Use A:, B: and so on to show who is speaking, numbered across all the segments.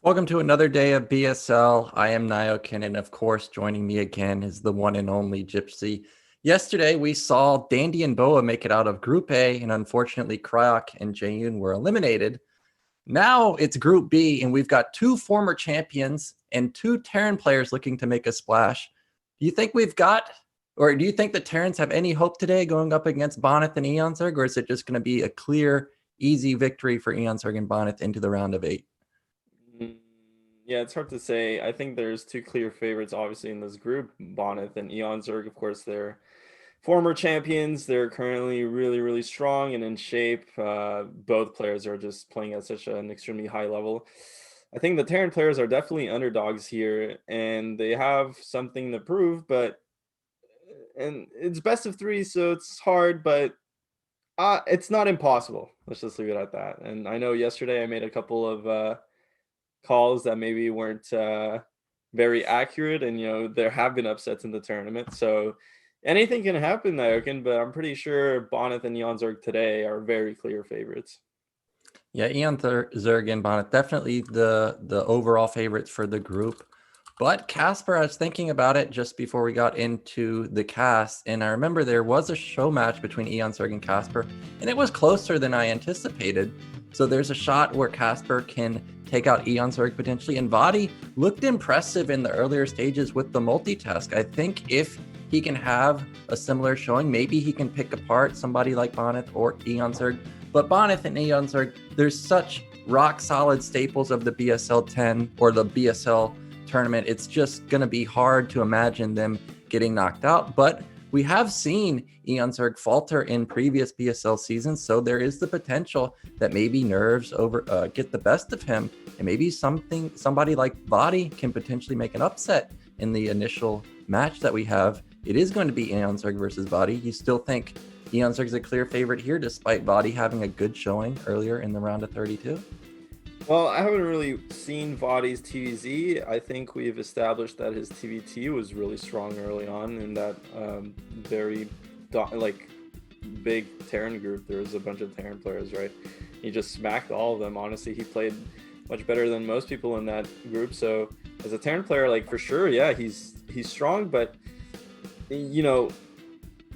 A: Welcome to another day of BSL. I am Nyokin, and of course, joining me again is the one and only Gypsy. Yesterday, we saw Dandy and Boa make it out of Group A, and unfortunately, Kryok and Jaeyoon were eliminated. Now it's Group B, and we've got two former champions and two Terran players looking to make a splash. Do you think do you think the Terrans have any hope today going up against Bonyth and eOnzErG, or is it just going to be a clear, easy victory for eOnzErG and Bonyth into the round of 8?
B: Mm, Yeah, it's hard to say. I think there's two clear favorites, obviously, in this group. Bonyth and eOnzErG, of course, they're former champions. They're currently really, really strong and in shape. Both players are just playing at such an extremely high level. I think the Terran players are definitely underdogs here, and they have something to prove, but and it's best of three, so it's hard, but it's not impossible. Let's just leave it at that. And I know yesterday I made a couple of calls that maybe weren't very accurate, and there have been upsets in the tournament, so anything can happen, Naokin, but I'm pretty sure Bonyth and eOnzErG today are very clear favorites.
A: Yeah, eOnzErG and Bonyth definitely the overall favorites for the group. But Casper, I was thinking about it just before we got into the cast, and I remember there was a show match between eOnzErG and Casper, and it was closer than I anticipated. So there's a shot where Casper can take out eOnzErG potentially, and vOddy looked impressive in the earlier stages with the multitask. I think if he can have a similar showing, maybe he can pick apart somebody like Bonyth or eOnzErG. But Bonyth and eOnzErG, there's such rock solid staples of the BSL 10 or the BSL tournament. It's just going to be hard to imagine them getting knocked out. But we have seen eOnzErG falter in previous BSL seasons, so there is the potential that maybe nerves get the best of him, and maybe somebody like vOddy can potentially make an upset in the initial match that we have. It is going to be eOnzErG versus vOddy. You still think eOnzErG is a clear favorite here, despite vOddy having a good showing earlier in the round of 32?
B: Well, I haven't really seen vOddy's TVZ. I think we've established that his TVT was really strong early on in that very like big Terran group. There was a bunch of Terran players, right? He just smacked all of them. Honestly, he played much better than most people in that group. So as a Terran player, like for sure, yeah, he's strong, but you know,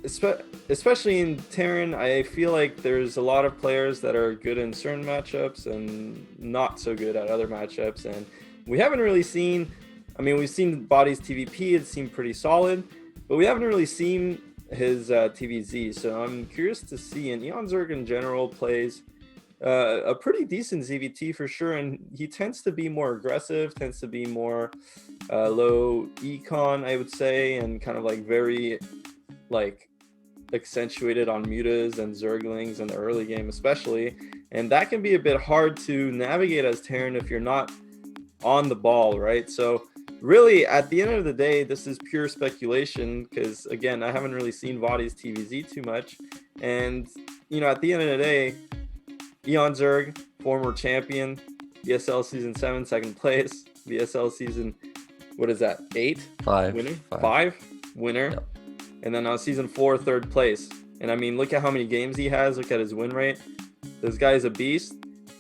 B: especially in Terran, I feel like there's a lot of players that are good in certain matchups and not so good at other matchups. And we haven't really seen, I mean, we've seen vOddy's TVP, it seemed pretty solid, but we haven't really seen his TVZ. So I'm curious to see. And eOnzErG in general plays a pretty decent ZVT for sure. And he tends to be more aggressive, tends to be more low econ, I would say, and kind of like very like accentuated on mutas and zerglings in the early game especially, and that can be a bit hard to navigate as Terran if you're not on the ball, right? So really at the end of the day, this is pure speculation because again, I haven't really seen vOddy's TVZ too much, and at the end of the day, eOnzErG, former champion, BSL season 7 second place, BSL season, what is that, 8
A: Five.
B: winner,
A: Five.
B: 5 winner.
A: Yep.
B: And then season 4, third place. And I mean, look at how many games he has. Look at his win rate. This guy is a beast.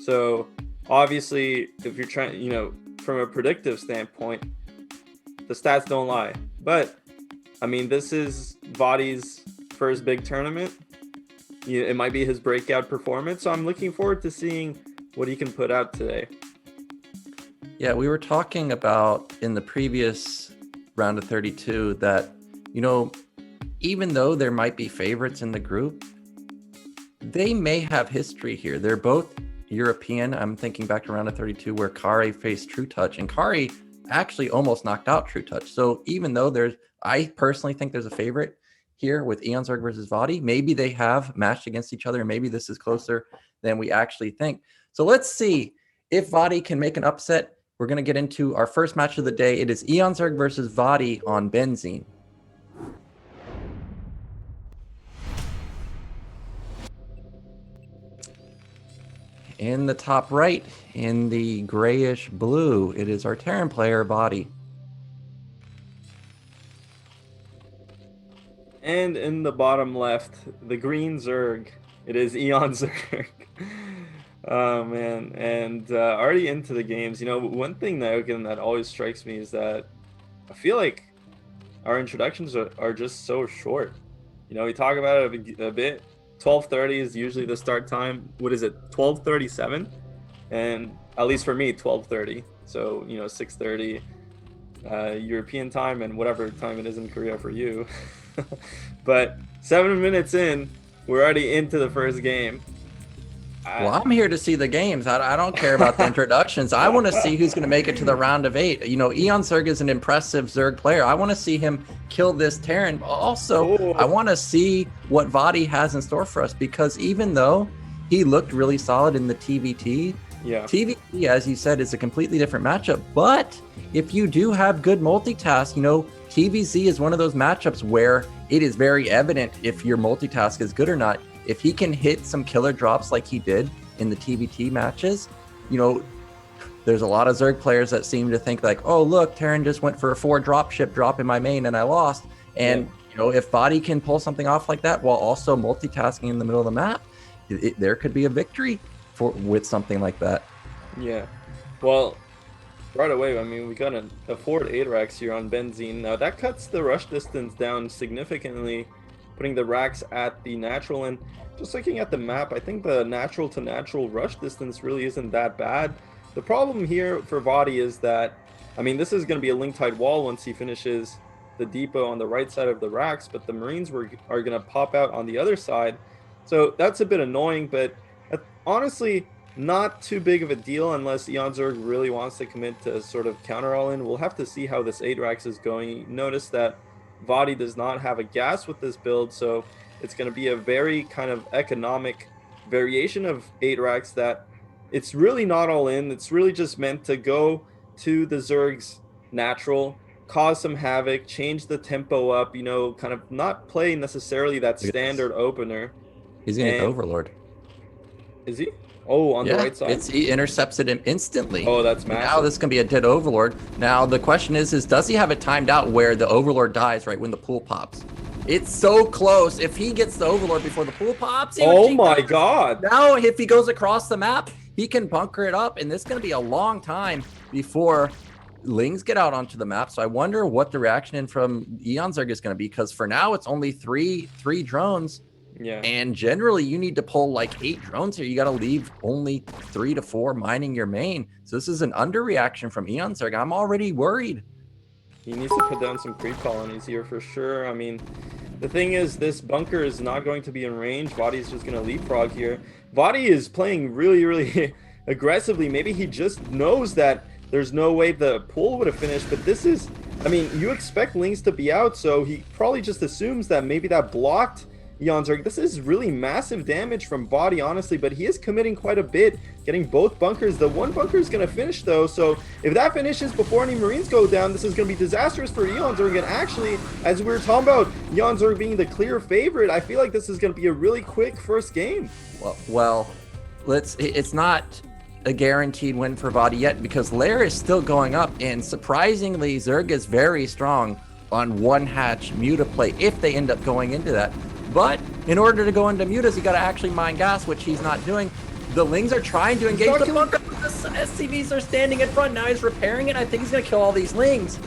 B: So obviously, if you're trying, from a predictive standpoint, the stats don't lie. But I mean, this is vOddy's first big tournament. It might be his breakout performance. So I'm looking forward to seeing what he can put out today.
A: Yeah, we were talking about in the previous round of 32 that, even though there might be favorites in the group, they may have history here. They're both European. I'm thinking back to round of 32 where Kari faced True Touch, and Kari actually almost knocked out True Touch. So even though I personally think there's a favorite here with eOnzErG versus vOddy, maybe they have matched against each other, and maybe this is closer than we actually think. So let's see if vOddy can make an upset. We're going to get into our first match of the day. It is eOnzErG versus vOddy on Benzene. In the top right, in the grayish blue, it is our Terran player, vOddy.
B: And in the bottom left, the green Zerg, it is eOnzErG. Oh man, and already into the games. You know, one thing that again that always strikes me is that I feel like our introductions are just so short. You know, we talk about it a bit. 12:30 is usually the start time. What is it? 12:37, and at least for me, 12:30. So you know, 6:30 European time and whatever time it is in Korea for you. But 7 minutes in, we're already into the first game.
A: Well, I'm here to see the games. I don't care about the introductions. I want to see who's going to make it to the round of 8. You know, eOnzErG is an impressive Zerg player. I want to see him kill this Terran. Also, I want to see what vOddy has in store for us, because even though he looked really solid in the TVT, TVT, as you said, is a completely different matchup. But if you do have good multitask, you know, TVZ is one of those matchups where it is very evident if your multitask is good or not. If he can hit some killer drops like he did in the TVT matches, you know, there's a lot of Zerg players that seem to think like, oh, look, Terran just went for a 4 dropship drop in my main and I lost. And, you know, if vOddy can pull something off like that while also multitasking in the middle of the map, there could be a victory with something like that.
B: Yeah. Well, right away, I mean, we got a forward 8 racks here on Benzene. Now, that cuts the rush distance down significantly, putting the racks at the natural. And just looking at the map, I think the natural to natural rush distance really isn't that bad. The problem here for vOddy is that, I mean, this is going to be a link tied wall once he finishes the depot on the right side of the racks, but the Marines are going to pop out on the other side. So that's a bit annoying, but honestly, not too big of a deal unless eOnzErG really wants to commit to sort of counter all in. We'll have to see how this 8 racks is going. Notice that vOddy does not have a gas with this build, so it's going to be a very kind of economic variation of 8 racks that it's really not all in. It's really just meant to go to the Zerg's natural, cause some havoc, change the tempo up, you know, kind of not play necessarily that standard opener.
A: He's going to hit Overlord.
B: Is he? Oh, on the right side.
A: He intercepted him instantly.
B: Oh, that's massive.
A: Now this can be a dead Overlord. Now the question is does he have it timed out where the Overlord dies right when the pool pops? It's so close. If he gets the Overlord before the pool pops,
B: oh my God!
A: Now if he goes across the map, he can bunker it up, and this is going to be a long time before Lings get out onto the map. So I wonder what the reaction from eOnzErG is going to be, because for now it's only three drones.
B: Yeah.
A: And generally you need to pull like 8 drones here. You got to leave only 3 to 4 mining your main. So this is an underreaction from eOnzErG. I'm already worried.
B: He needs to put down some creep colonies here for sure. I mean, the thing is, this bunker is not going to be in range. vOddy's just going to leapfrog here. vOddy is playing really, really aggressively. Maybe he just knows that there's no way the pool would have finished, but this is, I mean, you expect Lings to be out, so he probably just assumes that maybe that blocked eOnzErG. This is really massive damage from vOddy, honestly, but he is committing quite a bit, getting both bunkers. The one bunker is going to finish, though, so if that finishes before any Marines go down, this is going to be disastrous for eOnzErG. And actually, as we were talking about eOnzErG being the clear favorite, I feel like this is going to be a really quick first game.
A: Well, it's not a guaranteed win for vOddy yet, because Lair is still going up, and surprisingly, Zerg is very strong on 1 hatch Muta play if they end up going into that. But in order to go into mutas, you got to actually mine gas, which he's not doing. The Lings are trying to engage the bunker, but the SCVs are standing in front. Now he's repairing it. I think he's going to kill all these Lings.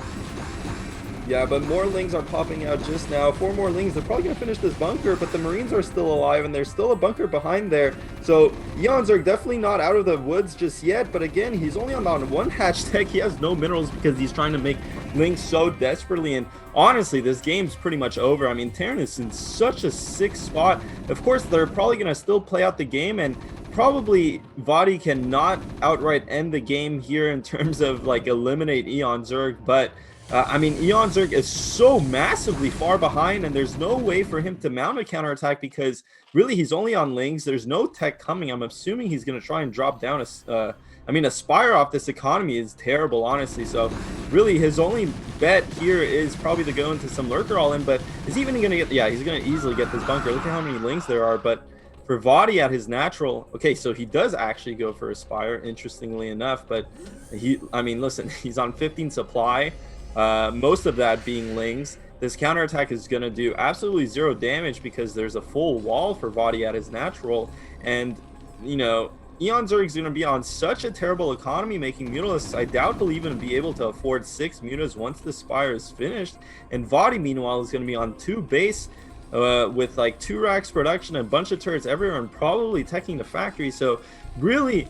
B: Yeah, but more Lings are popping out just now. 4 more Lings. They're probably going to finish this bunker, but the Marines are still alive, and there's still a bunker behind there. So eOnzErG definitely not out of the woods just yet, but again, he's only on 1 hatch tech. He has no minerals because he's trying to make Lings so desperately, and honestly, this game's pretty much over. I mean, Terran is in such a sick spot. Of course, they're probably going to still play out the game, and probably vOddy cannot outright end the game here in terms of like eliminate eOnzErG, but I mean, eOnzErG is so massively far behind, and there's no way for him to mount a counterattack because really he's only on Lings. There's no tech coming. I'm assuming he's going to try and drop down a Spire off this economy is terrible, honestly. So really his only bet here is probably to go into some Lurker all-in, but is he even going to get, yeah, he's going to easily get this bunker. Look at how many Lings there are, but for vOddy at his natural, okay, so he does actually go for a Spire, interestingly enough, but I mean, listen, he's on 15 supply. Most of that being Lings. This counterattack is going to do absolutely 0 damage because there's a full wall for vOddy at his natural, and you know, eOnzErG is going to be on such a terrible economy making Mutalisks. I doubt he'll even be able to afford 6 Mutas once the Spire is finished. And vOddy, meanwhile, is going to be on 2 base with like 2 racks production, a bunch of turrets everywhere, and probably teching the factory. So really,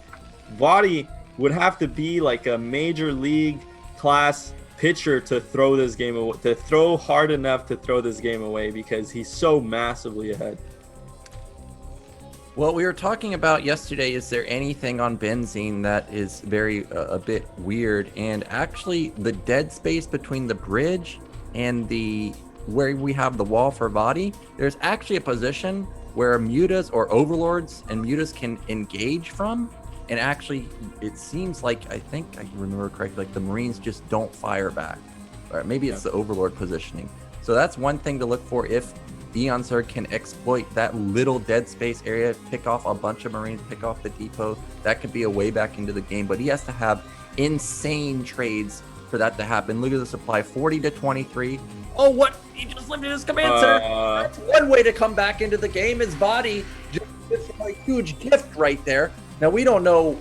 B: vOddy would have to be like a major league class pitcher to throw this game away, to throw hard enough to throw this game away, because he's so massively ahead.
A: What we were talking about yesterday, is there anything on Benzene that is very a bit weird? And actually, the dead space between the bridge and the where we have the wall for vOddy, there's actually a position where mutas or overlords and mutas can engage from. And actually, it seems like, I think I remember correctly, like the Marines just don't fire back. Or maybe it's the overlord positioning. So that's one thing to look for if eOnzErG can exploit that little dead space area, pick off a bunch of Marines, pick off the depot. That could be a way back into the game, but he has to have insane trades for that to happen. Look at the supply, 40 to 23. Oh, what? He just lifted his command center. That's one way to come back into the game, is vOddy. Just a huge gift right there. Now, we don't know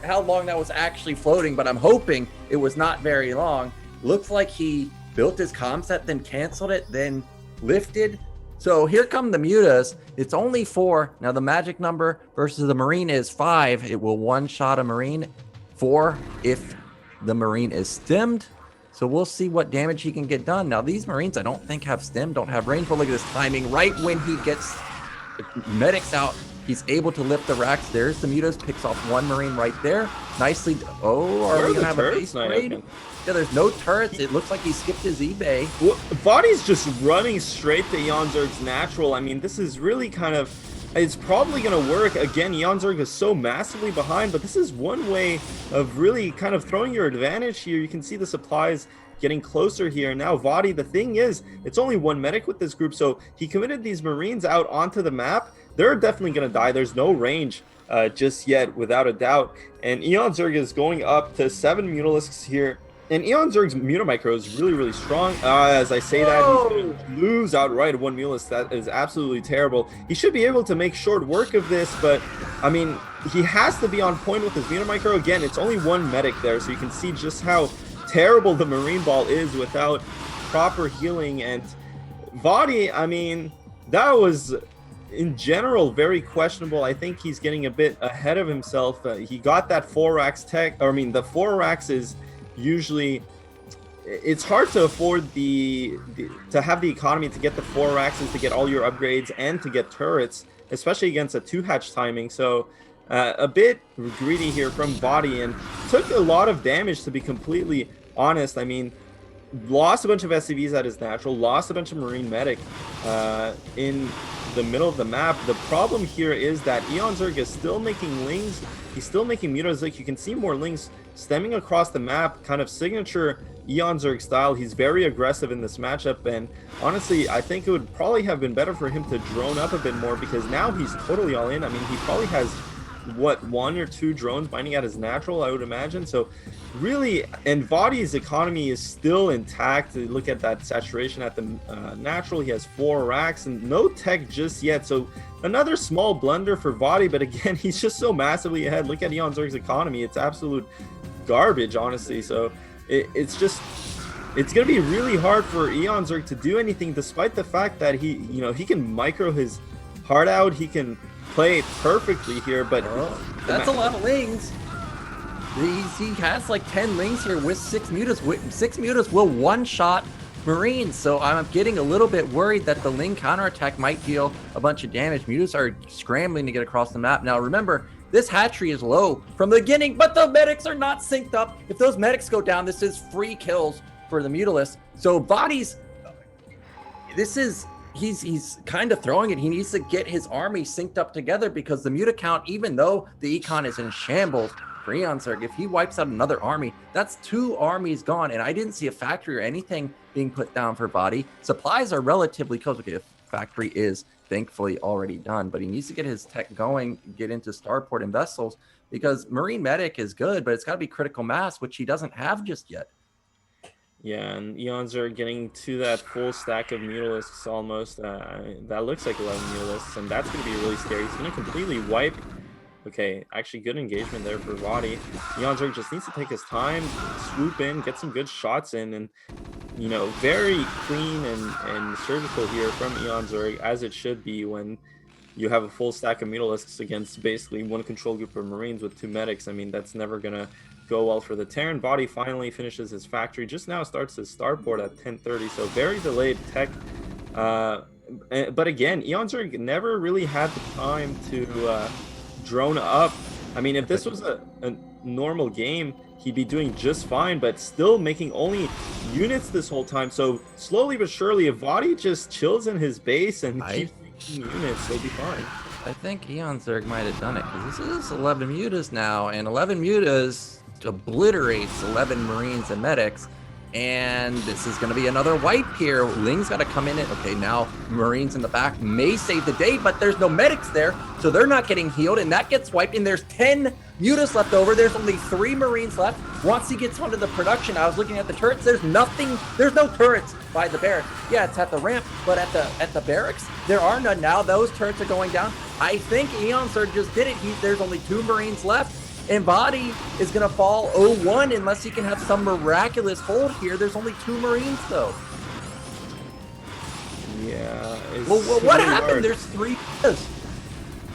A: how long that was actually floating, but I'm hoping it was not very long. Looks like he built his comm set, then canceled it, then lifted. So here come the mutas. It's only 4. Now the magic number versus the Marine is 5. It will one-shot a Marine. 4 if the Marine is stemmed. So we'll see what damage he can get done. Now these Marines I don't think have stem, don't have range, but look at this timing. Right when he gets medics out, he's able to lift the racks. There's the mutas, picks off 1 Marine right there. Nicely. Oh, are we gonna have a base raid? Yeah, there's no turrets. It looks like he skipped his eBay.
B: Well, vOddy's just running straight to eOnzErG's natural. I mean, this is really kind of, it's probably going to work. Again, eOnzErG is so massively behind, but this is one way of really kind of throwing your advantage here. You can see the supplies getting closer here. Now vOddy, the thing is, it's only 1 medic with this group, so he committed these Marines out onto the map. They're definitely going to die. There's no range just yet, without a doubt. And eOnzErG is going up to 7 Mutalisks here. And eOnzErG's Mutamicro is really, really strong. As I say that, he's going to lose outright 1 Mutalisk. That is absolutely terrible. He should be able to make short work of this, but, I mean, he has to be on point with his Mutamicro. Again, it's only 1 medic there, so you can see just how terrible the Marine Ball is without proper healing. And vOddy, I mean, that was, in general, very questionable. I think he's getting a bit ahead of himself. He got that 4 racks tech, or I mean, the 4 racks is usually, it's hard to afford to have the economy to get the 4 racks and to get all your upgrades and to get turrets, especially against a 2-hatch timing. So a bit greedy here from vOddy, and took a lot of damage, to be completely honest. I mean, lost a bunch of SCVs at his natural, lost a bunch of Marine medic in the middle of the map. The problem here is that eOnzErG is still making lings. He's still making mutas. Like, you can see more lings stemming across the map, kind of signature eOnzErG style. He's very aggressive in this matchup, and honestly, I think it would probably have been better for him to drone up a bit more, because now he's totally all in. I mean, he probably has, what, 1 or 2 drones binding at his natural, I would imagine. So really, and vOddy's economy is still intact. Look at that saturation at the natural. He has 4 racks and no tech just yet. So another small blunder for vOddy, but again, he's just so massively ahead. Look at eOnzErG's economy. It's absolute garbage, honestly. So it's going to be really hard for eOnzErG to do anything, despite the fact that he can micro his heart out. He can play perfectly here, but
A: that's a lot of lings. He has like 10 lings here with 6 mutas. 6 mutas will one-shot Marines, so I'm getting a little bit worried that the ling counterattack might deal a bunch of damage. Mutas are scrambling to get across the map. Now remember, this hatchery is low from the beginning, but the medics are not synced up. If those medics go down, this is free kills for the Mutalists. So vOddy's, he's kind of throwing it. He needs to get his army synced up together, because the muta count, even though the econ is in shambles for eOnzErG, if he wipes out another army, that's 2 armies gone. And I didn't see a factory or anything being put down for vOddy. Supplies are relatively close. Okay, the factory is thankfully already done, but he needs to get his tech going, get into starport and vessels, because Marine medic is good, but it's got to be critical mass, which he doesn't have just yet.
B: Yeah, and eOnzErG getting to that full stack of Mutalisks almost. That looks like 11 Mutalisks, and that's going to be really scary. He's going to completely wipe okay, actually good engagement there for vOddy. eOnzErG just needs to take his time, swoop in, get some good shots in, and very clean and surgical here from eOnzErG, as it should be when you have a full stack of mutalisks against basically one control group of Marines with 2 medics. I mean, that's never gonna go well for the Terran. vOddy finally finishes his factory, just now starts his starport at 10:30, so very delayed tech. But again, eOnzErG never really had the time to drone up. I mean, if this was a normal game, he'd be doing just fine, but still making only units this whole time. So slowly but surely, if vOddy just chills in his base and keeps making units, he'll be fine.
A: I think eOnzErG might have done it, because this is 11 mutas now, and 11 mutas obliterates 11 Marines and medics. And this is going to be another wipe here. Ling's got to come in. Okay, now Marines in the back may save the day, but there's no medics there, so they're not getting healed, and that gets wiped. And there's 10 mutas left over. There's only 3 Marines left. Once he gets onto the production, I was looking at the turrets. There's nothing. There's no turrets by the barracks. Yeah, it's at the ramp, but at the barracks, there are none now. Those turrets are going down. I think eOnzErG just did it. There's only 2 Marines left. And vOddy is going to fall 0-1 unless he can have some miraculous hold here. There's only 2 Marines, though.
B: Yeah.
A: Well, what happened? There's 3 mutas.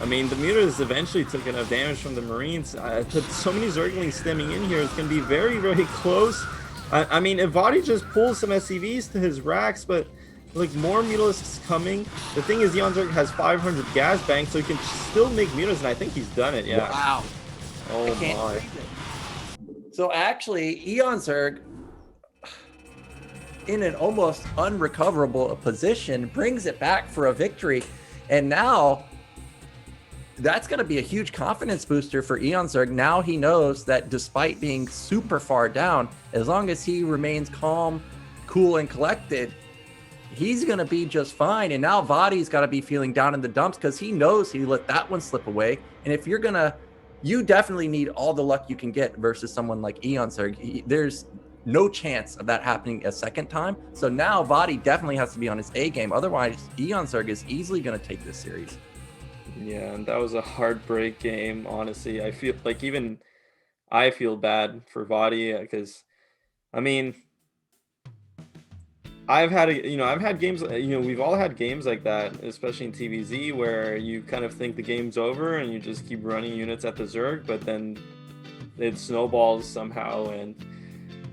B: I mean, the mutas eventually took enough damage from the Marines. So many Zerglings stemming in here. It's going to be very, very close. I mean, if vOddy just pulls some SCVs to his racks, but like more mutalisks coming. The thing is, eOnzErG has 500 gas banks, so he can still make mutas, and I think he's done it. Yeah.
A: Wow.
B: Oh my.
A: So actually, eOnzErG, in an almost unrecoverable position, brings it back for a victory. And now that's going to be a huge confidence booster for eOnzErG. Now he knows that despite being super far down, as long as he remains calm, cool, and collected, he's going to be just fine. And now vOddy's got to be feeling down in the dumps because he knows he let that one slip away. And if you're going to, you definitely need all the luck you can get versus someone like eOnzErG. There's no chance of that happening a second time. So now vOddy definitely has to be on his A game. Otherwise, eOnzErG is easily going to take this series.
B: Yeah, and that was a heartbreak game, honestly. I feel like even I feel bad for vOddy because, I mean, I've had games, we've all had games like that, especially in TVZ, where you kind of think the game's over and you just keep running units at the Zerg, but then it snowballs somehow, and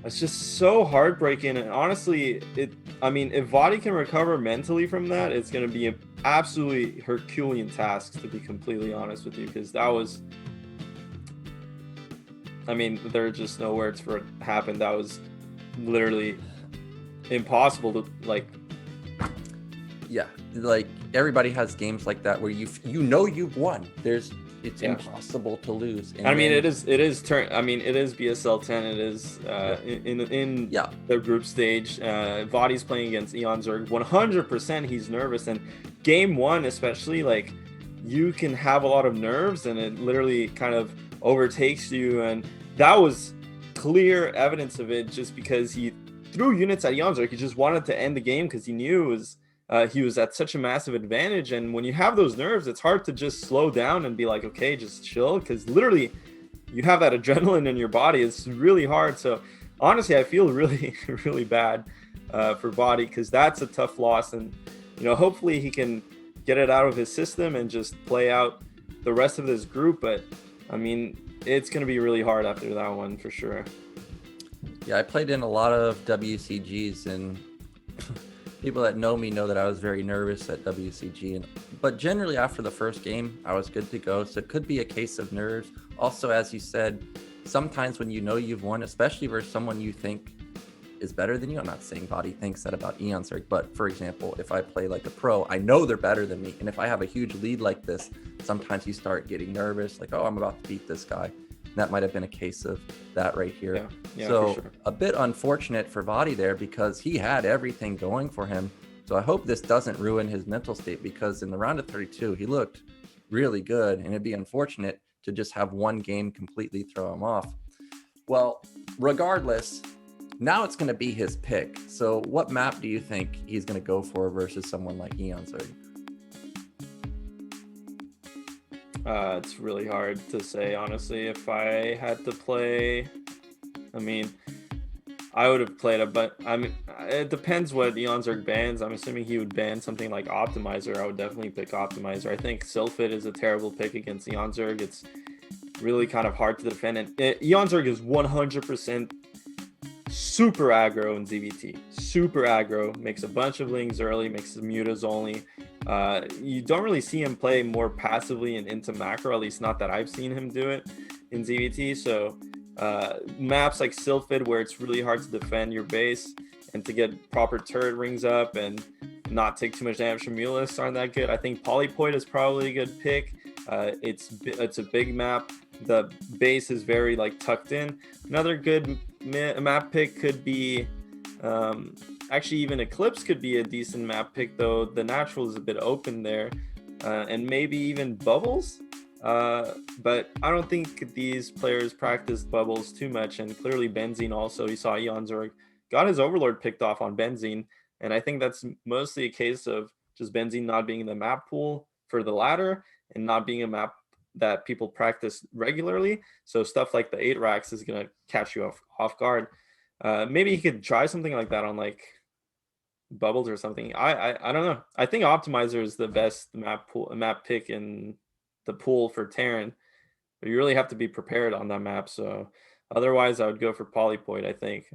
B: it's just so heartbreaking. And honestly, if vOddy can recover mentally from that, it's going to be an absolutely Herculean task, to be completely honest with you, because that was, there are just no words for it happened. That was literally impossible to
A: everybody has games like that where you've won. It's impossible to lose. And
B: it is BSL 10. It is in the group stage. vOddy's playing against eOnzErG. 100% he's nervous, and game 1 especially, you can have a lot of nerves and it literally kind of overtakes you, and that was clear evidence of it just because he threw units at eOnzErG. He just wanted to end the game because he knew he was at such a massive advantage. And when you have those nerves, it's hard to just slow down and be like, okay, just chill, because literally you have that adrenaline in your body. It's really hard. So honestly, I feel really, really bad for vOddy, because that's a tough loss. And hopefully he can get it out of his system and just play out the rest of this group. But it's going to be really hard after that one for sure.
A: Yeah, I played in a lot of WCGs, and people that know me know that I was very nervous at WCG. But generally after the first game, I was good to go. So it could be a case of nerves. Also, as you said, sometimes when you've won, especially versus someone you think is better than you, I'm not saying vOddy thinks that about eOnzErG, but for example, if I play like a pro, I know they're better than me. And if I have a huge lead like this, sometimes you start getting nervous, like, oh, I'm about to beat this guy. That might have been a case of that right here.
B: Yeah,
A: so
B: for sure.
A: A bit unfortunate for vOddy there, because he had everything going for him. So I hope this doesn't ruin his mental state, because in the round of 32, he looked really good, and it'd be unfortunate to just have one game completely throw him off. Well, regardless, now it's going to be his pick. So what map do you think he's going to go for versus someone like eOnzErG?
B: It's really hard to say, honestly. If I had to play, I mean, I would have played it, but I mean, it depends what eOnzErG bans. I'm assuming he would ban something like Optimizer. I would definitely pick Optimizer. I think Sylphid is a terrible pick against eOnzErG. It's really kind of hard to defend. And eOnzErG is 100% super aggro in ZVT. Super aggro. Makes a bunch of lings early, makes the mutas only. You don't really see him play more passively and into macro, at least not that I've seen him do it in ZVT. So maps like Sylphid, where it's really hard to defend your base and to get proper turret rings up and not take too much damage from Mulists, aren't that good. I think Polypoid is probably a good pick. It's a big map. The base is very like tucked in. Another good map pick could be actually even Eclipse could be a decent map pick, though the natural is a bit open there, and maybe even Bubbles. But I don't think these players practiced Bubbles too much, and clearly Benzene also. You saw eOnzErG got his Overlord picked off on Benzene, and I think that's mostly a case of just Benzene not being in the map pool for the ladder and not being a map that people practice regularly. So stuff like the 8 racks is gonna catch you off guard. Maybe he could try something like that on like Bubbles or something. I don't know. I think Optimizer is the best map pick in the pool for Terran, but you really have to be prepared on that map. So otherwise, I would go for Polypoid, I think.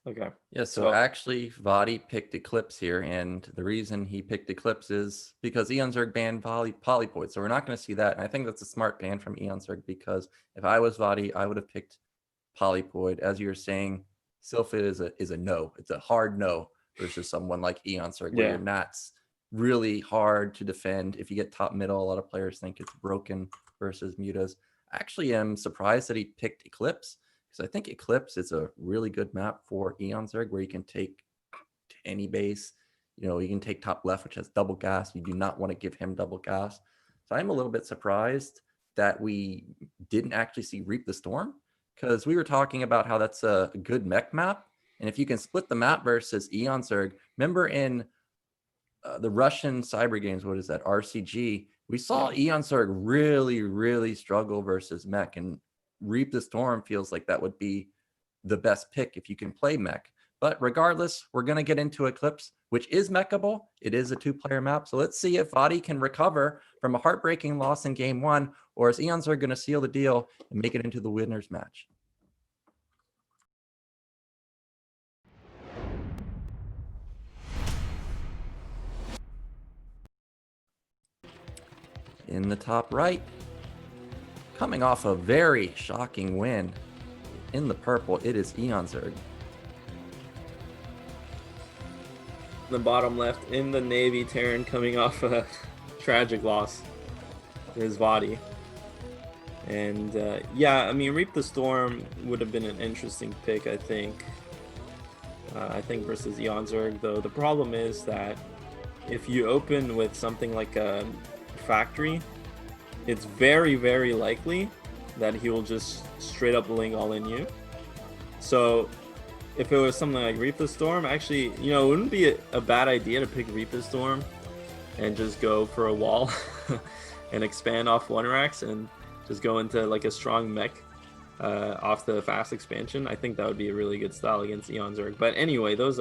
B: Okay.
A: Yeah, so actually vOddy picked Eclipse here, and the reason he picked Eclipse is because eOnzErG banned Polypoid, so we're not going to see that. And I think that's a smart ban from eOnzErG, because if I was vOddy, I would have picked Polypoid. As you were saying, Sylphid is a no. It's a hard no versus someone like eOnzErG, where your Nat's really hard to defend. If you get top middle, a lot of players think it's broken versus mutas. I actually am surprised that he picked Eclipse, because I think Eclipse is a really good map for eOnzErG, where you can take any base. You know, you can take top left, which has double gas. You do not want to give him double gas. So I'm a little bit surprised that we didn't actually see Reap the Storm, because we were talking about how that's a good mech map. And if you can split the map versus eOnzErG, remember in the Russian cyber games, what is that, RCG, we saw eOnzErG really, really struggle versus mech, and Reap the Storm feels like that would be the best pick if you can play mech. But regardless, we're going to get into Eclipse, which is mechable. It is a 2-player map. So let's see if vOddy can recover from a heartbreaking loss in game 1, or is eOnzErG going to seal the deal and make it into the winner's match? In the top right, coming off a very shocking win in the purple, it is eOnzErG.
B: The bottom left, in the navy, Terran coming off a tragic loss to his vOddy. And yeah, I mean, Reap the Storm would have been an interesting pick, I think. I think versus eOnzErG, though the problem is that if you open with something like a factory, it's very, very likely that he will just straight up ling all in you. So if it was something like Reap the Storm, actually, you know, it wouldn't be a bad idea to pick Reap the Storm and just go for a wall and expand off 1 racks and just go into like a strong mech off the fast expansion. I think that would be a really good style against eOnzErG. But anyway, that's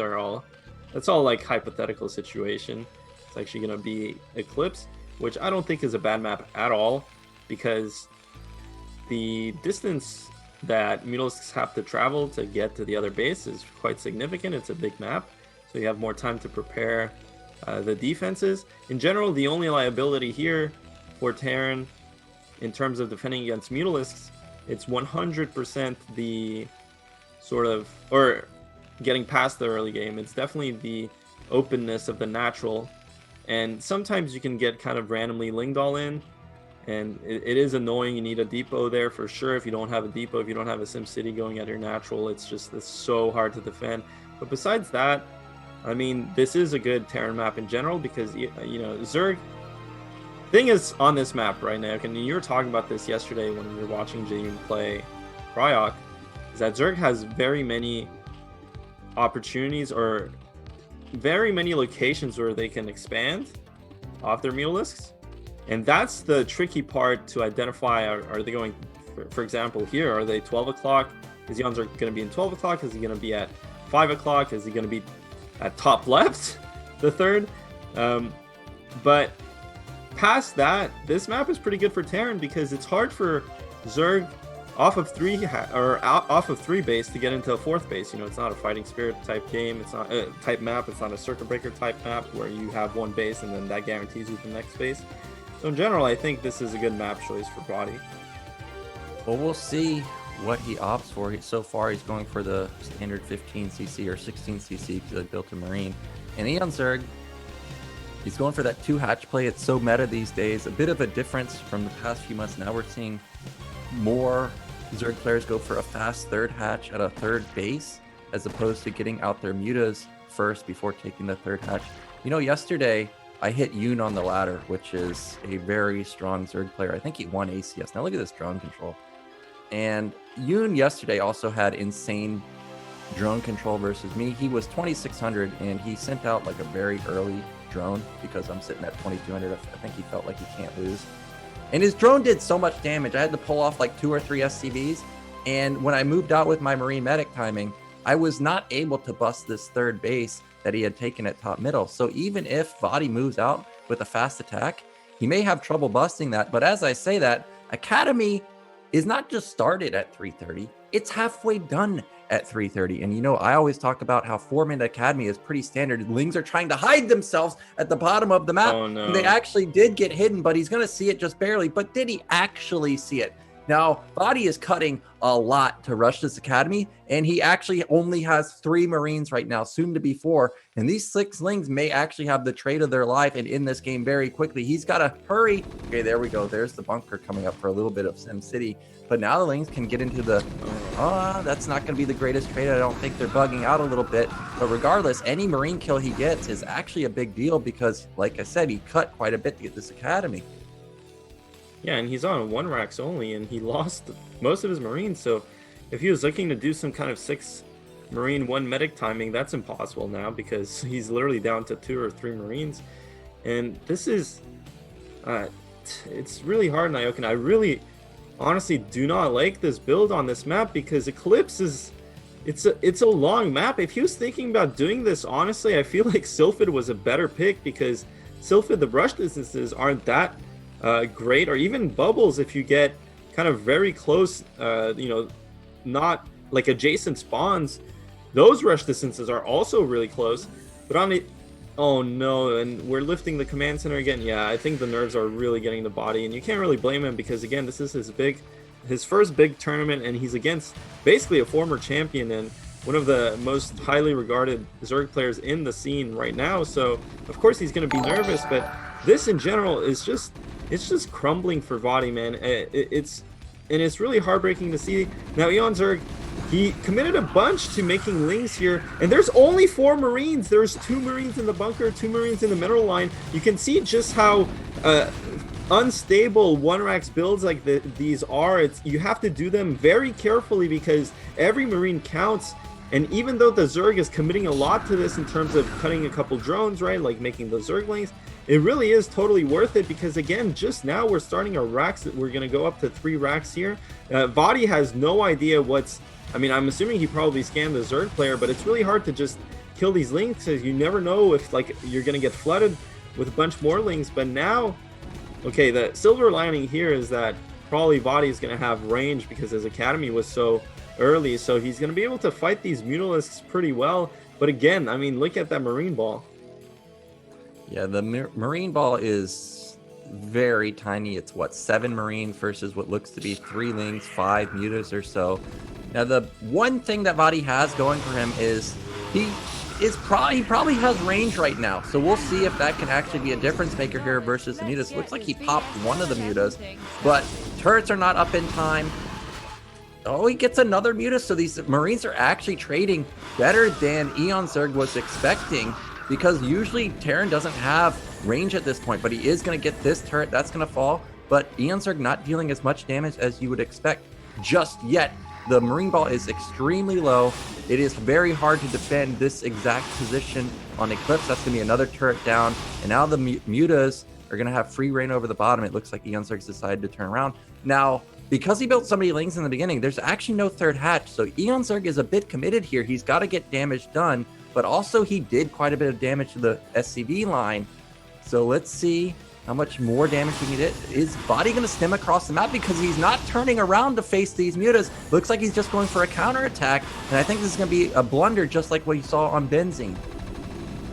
B: all like hypothetical situation. It's actually going to be Eclipse, which I don't think is a bad map at all, because the distance that Mutalisks have to travel to get to the other base is quite significant. It's a big map, so you have more time to prepare the defenses. In general, the only liability here for Terran in terms of defending against Mutalisks, it's 100% the sort of, or getting past the early game. It's definitely the openness of the natural. And sometimes you can get kind of randomly linged all in, and it is annoying. You need a depot there for sure. If you don't have a depot, if you don't have a SimCity going at your natural, it's so hard to defend. But besides that, I mean, this is a good Terran map in general, because, you know, Zerg, thing is on this map right now, and you were talking about this yesterday when we were watching Jayun play Cryok, is that Zerg has very many opportunities, or very many locations where they can expand off their Mutalisks. And that's the tricky part to identify. Are they going, for example, here, are they 12 o'clock? Is eOnzErG going to be in 12 o'clock? Is he going to be at 5 o'clock? Is he going to be at top left, the third? But past that, this map is pretty good for Terran because it's hard for Zerg off of three base to get into a fourth base. You know, it's not a fighting spirit type game. It's not a type map. It's not a circuit breaker type map where you have one base and then that guarantees you the next base. So in general, I think this is a good map choice for vOddy.
A: Well, we'll see what he opts for. So far, he's going for the standard 15cc or 16cc because I built a Marine. And eOnzErG, he's going for that 2-hatch play. It's so meta these days. A bit of a difference from the past few months. Now we're seeing more Zerg players go for a fast 3rd hatch at a 3rd base as opposed to getting out their mutas first before taking the 3rd hatch. You know, yesterday I hit Yoon on the ladder, which is a very strong Zerg player. I think he won ACS. Now look at this drone control. And Yoon yesterday also had insane drone control versus me. He was 2600 and he sent out like a very early drone because I'm sitting at 2200. I think he felt like he can't lose. And his drone did so much damage. I had to pull off like 2 or 3 SCVs. And when I moved out with my Marine medic timing, I was not able to bust this 3rd base that he had taken at top middle. So even if vOddy moves out with a fast attack, he may have trouble busting that. But as I say that, Academy is not just started at 330, it's halfway done at 330. And you know, I always talk about how 4-minute Academy is pretty standard. Lings are trying to hide themselves at the bottom of the map.
B: Oh, no.
A: And they actually did get hidden, but he's going to see it just barely. But did he actually see it? Now, vOddy is cutting a lot to rush this Academy, and he actually only has 3 Marines right now, soon to be 4. And these 6 Lings may actually have the trade of their life and end this game very quickly. He's got to hurry. Okay, there we go. There's the bunker coming up for a little bit of Sim City. But now the Lings can get into the, that's not going to be the greatest trade. I don't think they're bugging out a little bit. But regardless, any Marine kill he gets is actually a big deal because, like I said, he cut quite a bit to get this Academy.
B: Yeah, and he's on 1 racks only, and he lost most of his Marines. So if he was looking to do some kind of 6 Marine 1 medic timing, that's impossible now because he's literally down to 2 or 3 Marines. And this is, it's really hard, Nyokin. I really, honestly do not like this build on this map because Eclipse is, it's a long map. If he was thinking about doing this, honestly, I feel like Sylphid was a better pick because Sylphid, the brush distances aren't that great, or even bubbles if you get kind of very close, you know, not like adjacent spawns. Those rush distances are also really close. But on the, oh no, and we're lifting the command center again. Yeah, I think the nerves are really getting the body, and you can't really blame him because again, this is his first big tournament, and he's against basically a former champion and one of the most highly regarded Zerg players in the scene right now. So of course he's going to be nervous, but this in general is just, it's just crumbling for vOddy, man. It's really heartbreaking to see. Now eOnzErG, he committed a bunch to making Lings here, and there's only 4 Marines. There's 2 Marines in the bunker, 2 Marines in the middle line. You can see just how unstable 1-racks builds like these are. You have to do them very carefully because every Marine counts. And even though the Zerg is committing a lot to this in terms of cutting a couple drones, right, like making the Zerglings, it really is totally worth it because, again, just now we're starting our racks. We're going to go up to 3 racks here. vOddy has no idea what's... I mean, I'm assuming he probably scanned the Zerg player, but it's really hard to just kill these Lings because you never know if, like, you're going to get flooded with a bunch more Lings. But now, okay, the silver lining here is that probably vOddy is going to have range because his Academy was so early, so he's going to be able to fight these Mutalisks pretty well. But again, I mean, look at that Marine ball.
A: Yeah, the Marine ball is very tiny. It's what, 7 Marines versus what looks to be 3 Lings, 5 Mutas or so. Now, the one thing that vOddy has going for him is he probably has range right now. So we'll see if that can actually be a difference maker here versus the Mutas. Looks like he popped one of the Mutas, but turrets are not up in time. Oh, he gets another Muta. So these Marines are actually trading better than eOnzErG was expecting, because usually Terran doesn't have range at this point, but he is going to get this turret. That's going to fall, but eOnzErG not dealing as much damage as you would expect just yet. The Marine Ball is extremely low. It is very hard to defend this exact position on Eclipse. That's going to be another turret down. And now the Mutas are going to have free reign over the bottom. It looks like eOnzErG's decided to turn around. Now, because he built so many lings in the beginning, there's actually no third hatch. So eOnzErG is a bit committed here. He's got to get damage done, but also he did quite a bit of damage to the SCV line. So let's see how much more damage he can get. Is vOddy going to stem across the map? Because he's not turning around to face these mutas. Looks like he's just going for a counterattack. And I think this is going to be a blunder, just like what you saw on Benzing.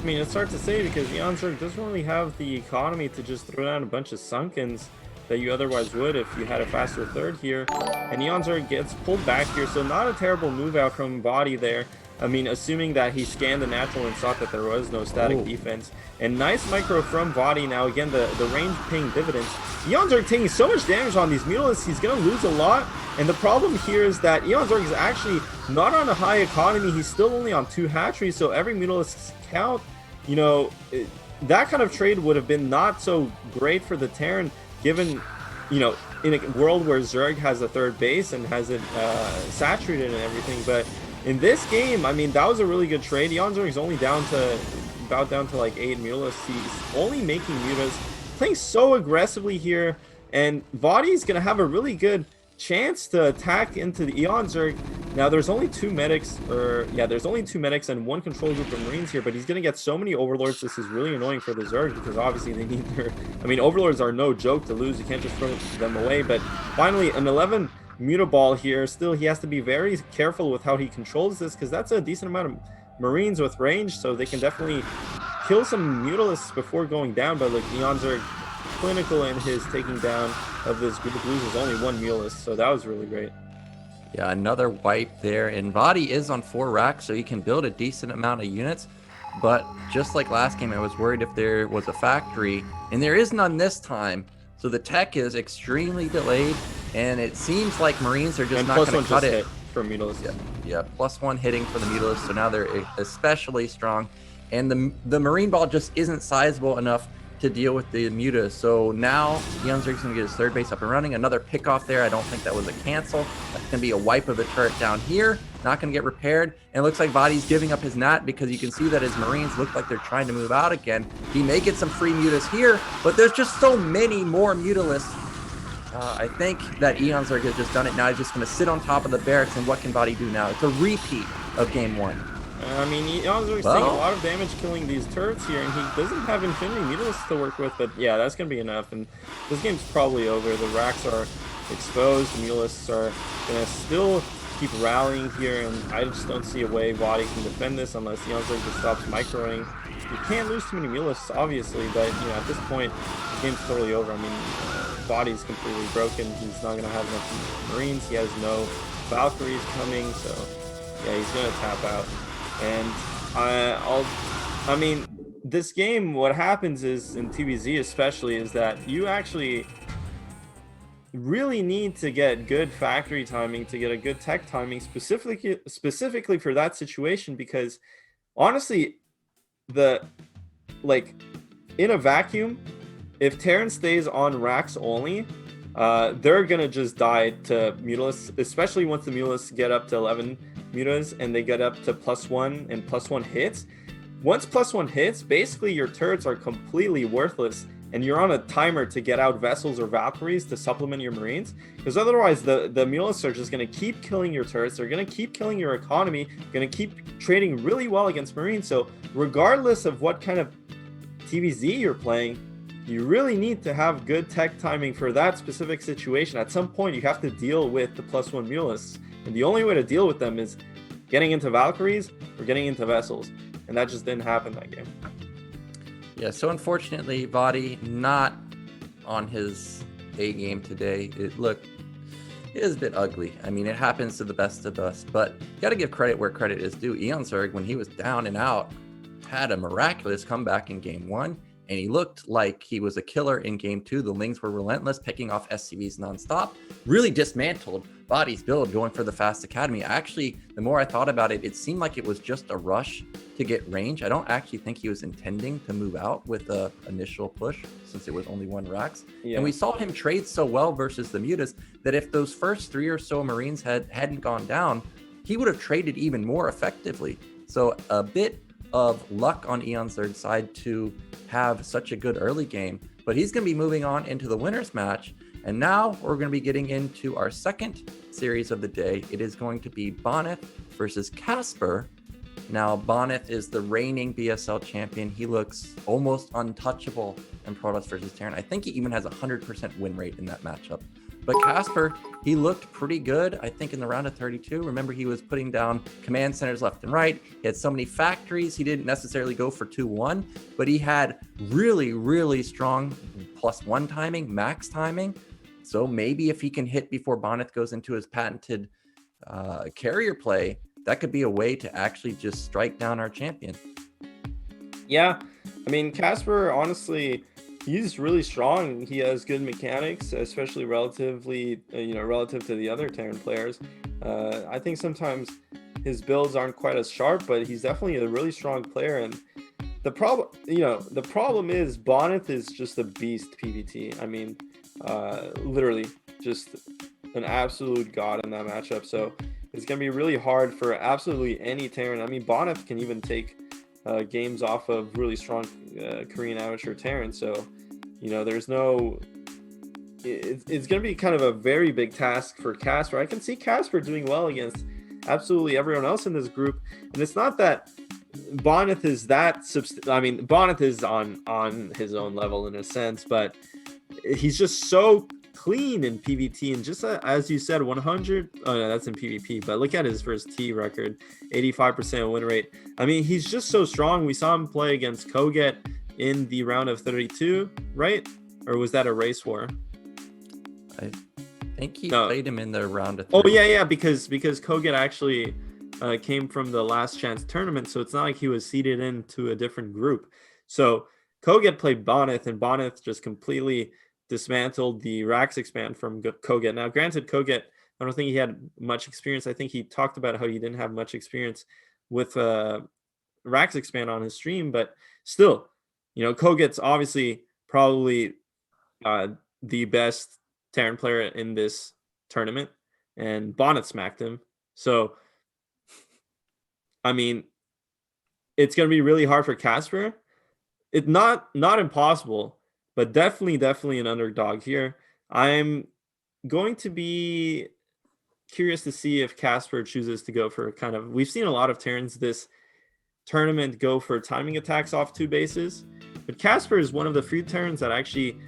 B: I mean, it's hard to say because eOnzErG doesn't really have the economy to just throw down a bunch of Sunkens that you otherwise would if you had a faster third here. And eOnzErG gets pulled back here, so not a terrible move out from vOddy there. I mean, assuming that he scanned the natural and saw that there was no static defense. And nice micro from vOddy. Now, again, the range paying dividends. eOnzErG taking so much damage on these Mutalisks, he's going to lose a lot. And the problem here is that eOnzErG is actually not on a high economy. He's still only on 2 hatcheries, so every Mutalisk count, you know, that kind of trade would have been not so great for the Terran, given, you know, in a world where Zerg has a third base and has it saturated and everything. But in this game, I mean, that was a really good trade. eOnzErG is only about down to like 8 Mutalisks. He's only making mutas, playing so aggressively here, and vOddy is going to have a really good chance to attack into the eOnzErG. Now there's only 2 medics, there's only 2 medics and 1 control group of Marines here, but he's going to get so many Overlords. This is really annoying for the Zerg because obviously they need their, I mean, Overlords are no joke to lose. You can't just throw them away. But finally, an 11 Mutaball here. Still, he has to be very careful with how he controls this because that's a decent amount of Marines with range, so they can definitely kill some Mutalisks before going down. But look, eOnzErG clinical in his taking down of this group of blues is only 1 Mulist, so that was really great.
A: Yeah, another wipe there, and vOddy is on 4 racks, so he can build a decent amount of units. But just like last game, I was worried if there was a factory, and there is none this time. So the tech is extremely delayed, and it seems like Marines are just not going to cut it.
B: For Mutalisks.
A: Yeah, +1 hitting for the Mutalisks, so now they're especially strong. And the Marine Ball just isn't sizable enough to deal with the Mutas. So now eOnzErG's going to get his third base up and running. Another pick off there. I don't think that was a cancel. That's going to be a wipe of the turret down here. Not going to get repaired. And it looks like vOddy's giving up his nat because you can see that his Marines look like they're trying to move out again. He may get some free Mutas here, but there's just so many more Mutalisks. I think that eOnzErG has just done it. Now he's just going to sit on top of the barracks, and what can vOddy do now? It's a repeat of game 1.
B: I mean, eOnzErG's taking a lot of damage killing these turrets here, and he doesn't have infinity Mutalisks to work with, but yeah, that's going to be enough, and this game's probably over. The racks are exposed, the Mutalisks are going to still keep rallying here, and I just don't see a way vOddy can defend this unless eOnzErG just stops microing. You can't lose too many Mutalisks, obviously, but you know, at this point, the game's totally over. I mean, vOddy's completely broken. He's not going to have enough Marines. He has no Valkyries coming, so yeah, he's going to tap out. And I mean, this game, what happens is, in TBZ especially, is that you actually really need to get good factory timing to get a good tech timing, specifically for that situation, because honestly, in a vacuum, if Terran stays on racks only, they're gonna just die to Mutalisks, especially once the Mutalisks get up to 11 mutas and they get up to +1 and +1 hits. Once +1 hits, basically your turrets are completely worthless, and you're on a timer to get out vessels or Valkyries to supplement your Marines, because otherwise the Mutalisks are just going to keep killing your turrets. They're going to keep killing your economy, going to keep trading really well against Marines. So regardless of what kind of TVZ you're playing, you really need to have good tech timing for that specific situation. At some point, you have to deal with the +1 Mutalisks, and the only way to deal with them is getting into Valkyries or getting into vessels, and that just didn't happen that game.
A: Yeah, so unfortunately, vOddy not on his A game today. It is a bit ugly. I mean, it happens to the best of us, but you got to give credit where credit is due. eOnzErG, when he was down and out, had a miraculous comeback in game 1. and he looked like he was a killer in game 2. The Lings were relentless, picking off SCVs nonstop, really dismantled vOddy's build, going for the fast academy. Actually, the more I thought about it, it seemed like it was just a rush to get range. I don't actually think he was intending to move out with the initial push, since it was only 1 Rax. And we saw him trade so well versus the Mutas that if those first 3 or so Marines hadn't gone down, he would have traded even more effectively. So a bit of luck on eOnzErG's side to have such a good early game, but he's going to be moving on into the winners match. And now we're going to be getting into our second series of the day. It is going to be Bonyth versus Casper. Now, Bonyth is the reigning BSL champion. He looks almost untouchable in Protoss versus Terran. I think he even has a 100% win rate in that matchup. But Casper, he looked pretty good, I think, in the round of 32. Remember, he was putting down command centers left and right. He had so many factories. He didn't necessarily go for 2-1, but he had really, really strong +1 timing, max timing. So maybe if he can hit before Bonyth goes into his patented carrier play, that could be a way to actually just strike down our champion.
B: Yeah, I mean, Casper, honestly, he's really strong. He has good mechanics, especially relatively, relative to the other Terran players. I think sometimes his builds aren't quite as sharp, but he's definitely a really strong player. And the problem is Bonyth is just a beast PvT. I mean, literally just an absolute god in that matchup. So it's going to be really hard for absolutely any Terran. I mean, Bonyth can even take games off of really strong Korean amateur Terran. So, there's no... It's going to be kind of a very big task for Casper. I can see Casper doing well against absolutely everyone else in this group. And it's not that Bonyth is that... Bonyth is on his own level in a sense, but he's just so clean in PvT, and just as you said, 100. Oh no, that's in PvP. But look at his first T record, 85% win rate. I mean, he's just so strong. We saw him play against Koget in the round of 32, right? Or was that a race war?
A: I think he played him in the round of 30.
B: Oh yeah, because Koget actually came from the last chance tournament, so it's not like he was seeded into a different group. So Koget played Bonyth, and Bonyth just completely dismantled the Rax expand from Koget. Now, granted, Koget, I don't think he had much experience. I think he talked about how he didn't have much experience with Rax expand on his stream, but still, Koget's obviously probably the best Terran player in this tournament, and Bonyth smacked him. So, I mean, it's going to be really hard for Casper. It's not impossible, but definitely an underdog here. I'm going to be curious to see if Casper chooses to go for we've seen a lot of Terrans this tournament go for timing attacks off 2 bases, but Casper is one of the few Terrans that actually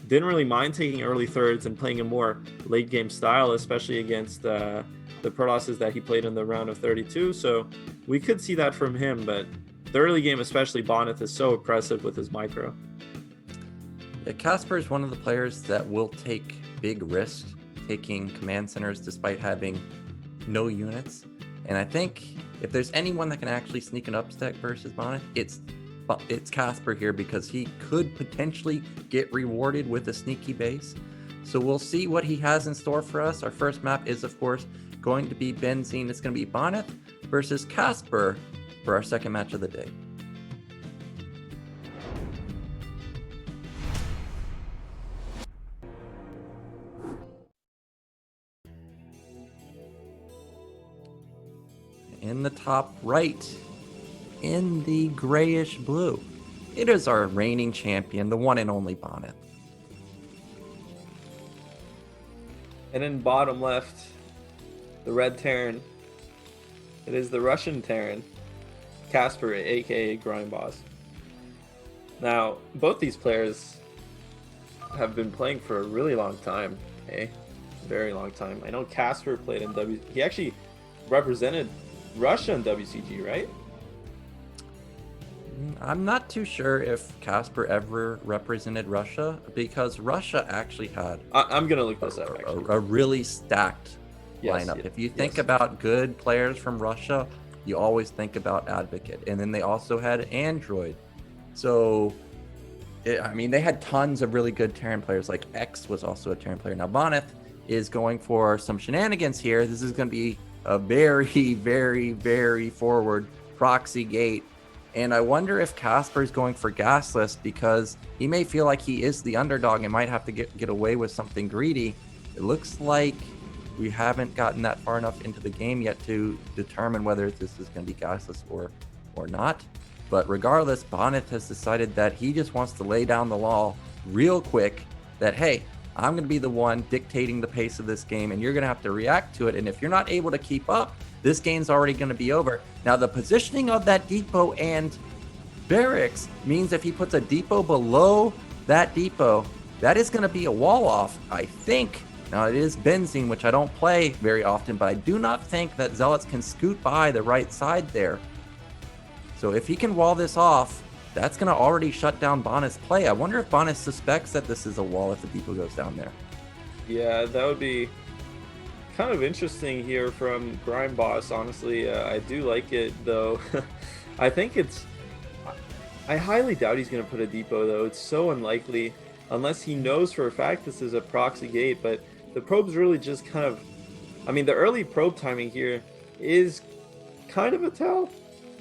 B: didn't really mind taking early thirds and playing a more late game style, especially against the Protosses that he played in the round of 32. So we could see that from him, but the early game, especially Bonyth, is so oppressive with his micro.
A: Yeah, Casper is one of the players that will take big risks taking command centers despite having no units. And I think if there's anyone that can actually sneak an upstack versus Bonyth, it's Casper here, because he could potentially get rewarded with a sneaky base. So we'll see what he has in store for us. Our first map is, of course, going to be Benzene. It's going to be Bonyth versus Casper for our second match of the day. In the top right, in the grayish blue, it is our reigning champion, the one and only Bonyth.
B: And in bottom left, the red Terran. It is the Russian Terran, Casper, aka Grind Boss. Now, both these players have been playing for a really long time, very long time. I know Casper played in he actually represented Russia in WCG, right?
A: I'm not too sure if Casper ever represented Russia, because Russia actually had...
B: I'm going to look this up, actually.
A: A really stacked lineup.
B: Yes,
A: if you think about good players from Russia, you always think about Advocate. And then they also had Android. So I mean, they had tons of really good Terran players. Like X was also a Terran player. Now Bonyth is going for some shenanigans here. This is going to be a very, very, very forward proxy gate. And I wonder if Casper is going for gasless because he may feel like he is the underdog and might have to get away with something greedy. It looks like we haven't gotten that far enough into the game yet to determine whether this is going to be gasless or not. But regardless, Bonyth has decided that he just wants to lay down the law real quick that, hey, I'm going to be the one dictating the pace of this game, and you're going to have to react to it. And if you're not able to keep up, this game's already going to be over. Now, the positioning of that depot and barracks means if he puts a depot below that depot, that is going to be a wall off, I think. Now, it is benzene, which I don't play very often, but I do not think that Zealots can scoot by the right side there. So if he can wall this off, that's going to already shut down Bonyth's play. I wonder if Bonyth suspects that this is a wall if the depot goes down there.
B: Yeah, that would be kind of interesting here from Grime Boss, honestly. I do like it, though. I think I highly doubt he's going to put a depot, though. It's so unlikely, unless he knows for a fact this is a proxy gate. But the probe's really just kind of... I mean, the early probe timing here is kind of a tell,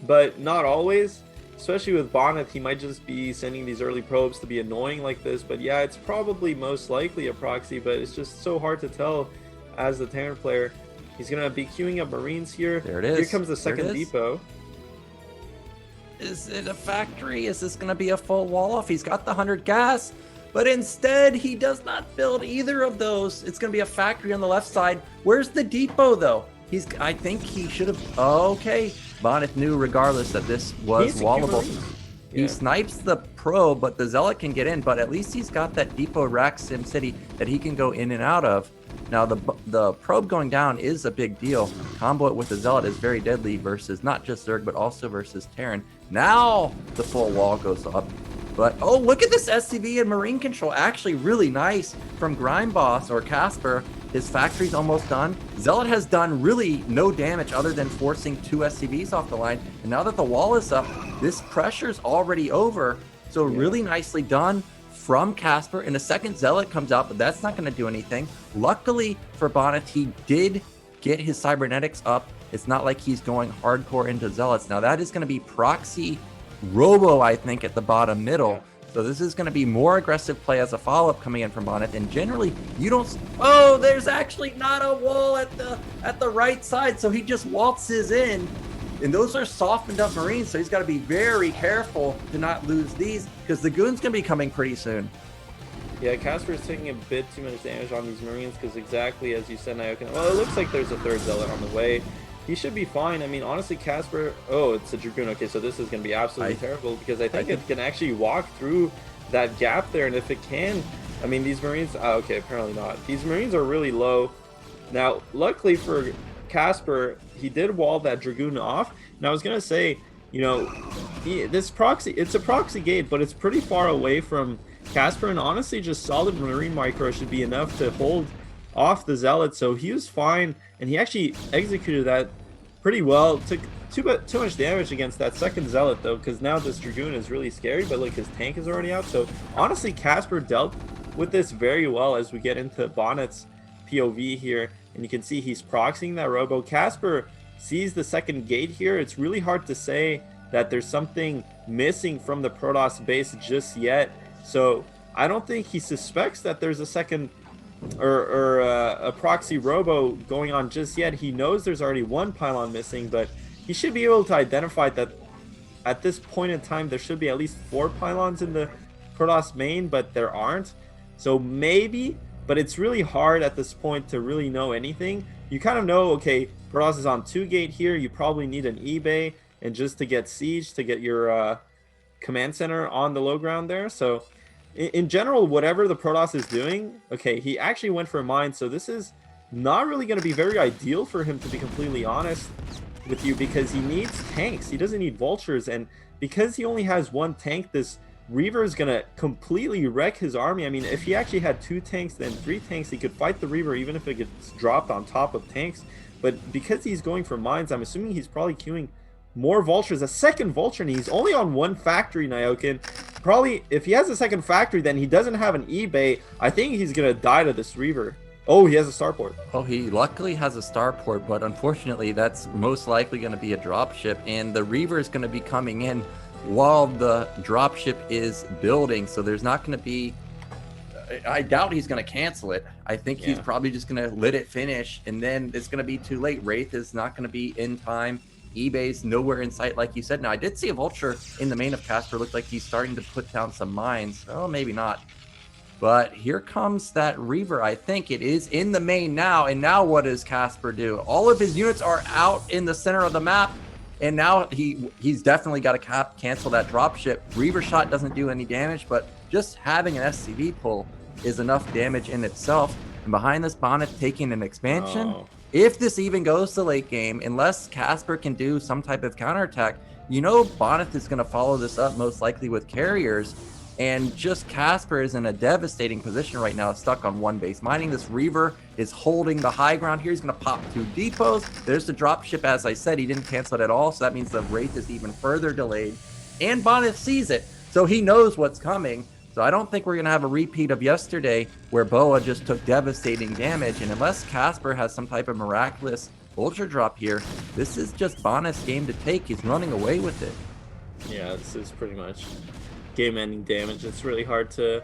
B: but not always. Especially with Bonyth, he might just be sending these early probes to be annoying like this. But yeah, it's probably most likely a proxy, but it's just so hard to tell as the Terran player. He's going to be queuing up Marines here.
A: There it is.
B: Here comes the second depot.
A: Is it a factory? Is this going to be a full wall off? He's got the 100 gas, but instead he does not build either of those. It's going to be a factory on the left side. Where's the depot, though? I think he should have... Okay. Bonyth knew regardless that this was wallable.
B: Yeah.
A: He snipes the probe, but the Zealot can get in, but at least he's got that depot rack Sim City that he can go in and out of. Now, the probe going down is a big deal. Combo it with the Zealot is very deadly versus not just Zerg, but also versus Terran. Now the full wall goes up. But, oh, look at this SCV and Marine control. Actually really nice from Grime Boss or Casper. His factory's almost done. Zealot has done really no damage other than forcing 2 SCVs off the line. And now that the wall is up, this pressure's already over. So really nicely done from Casper. And a second Zealot comes out, but that's not going to do anything. Luckily for Bonyth, he did get his cybernetics up. It's not like he's going hardcore into Zealots. Now that is going to be proxy Robo, I think, at the bottom middle. So this is going to be more aggressive play as a follow-up coming in from Bonyth. And generally, you don't... Oh, there's actually not a wall at the right side. So he just waltzes in. And those are softened up Marines. So he's got to be very careful to not lose these because the goon's going to be coming pretty soon.
B: Yeah, Casper's taking a bit too much damage on these Marines because exactly as you said, Nyokin. Well, it looks like there's a third Zealot on the way. He should be fine. I mean, honestly, Casper... Oh, it's a Dragoon. Okay, so this is going to be absolutely terrible because I think it can actually walk through that gap there. And if it can... I mean, these Marines... Oh, okay, apparently not. These Marines are really low. Now, luckily for Casper, he did wall that Dragoon off. And I was going to say, you know, this proxy... It's a proxy gate, but it's pretty far away from Casper. And honestly, just solid Marine micro should be enough to hold off the Zealot. So he was fine. And he actually executed that pretty well. Took too much damage against that second Zealot, though, because now this Dragoon is really scary, but like his tank is already out. So honestly, Casper dealt with this very well as we get into Bonyth's POV here. And you can see he's proxying that Robo. Casper sees the second gate here. It's really hard to say that there's something missing from the Protoss base just yet. So I don't think he suspects that there's a second... or a proxy Robo going on just yet. He knows there's already one pylon missing, but he should be able to identify that at this point in time there should be at least 4 pylons in the Protoss main, but there aren't. So maybe, but it's really hard at this point to really know anything. You kind of know, okay, Protoss is on 2 gate here. You probably need an eBay and just to get siege to get your command center on the low ground there. So in general, whatever the Protoss is doing, okay, he actually went for a mine, so this is not really going to be very ideal for him, to be completely honest with you, because he needs tanks. He doesn't need vultures, and because he only has 1 tank, this Reaver is going to completely wreck his army. I mean, if he actually had 2 tanks, then 3 tanks, he could fight the Reaver even if it gets dropped on top of tanks. But because he's going for mines, I'm assuming he's probably queuing more vultures, a second vulture, and he's only on 1 factory, Nyokin. probably, if he has a second factory, then he doesn't have an eBay. I think he's gonna die to this Reaver. Oh, he has a starport.
A: Oh, he luckily has a starport, but unfortunately, that's most likely going to be a dropship, and the Reaver is going to be coming in while the dropship is building. So there's not going to be. I doubt he's going to cancel it. I think he's probably just going to let it finish, and then it's going to be too late. Wraith is not going to be in time. eBay's nowhere in sight, like you said. Now, I did see a vulture in the main of Casper. Looked like he's starting to put down some mines. Oh, maybe not. But here comes that Reaver. I think it is in the main now. And now what does Casper do? All of his units are out in the center of the map. And now he's definitely got to cancel that dropship. Reaver shot doesn't do any damage, but just having an SCV pull is enough damage in itself. And behind this, Bonyth taking an expansion. Oh. If this even goes to late game, unless Casper can do some type of counterattack, you know Bonyth is going to follow this up most likely with carriers. And just Casper is in a devastating position right now, stuck on one base mining. This Reaver is holding the high ground here. He's going to pop 2 depots. There's the dropship. As I said, he didn't cancel it at all. So that means the Wraith is even further delayed. And Bonyth sees it. So he knows what's coming. So I don't think we're going to have a repeat of yesterday where Boa just took devastating damage. And unless Casper has some type of miraculous vulture drop here, this is just Bonyth's game to take. He's running away with it.
B: Yeah, this is pretty much game-ending damage. It's really hard to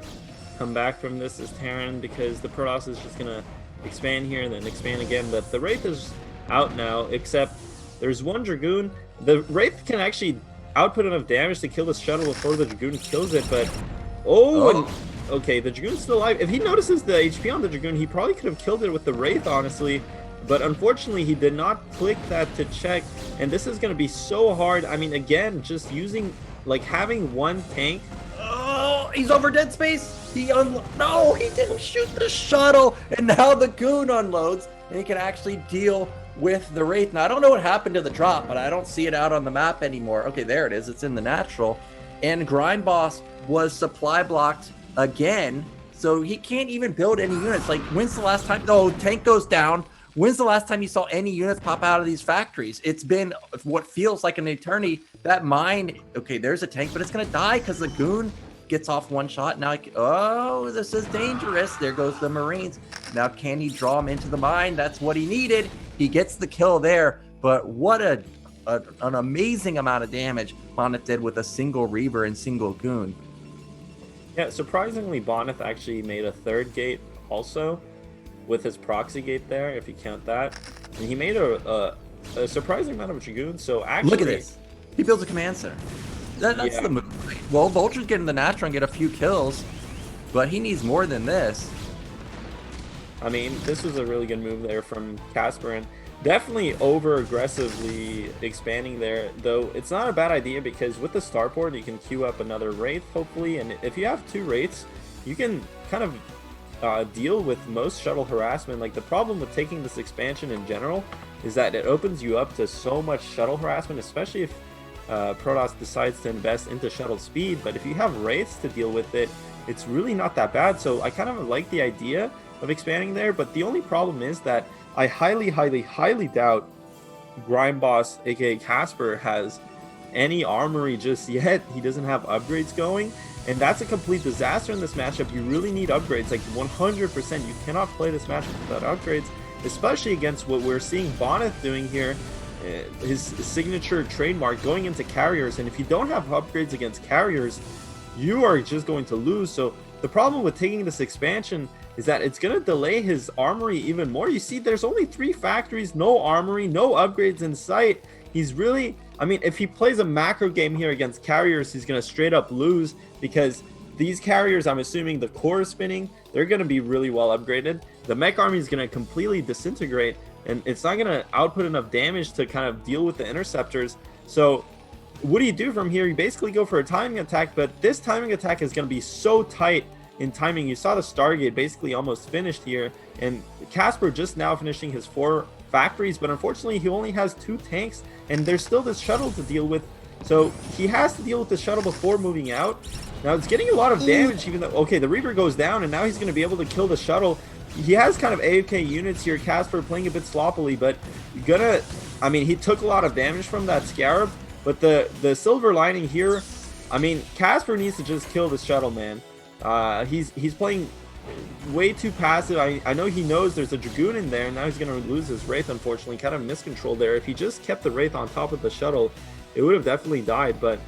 B: come back from this as Terran because the Protoss is just going to expand here and then expand again. But the Wraith is out now, except there's one Dragoon. The Wraith can actually output enough damage to kill the shuttle before the Dragoon kills it, but... And, okay, the Dragoon's still alive. If he notices the HP on the Dragoon, he probably could have killed it with the Wraith, honestly. But unfortunately, he did not click that to check. And this is going to be so hard. I mean, again, just using... like having one tank.
A: Oh, he's over dead space. No, he didn't shoot the shuttle. And now the goon unloads and he can actually deal with the Wraith. Now, I don't know what happened to the drop, but I don't see it out on the map anymore. Okay, there it is. It's in the natural. And Grind Boss was supply blocked again. So he can't even build any units. Like, when's the last time? Oh, tank goes down. When's the last time you saw any units pop out of these factories? It's been what feels like an eternity. That mine, okay, there's a tank, but it's going to die because the goon gets off one shot. Now, oh, this is dangerous. There goes the Marines. Now, can he draw him into the mine? That's what he needed. He gets the kill there, but what an amazing amount of damage Bonyth did with a single Reaver and single goon.
B: Yeah, surprisingly, Bonyth actually made a third gate also, with his proxy gate there, if you count that. And he made a surprising amount of Dragoons, so actually...
A: Look at this. He builds a command center. That's the move. Well, Vulture's getting the natural and get a few kills, but he needs more than this.
B: I mean, this was a really good move there from Casper, and definitely over-aggressively expanding there, though it's not a bad idea because with the starport, you can queue up another Wraith, hopefully, and if you have 2 Wraiths, you can kind of deal with most shuttle harassment. Like, the problem with taking this expansion in general is that it opens you up to so much shuttle harassment, especially if Protoss decides to invest into shuttle speed. But if you have Wraiths to deal with it, it's really not that bad. So I kind of like the idea of expanding there, but the only problem is that I highly doubt Grind Boss, aka Casper, has any armory just yet. He doesn't have upgrades going, and that's a complete disaster in this matchup. You really need upgrades, like 100%. You cannot play this matchup without upgrades, especially against what we're seeing Bonyth doing here, his signature trademark going into carriers. And if you don't have upgrades against carriers, you are just going to lose. So the problem with taking this expansion is that it's going to delay his armory even more. You see, there's only 3 factories, no armory, no upgrades in sight. He's really, I mean, if he plays a macro game here against carriers, he's going to straight up lose because these carriers, I'm assuming the core is spinning, they're going to be really well upgraded. The mech army is going to completely disintegrate, and it's not going to output enough damage to kind of deal with the interceptors. So what do you do from here? You basically go for a timing attack, but this timing attack is going to be so tight in timing. You saw the Stargate basically almost finished here, and Casper just now finishing his 4 factories, but unfortunately he only has 2 tanks, and there's still this shuttle to deal with. So he has to deal with the shuttle before moving out. Now it's getting a lot of damage, even though, okay, the Reaver goes down, and now he's going to be able to kill the shuttle. He has kind of AFK units here, Casper playing a bit sloppily, but I mean, he took a lot of damage from that Scarab, but the silver lining here I mean, Casper needs to just kill the shuttle, man. He's playing way too passive. I know he knows there's a Dragoon in there, and now he's going to lose his Wraith, unfortunately. Kind of miscontrolled there. If he just kept the Wraith on top of the shuttle, it would have definitely died. But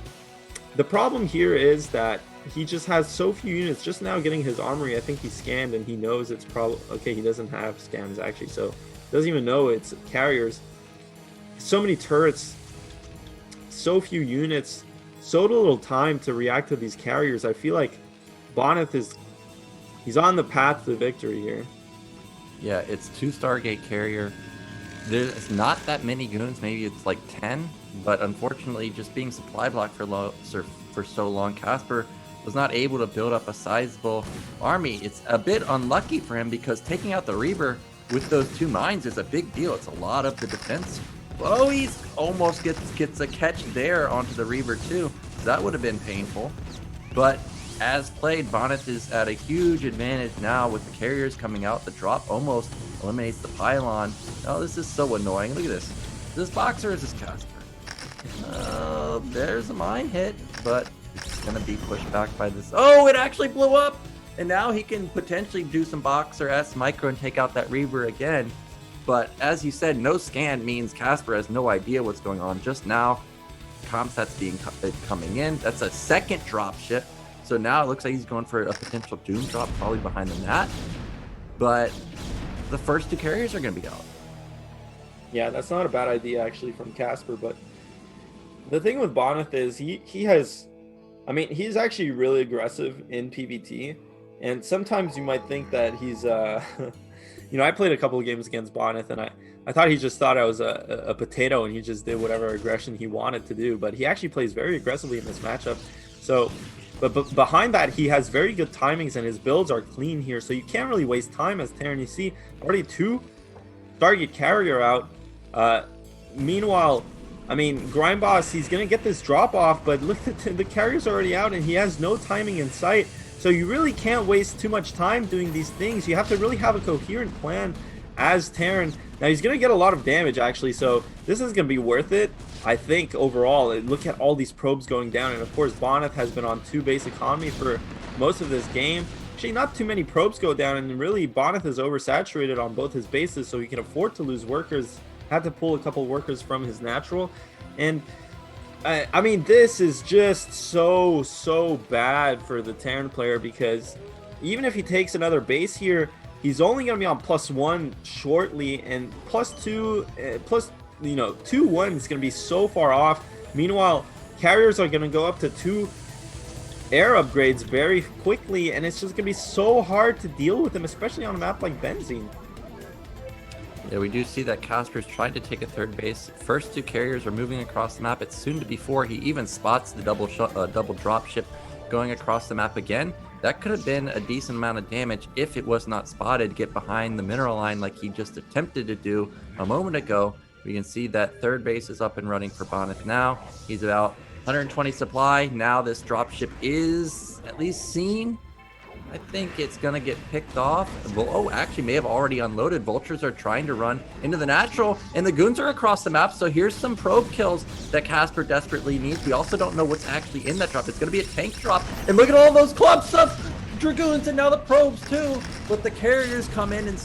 B: the problem here is that he just has so few units. Just now getting his armory, I think he scanned, and he knows it's probably... Okay, he doesn't have scans, actually, so doesn't even know it's carriers. So many turrets, so few units, so little time to react to these carriers. I feel like Bonyth he's on the path to victory here.
A: Yeah, it's 2 Stargate carrier. There's not that many goons, maybe it's like 10, but unfortunately just being supply blocked for so long, Casper was not able to build up a sizable army. It's a bit unlucky for him because taking out the Reaver with those 2 mines is a big deal. It's a lot of the defense. Oh, he's almost gets a catch there onto the Reaver too. That would have been painful. But as played, Bonyth is at a huge advantage now with the carriers coming out. The drop almost eliminates the pylon. Oh, this is so annoying. Look at this. Is this Boxer or is this Casper? Oh, there's a mine hit, but it's going to be pushed back by this. Oh, it actually blew up! And now he can potentially do some Boxer-esque micro and take out that Reaver again. But as you said, no scan means Casper has no idea what's going on. Just now, Comsat's coming in. That's a second drop ship. So now it looks like he's going for a potential Doom drop, probably behind the mat. But the first 2 carriers are going to be out.
B: Yeah, that's not a bad idea, actually, from Casper. But the thing with Bonyth is he has... I mean, he's actually really aggressive in PvT. And sometimes you might think that he's... you know, I played a couple of games against Bonyth, and I thought he just thought I was a potato, and he just did whatever aggression he wanted to do. But he actually plays very aggressively in this matchup. So... But behind that, he has very good timings, and his builds are clean here, so you can't really waste time as Terran. You see already 2 Stargate carrier out. Meanwhile, I mean, Grindboss, he's going to get this drop off, but look, the carrier's already out, and he has no timing in sight. So you really can't waste too much time doing these things. You have to really have a coherent plan as Terran. Now, he's going to get a lot of damage, actually, so this is going to be worth it. I think overall, look at all these probes going down, and of course Bonyth has been on 2 base economy for most of this game. Actually, not too many probes go down, and really Bonyth is oversaturated on both his bases, so he can afford to lose workers. Had to pull a couple workers from his natural, and I mean, this is just so bad for the Terran player, because even if he takes another base here, he's only going to be on +1 shortly, and +2 plus. You know, 2-1 is going to be so far off. Meanwhile, carriers are going to go up to 2 air upgrades very quickly, and it's just going to be so hard to deal with them, especially on a map like Benzene.
A: Yeah, we do see that Casper's trying to take a 3rd base. First 2 carriers are moving across the map. It's soon to be 4. He even spots the double drop ship going across the map again. That could have been a decent amount of damage if it was not spotted. Get behind the mineral line like he just attempted to do a moment ago. We can see that 3rd base is up and running for Bonyth now. He's about 120 supply. Now this dropship is at least seen. I think it's going to get picked off. Oh, actually may have already unloaded. Vultures are trying to run into the natural, and the goons are across the map. So here's some probe kills that Casper desperately needs. We also don't know what's actually in that drop. It's going to be a tank drop. And look at all those clumps of Dragoons and now the probes too. But the carriers come in and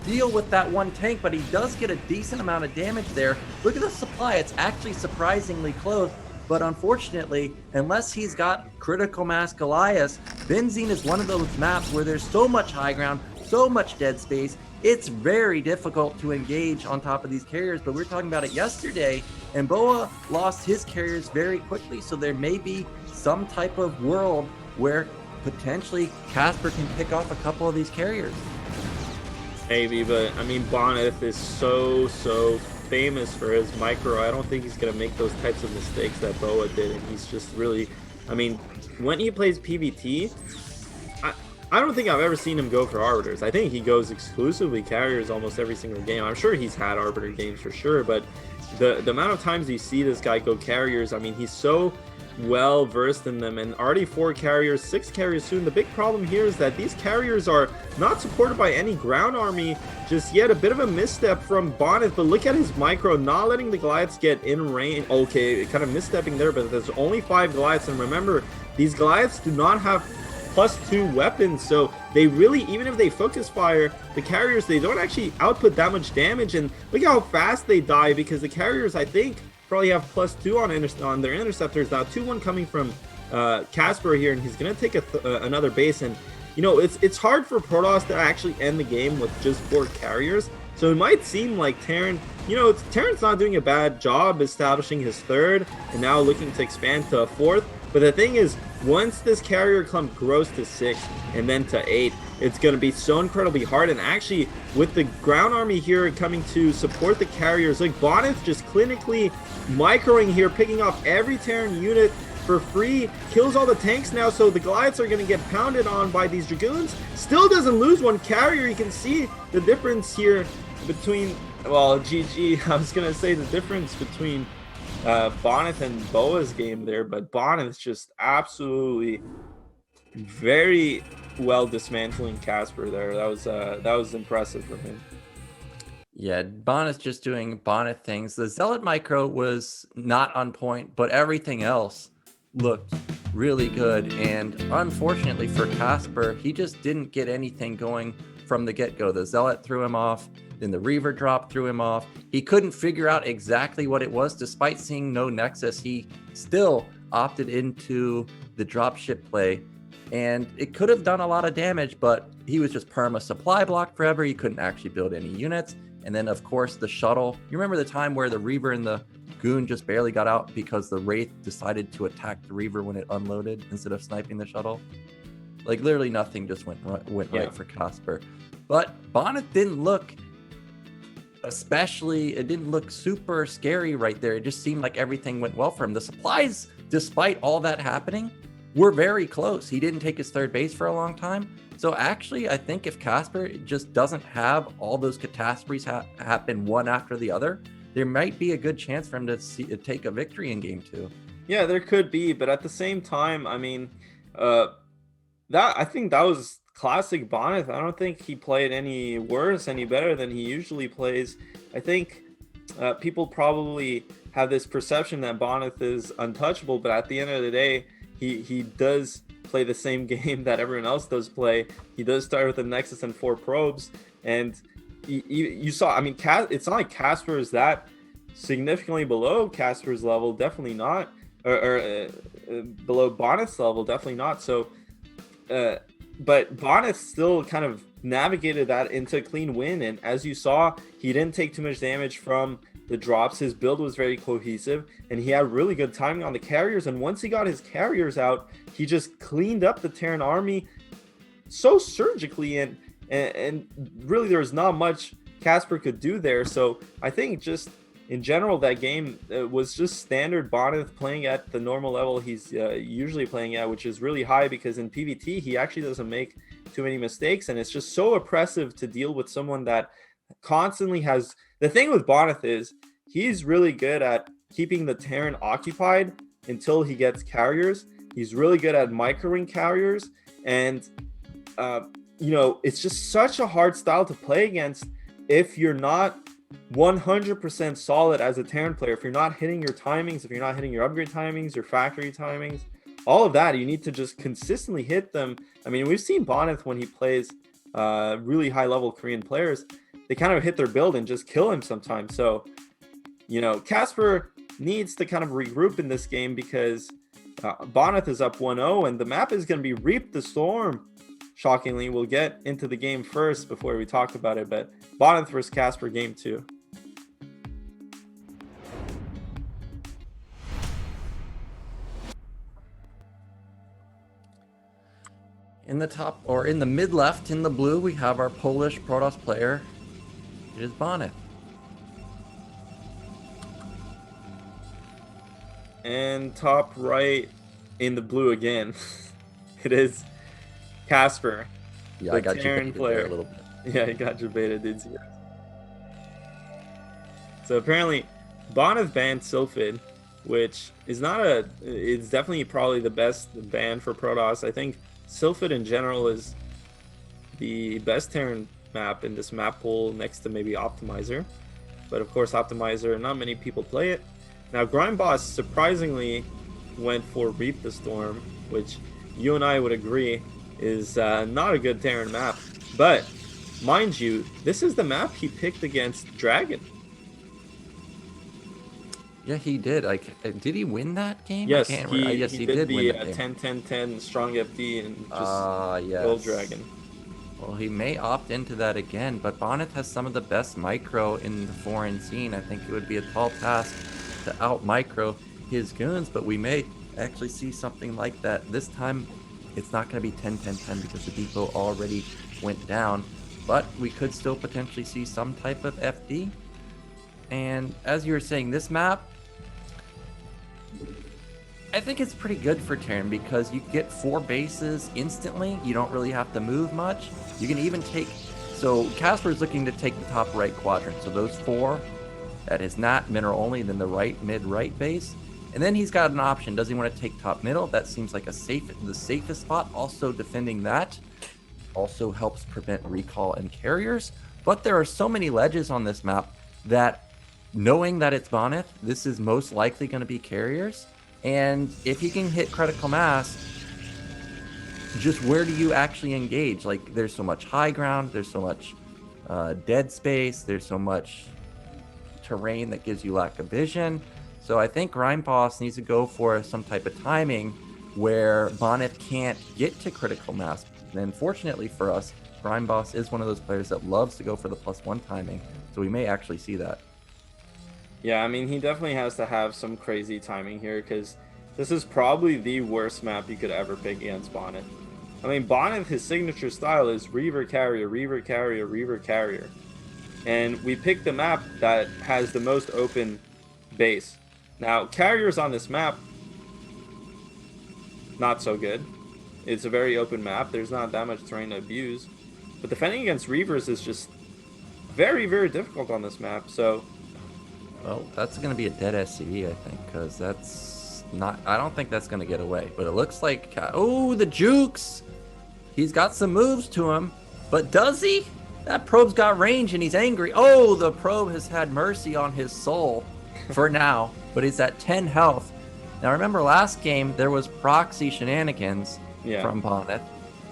A: deal with that 1 tank, but he does get a decent amount of damage there. Look at the supply. It's actually surprisingly close, but unfortunately, unless he's got critical mass Goliath, Benzene is one of those maps where there's so much high ground, so much dead space. It's very difficult to engage on top of these carriers, but we were talking about it yesterday, and Boa lost his carriers very quickly, so there may be some type of world where potentially Casper can pick off a couple of these carriers.
B: Maybe, but I mean, Bonyth is so famous for his micro. I don't think he's going to make those types of mistakes that Boa did, and he's just really... I mean, when he plays PvT, I don't think I've ever seen him go for Arbiters. I think he goes exclusively carriers almost every single game. I'm sure he's had Arbiter games for sure, but the amount of times you see this guy go carriers, I mean, he's so well versed in them, and already 4 carriers, 6 carriers soon. The big problem here is that these carriers are not supported by any ground army just yet. A bit of a misstep from Bonyth, but look at his micro, not letting the Goliaths get in range. Okay, kind of misstepping there, but there's only 5 Goliaths, and remember, these Goliaths do not have +2 weapons, so they really, even if they focus fire, the carriers, they don't actually output that much damage. And look how fast they die, because the carriers, I think, probably have +2 on their interceptors. Now 2-1 coming from Casper here, and he's gonna take another base. And you know, it's hard for Protoss to actually end the game with just 4 carriers, so it might seem like Terran, you know, Terran's not doing a bad job establishing his 3rd and now looking to expand to a 4th. But the thing is, once this carrier clump grows to 6 and then to 8, it's going to be so incredibly hard. And actually, with the ground army here coming to support the carriers, like Bonyth just clinically microing here, picking off every Terran unit for free, kills all the tanks now, so the Goliaths are going to get pounded on by these Dragoons. Still doesn't lose 1 carrier. You can see the difference here between, well, GG, I was going to say the difference between Bonyth and Boa's game there, but Bonyth's just absolutely very well dismantling Casper there. That was impressive from him.
A: Yeah, Bonyth just doing Bonyth things. The Zealot micro was not on point, but everything else looked really good. And unfortunately for Casper, he just didn't get anything going from the get-go. The Zealot threw him off. Then the Reaver drop threw him off. He couldn't figure out exactly what it was. Despite seeing no Nexus, he still opted into the dropship play. And it could have done a lot of damage, but he was just perma supply blocked forever. He couldn't actually build any units. And then, of course, the shuttle. You remember the time where the Reaver and the Goon just barely got out because the Wraith decided to attack the Reaver when it unloaded instead of sniping the shuttle? Like, literally nothing just went right for Casper. But Bonyth didn't look... it didn't look super scary right there. It just seemed like everything went well for him. The supplies, despite all that happening, were very close. He didn't take his 3rd base for a long time. So actually, I think if Casper just doesn't have all those catastrophes happen one after the other, there might be a good chance for him to take a victory in game 2.
B: Yeah, there could be, but at the same time, I mean, I think that was classic Bonyth. I don't think he played any worse, any better than he usually plays. I think people probably have this perception that Bonyth is untouchable, but at the end of the day, he does play the same game that everyone else does play. He does start with a Nexus and 4 probes, and you saw, I mean, it's not like Casper is that significantly below Casper's level, definitely not, or below Bonyth's level, definitely not. So but Bonyth still kind of navigated that into a clean win, and as you saw, he didn't take too much damage from the drops. His build was very cohesive, and he had really good timing on the carriers, and once he got his carriers out, he just cleaned up the Terran army so surgically, and really there was not much Casper could do there. So I think just in general, that game was just standard Bonyth playing at the normal level he's usually playing at, which is really high, because in PvT he actually doesn't make too many mistakes, and it's just so oppressive to deal with someone that constantly has... The thing with Bonyth is he's really good at keeping the Terran occupied until he gets carriers. He's really good at microing carriers, and you know, it's just such a hard style to play against if you're not 100% solid as a Terran player. If you're not hitting your timings, if you're not hitting your upgrade timings, your factory timings, all of that, you need to just consistently hit them. I mean, we've seen Bonyth when he plays really high level Korean players, they kind of hit their build and just kill him sometimes. So, you know, Casper needs to kind of regroup in this game, because Bonyth is up 1-0 and the map is going to be Reap the Storm. Shockingly, we'll get into the game first before we talk about it, but Bonyth versus Casper game 2.
A: In the top, or in the mid left, in the blue, we have our Polish Protoss player. It is Bonyth.
B: And top right in the blue again, it is Casper.
A: Yeah,
B: the
A: I got
B: Terran
A: you
B: player
A: a little bit.
B: Yeah, he got you baited, didn't you? So apparently, Bonyth banned Sylphid, which is not a. It's definitely probably the best ban for Protoss. I think Sylphid in general is the best Terran map in this map pool, next to maybe Optimizer. But of course, Optimizer, not many people play it. Now, Grind Boss surprisingly went for Reap the Storm, which you and I would agree is not a good Terran map. But mind you, this is the map he picked against Dragon.
A: Yeah, he did. Like, did he win that game?
B: Yes,
A: I can't
B: he,
A: yes,
B: he,
A: he
B: did
A: win
B: the
A: the game.
B: 10-10-10 strong FD and just
A: Yes.
B: killed Dragon.
A: Well, he may opt into that again, but Bonyth has some of the best micro in the foreign scene. I think it would be a tall task to out micro his goons, but we may actually see something like that. This time, it's not going to be 10-10-10 because the depot already went down, but we could still potentially see some type of FD. And as you were saying, this map, I think it's pretty good for Terran because you get 4 bases instantly. You don't really have to move much. You can even take, so Casper's looking to take the top right quadrant. So those 4, that is not mineral only, then the right, mid, right base. And then he's got an option. Does he want to take top middle? That seems like the safest spot. Also defending that also helps prevent recall and carriers. But there are so many ledges on this map that knowing that it's Bonyth, this is most likely going to be carriers. And if he can hit critical mass, just where do you actually engage? Like, there's so much high ground, there's so much dead space, there's so much terrain that gives you lack of vision. So I think Grind Boss needs to go for some type of timing where Bonyth can't get to critical mass. And fortunately for us, Grind Boss is one of those players that loves to go for the +1 timing. So we may actually see that.
B: Yeah, I mean, he definitely has to have some crazy timing here because this is probably the worst map you could ever pick against Bonyth. I mean, Bonyth, his signature style is Reaver Carrier, Reaver Carrier, Reaver Carrier. And we picked the map that has the most open base. Now, Carriers on this map, not so good. It's a very open map. There's not that much terrain to abuse. But defending against Reavers is just very, very difficult on this map. So,
A: well, that's going to be a dead SCV, I think, because that's not... I don't think that's going to get away. But it looks like... Oh, the jukes! He's got some moves to him. But does he? That probe's got range and he's angry. Oh, the probe has had mercy on his soul for now. But he's at 10 health. Now, remember last game, there was proxy shenanigans from Bonyth.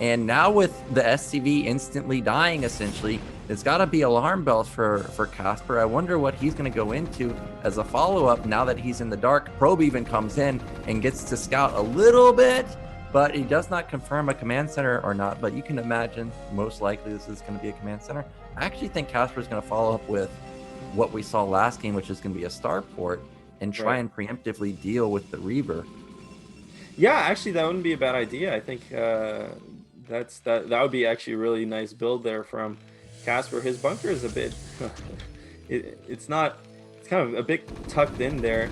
A: And now with the SCV instantly dying, essentially, it's got to be alarm bells for Casper. I wonder what he's going to go into as a follow-up now that he's in the dark. Probe even comes in and gets to scout a little bit, but he does not confirm a command center or not. But you can imagine most likely this is going to be a command center. I actually think Casper is going to follow up with what we saw last game, which is going to be a starport, and try and preemptively deal with the Reaver. Yeah,
B: actually, that wouldn't be a bad idea. I think that would be actually a really nice build there from Casper. His bunker is a bit it's kind of a bit tucked in there,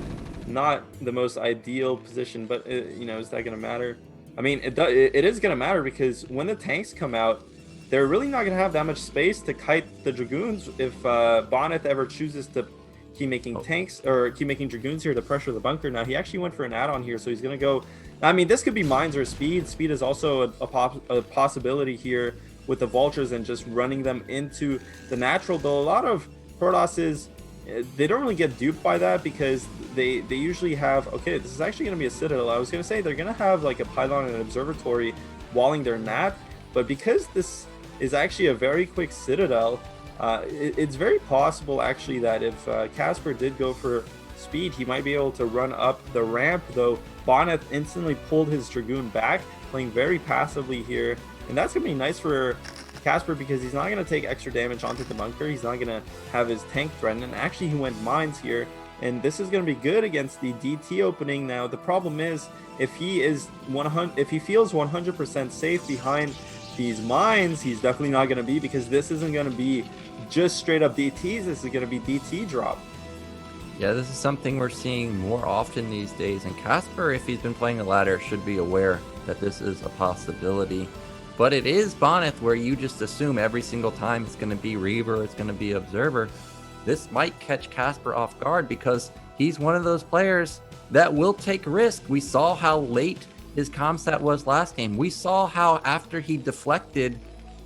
B: not the most ideal position, but is that going to matter? I mean, it is going to matter because when the tanks come out, they're really not going to have that much space to kite the dragoons if Bonyth ever chooses to keep making tanks or keep making dragoons here to pressure the bunker. Now he actually went for an add-on here, so he's going to go. I mean, this could be mines or speed. Speed is also a possibility here with the vultures and just running them into the natural. Though a lot of Protosses, they don't really get duped by that because they usually have, okay, this is actually going to be a citadel. I was going to say they're going to have like a pylon and an observatory walling their nat, but because this is actually a very quick citadel, it's very possible actually that if Casper did go for speed, he might be able to run up the ramp, though Bonyth instantly pulled his Dragoon back, playing very passively here. And that's going to be nice for Casper because he's not going to take extra damage onto the bunker. He's not going to have his tank threatened. And actually he went mines here. And this is going to be good against the DT opening. Now, the problem is if he feels 100% safe behind these mines, he's definitely not going to be, because this isn't going to be just straight up DTs. This is going to be DT drop.
A: Yeah, this is something we're seeing more often these days, and Casper, if he's been playing a ladder, should be aware that this is a possibility. But it is Bonyth where you just assume every single time it's going to be Reaver, it's going to be Observer. This might catch Casper off guard because he's one of those players that will take risk. We saw how late his comsat was last game. We saw how after he deflected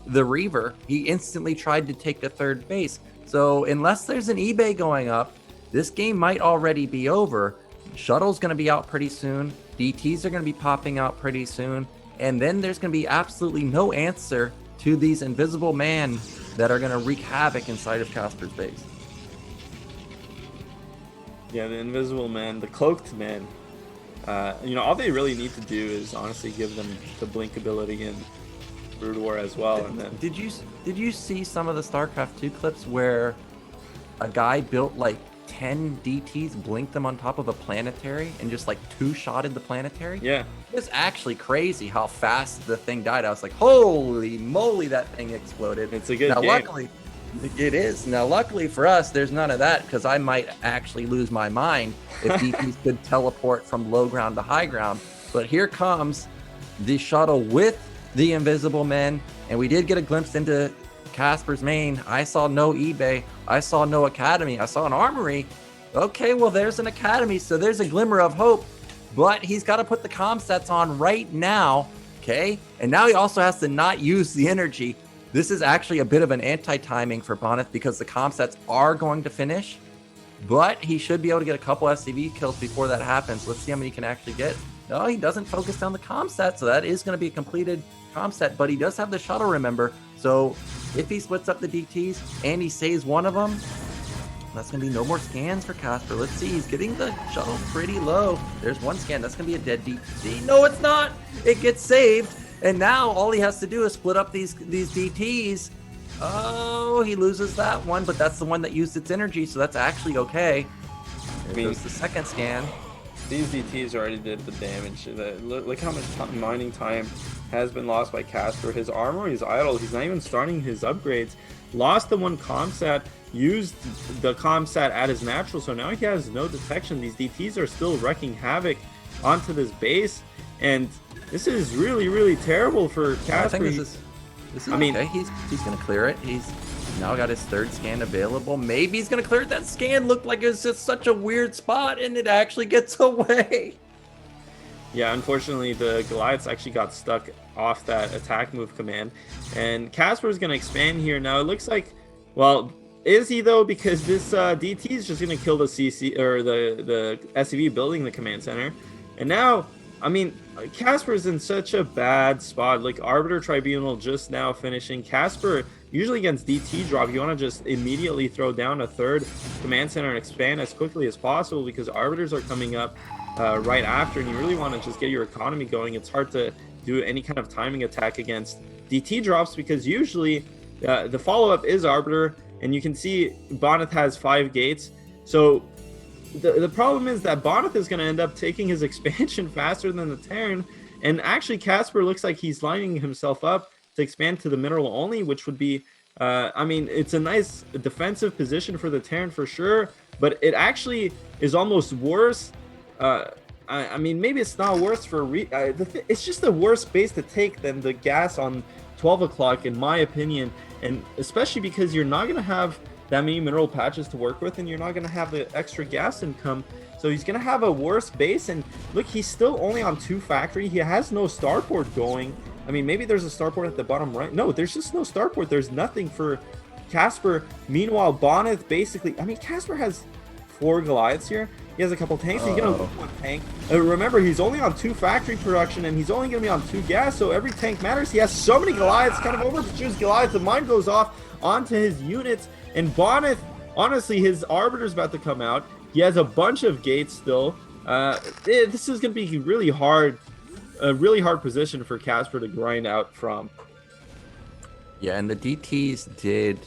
A: the Reaver, he instantly tried to take the third base. So unless there's an eBay going up, this game might already be over. Shuttle's going to be out pretty soon. DTs are going to be popping out pretty soon. And then there's going to be absolutely no answer to these invisible men that are going to wreak havoc inside of Casper's base.
B: Yeah, the invisible man, the cloaked man. All they really need to do is honestly give them the blink ability in Brood War as well. And then
A: Did you see some of the StarCraft 2 clips where a guy built like 10 DTs, blinked them on top of a planetary, and just like two-shotted the planetary?
B: Yeah.
A: It was actually crazy how fast the thing died. I was like, holy moly, that thing exploded.
B: It's a good
A: now,
B: game.
A: Luckily, it is. Now, luckily for us, there's none of that, because I might actually lose my mind if DTs could teleport from low ground to high ground. But here comes the shuttle with the invisible men, and we did get a glimpse into Casper's main. I saw no eBay. I saw no academy. I saw an armory. Okay, well, there's an academy, so there's a glimmer of hope. But he's got to put the comm sets on right now, okay? And now he also has to not use the energy. This is actually a bit of an anti-timing for Bonyth because the comm sets are going to finish, but he should be able to get a couple SCV kills before that happens. Let's see how many he can actually get. No, he doesn't focus on the comm set, so that is going to be a completed comm set, but he does have the shuttle, remember? So if he splits up the DTs and he saves one of them, that's going to be no more scans for Casper. Let's see. He's getting the shuttle pretty low. There's one scan. That's going to be a dead DT. No, it's not. It gets saved. And now all he has to do is split up these DTs. Oh, he loses that one, but that's the one that used its energy, so that's actually okay. There goes the second scan.
B: These DTs already did the damage. Look how much mining time has been lost by Casper. His armor is idle. He's not even starting his upgrades. Lost the one comsat, used the comsat at his natural, so now he has no detection. These DTs are still wrecking havoc onto this base, and this is really, really terrible for Casper.
A: I think this is okay. He's going to clear it. He's now got his third scan available. Maybe he's going to clear it. That scan looked like it was just such a weird spot, and it actually gets away.
B: Yeah, unfortunately, the Goliaths actually got stuck off that attack move command. And Casper is going to expand here. Now, it looks like, well, is he though? Because this DT is just going to kill the CC or the SCV building the command center. And now, I mean, Casper's in such a bad spot. Like Arbiter Tribunal just now finishing. Casper, usually against DT drop, you want to just immediately throw down a third command center and expand as quickly as possible because Arbiters are coming up right after, and you really want to just get your economy going. It's hard to do any kind of timing attack against DT drops because usually the follow-up is Arbiter, and you can see Bonyth has 5 gates. So the problem is that Bonyth is going to end up taking his expansion faster than the Terran, and actually Casper looks like he's lining himself up to expand to the mineral only, which would be, I mean, it's a nice defensive position for the Terran for sure, but it actually is almost worse. I mean, maybe it's not worse for it's just a worse base to take than the gas on 12 o'clock, in my opinion, and especially because you're not going to have that many mineral patches to work with, and you're not going to have the extra gas income. So he's going to have a worse base, and look, he's still only on 2 factory. He has no starport going. I mean, maybe there's a starport at the bottom right. No, there's just no starport. There's nothing for Casper. Meanwhile, Bonyth basically, I mean, Casper has 4 Goliaths here. He has a couple tanks. He's going to lose 1 tank. Remember, he's only on 2 factory production, and he's only going to be on 2 gas, so every tank matters. He has so many Goliaths, kind of overproduced Goliaths. The mine goes off onto his units, and Bonyth, honestly, his Arbiter's about to come out. He has a bunch of gates still. This is going to be really hard, a really hard position for Casper to grind out from.
A: Yeah, and the DTs did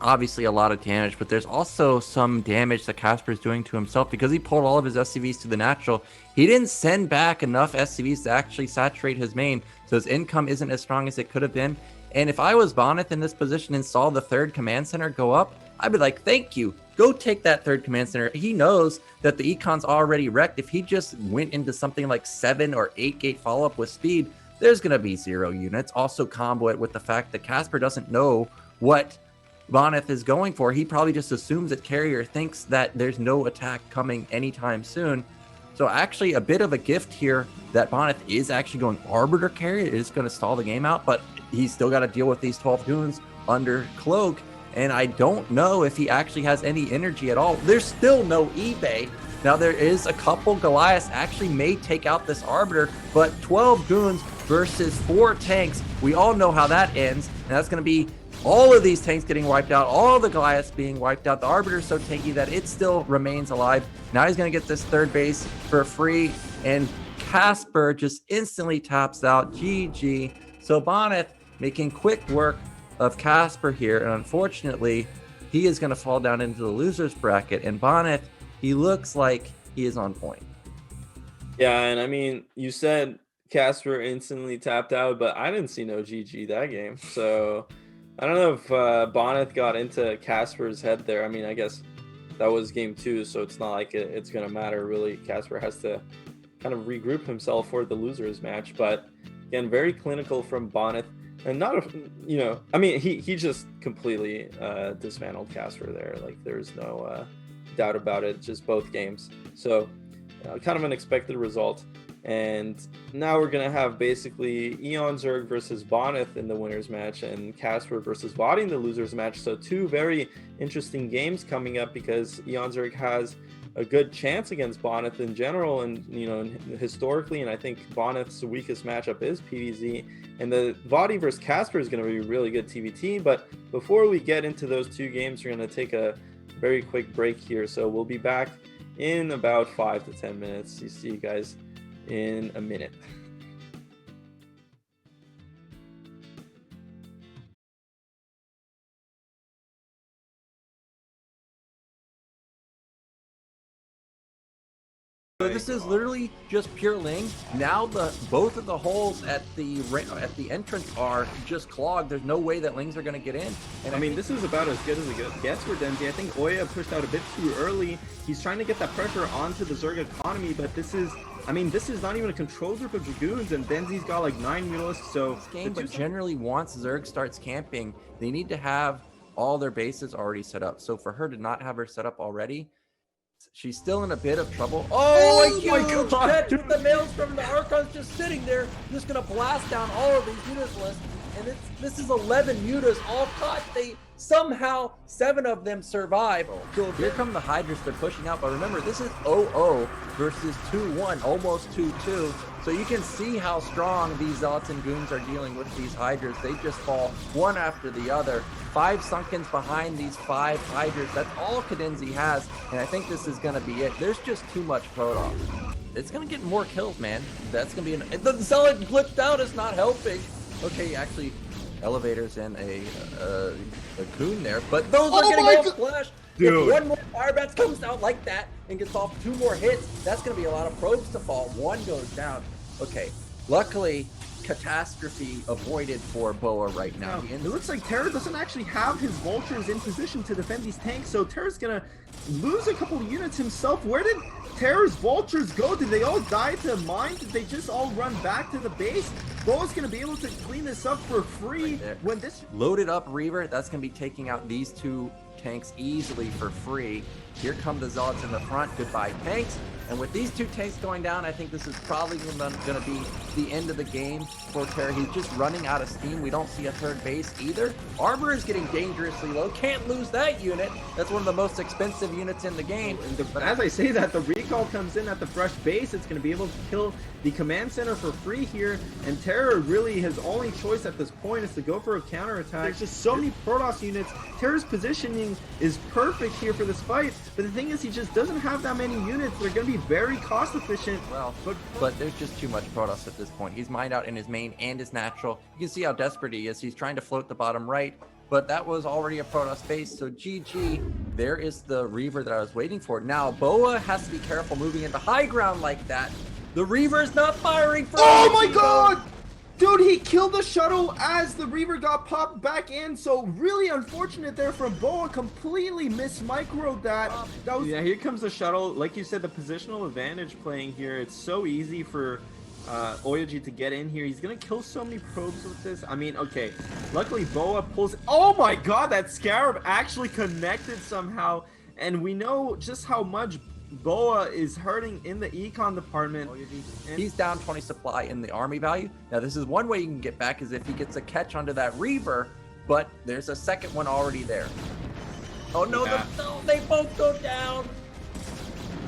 A: obviously a lot of damage, but there's also some damage that Casper's doing to himself because he pulled all of his SCVs to the natural. He didn't send back enough SCVs to actually saturate his main, so his income isn't as strong as it could have been. And if I was Bonyth in this position and saw the 3rd command center go up, I'd be like, thank you. Go take that 3rd command center. He knows that the econ's already wrecked. If he just went into something like 7 or 8 gate follow-up with speed, there's going to be 0 units. Also combo it with the fact that Casper doesn't know what Bonyth is going for. He probably just assumes that Carrier thinks that there's no attack coming anytime soon. So actually a bit of a gift here that Bonyth is actually going Arbiter Carrier. It is going to stall the game out, but he's still got to deal with these 12 goons under Cloak. And I don't know if he actually has any energy at all. There's still no eBay. Now there is a couple Goliaths actually may take out this Arbiter, but 12 goons versus 4 tanks. We all know how that ends. And that's going to be all of these tanks getting wiped out, all the Goliaths being wiped out. The Arbiter is so tanky that it still remains alive. Now he's going to get this third base for free, and Casper just instantly taps out. GG. So Bonyth making quick work of Casper here, and unfortunately, he is going to fall down into the loser's bracket, and Bonyth, he looks like he is on point.
B: Yeah, and I mean, you said Casper instantly tapped out, but I didn't see no GG that game, so I don't know if Bonyth got into Casper's head there. I mean, I guess that was game 2, so it's not like it's going to matter, really. Casper has to kind of regroup himself for the losers match. But again, very clinical from Bonyth. And not a, I mean, he just completely dismantled Casper there. Like, there's no doubt about it, just both games. So kind of an expected result. And now we're going to have basically eOnzErG versus Bonyth in the winners match and Casper versus vOddy in the losers match. So 2 very interesting games coming up, because eOnzErG has a good chance against Bonyth in general, and historically, and I think Bonyth's weakest matchup is PvZ, and the vOddy versus Casper is going to be really good TVT. But before we get into those 2 games, we're going to take a very quick break here. So we'll be back in about 5 to 10 minutes. See you guys in a minute.
A: So this is literally just pure Ling. Now both of the holes at the entrance are just clogged. There's no way that Lings are going to get in. And
C: I mean, this is about as good as it gets for Denzi. I think Oya pushed out a bit too early. He's trying to get that pressure onto the Zerg economy, but this is not even a control group of Dragoons, and Denzi's got like 9 Mutalisks, so...
A: This game, but generally once Zerg starts camping, they need to have all their bases already set up. So for her to not have her set up already, she's still in a bit of trouble. Oh my God! The males from the Archon's just sitting there, just gonna blast down all of these Mutas lists. And this is 11 Mutas all caught. They somehow 7 of them survive. So here come the Hydras. They're pushing out, but remember, this is 0-0 versus 2-1, almost 2-2. So you can see how strong these Zealots and Goons are dealing with these Hydras. They just fall one after the other. 5 Sunkens behind these 5 Hydras. That's all Cadenzi has, and I think this is going to be it. There's just too much Protoss. It's going to get more kills, man. That's going to be the Zealot glitched out is not helping. Okay, actually, elevators and a Goon there, but those are getting all splashed. If one more Fire Bats comes out like that and gets off 2 more hits, that's going to be a lot of probes to fall. 1 goes down. Okay, luckily, catastrophe avoided for Boa right now.
C: It looks like Terra doesn't actually have his Vultures in position to defend these tanks, so Terra's going to lose a couple of units himself. Where did Terra's Vultures go? Did they all die to mine? Did they just all run back to the base? Boa's going to be able to clean this up for free when this...
A: Loaded up Reaver, that's going to be taking out these 2 tanks easily for free. Here come the Zealots in the front. Goodbye, tanks. And with these 2 tanks going down, I think this is probably going to be the end of the game for Terra. He's just running out of steam. We don't see a 3rd base either. Arbor is getting dangerously low. Can't lose that unit. That's one of the most expensive units in the game.
C: But as I say that, the recall comes in at the fresh base. It's going to be able to kill the command center for free here. And Terra really, his only choice at this point is to go for a counterattack. There's just so many Protoss units. Terra's positioning is perfect here for this fight. But the thing is, he just doesn't have that many units. They're going to be very cost efficient.
A: Well, but there's just too much Protoss at this point. He's mined out in his main and his natural. You can see how desperate he is. He's trying to float the bottom right, but that was already a Protoss base. So GG, there is the Reaver that I was waiting for. Now Boa has to be careful moving into high ground like that. The Reaver is not firing for...
C: Oh my God! Dude, he killed the shuttle as the Reaver got popped back in, so really unfortunate there from Boa. Completely mismicroed that. Yeah, here comes the shuttle. Like you said, the positional advantage playing here. It's so easy for eOnzErG to get in here. He's gonna kill so many probes with this. I mean, okay, luckily Boa pulls. Oh my god, that Scarab actually connected somehow, and we know just how much Boa is hurting in the econ department.
A: He's down 20 supply in the army value. Now this is one way you can get back, is if he gets a catch onto that Reaver, but there's a second one already there. Oh no,
B: Yeah.
A: no, they both go down.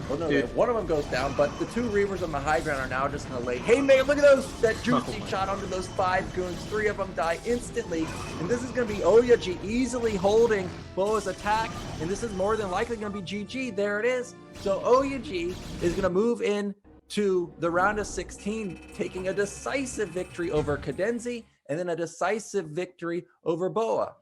A: Oh no,
B: Dude.
A: one of them goes down, but the 2 Reavers on the high ground are now just gonna lay. Hey man, look at those! That juicy shot onto those 5 goons. 3 of them die instantly, and this is gonna be eOnzErG easily holding Boa's attack, and this is more than likely gonna be GG. There it is. So eOnzErG is gonna move in to the round of 16, taking a decisive victory over Cadenzi, and then a decisive victory over Boa.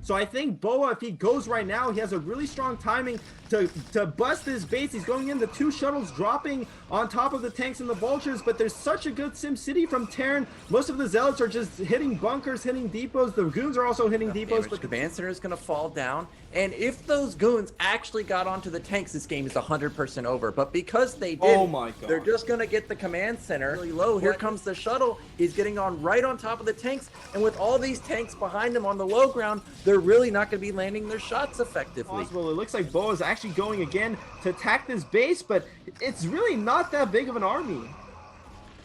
C: So I think Boa, if he goes right now, he has a really strong timing to bust his base. He's going in, the 2 shuttles dropping on top of the tanks and the vultures, but there's such a good Sim City from Terran. Most of the zealots are just hitting bunkers, hitting depots. The goons are also hitting depots.
A: But the command center is going to fall down, and if those goons actually got onto the tanks, this game is 100% over. But because they did,
B: Oh my God.
A: they're just going to get the command center really low. Here comes the shuttle. He's getting on right on top of the tanks, and with all these tanks behind him on the low ground, they're really not going to be landing their shots effectively.
C: Possible. It looks like Boa is actually going again to attack this base, but it's really not that big of an army.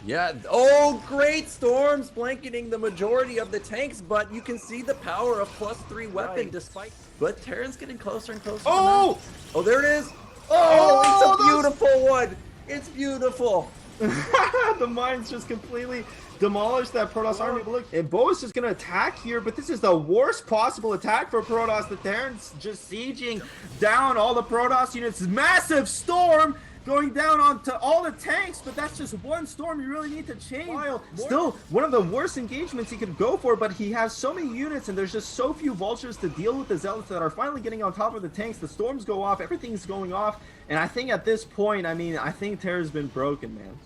A: Yeah. Oh, great storms blanketing the majority of the tanks, but you can see the power of +3 weapon
C: Right.
A: despite. But Terran's getting closer and closer.
C: Oh!
A: Oh, there it is.
C: Oh,
A: Oh, it's a
C: those-
A: beautiful one. It's beautiful.
C: The mines just completely demolished that Protoss army. But look, and Boa's just gonna attack here, but this is the worst possible attack for Protoss. The Terran's just sieging down all the Protoss units. Massive storm going down onto all the tanks, but that's just one storm you really need to change. Still, one of the worst engagements he could go for, but he has so many units and there's just so few vultures to deal with the zealots that are finally getting on top of the tanks. The storms go off, everything's going off, and I think at this point, I mean, I think Terran's been broken, man.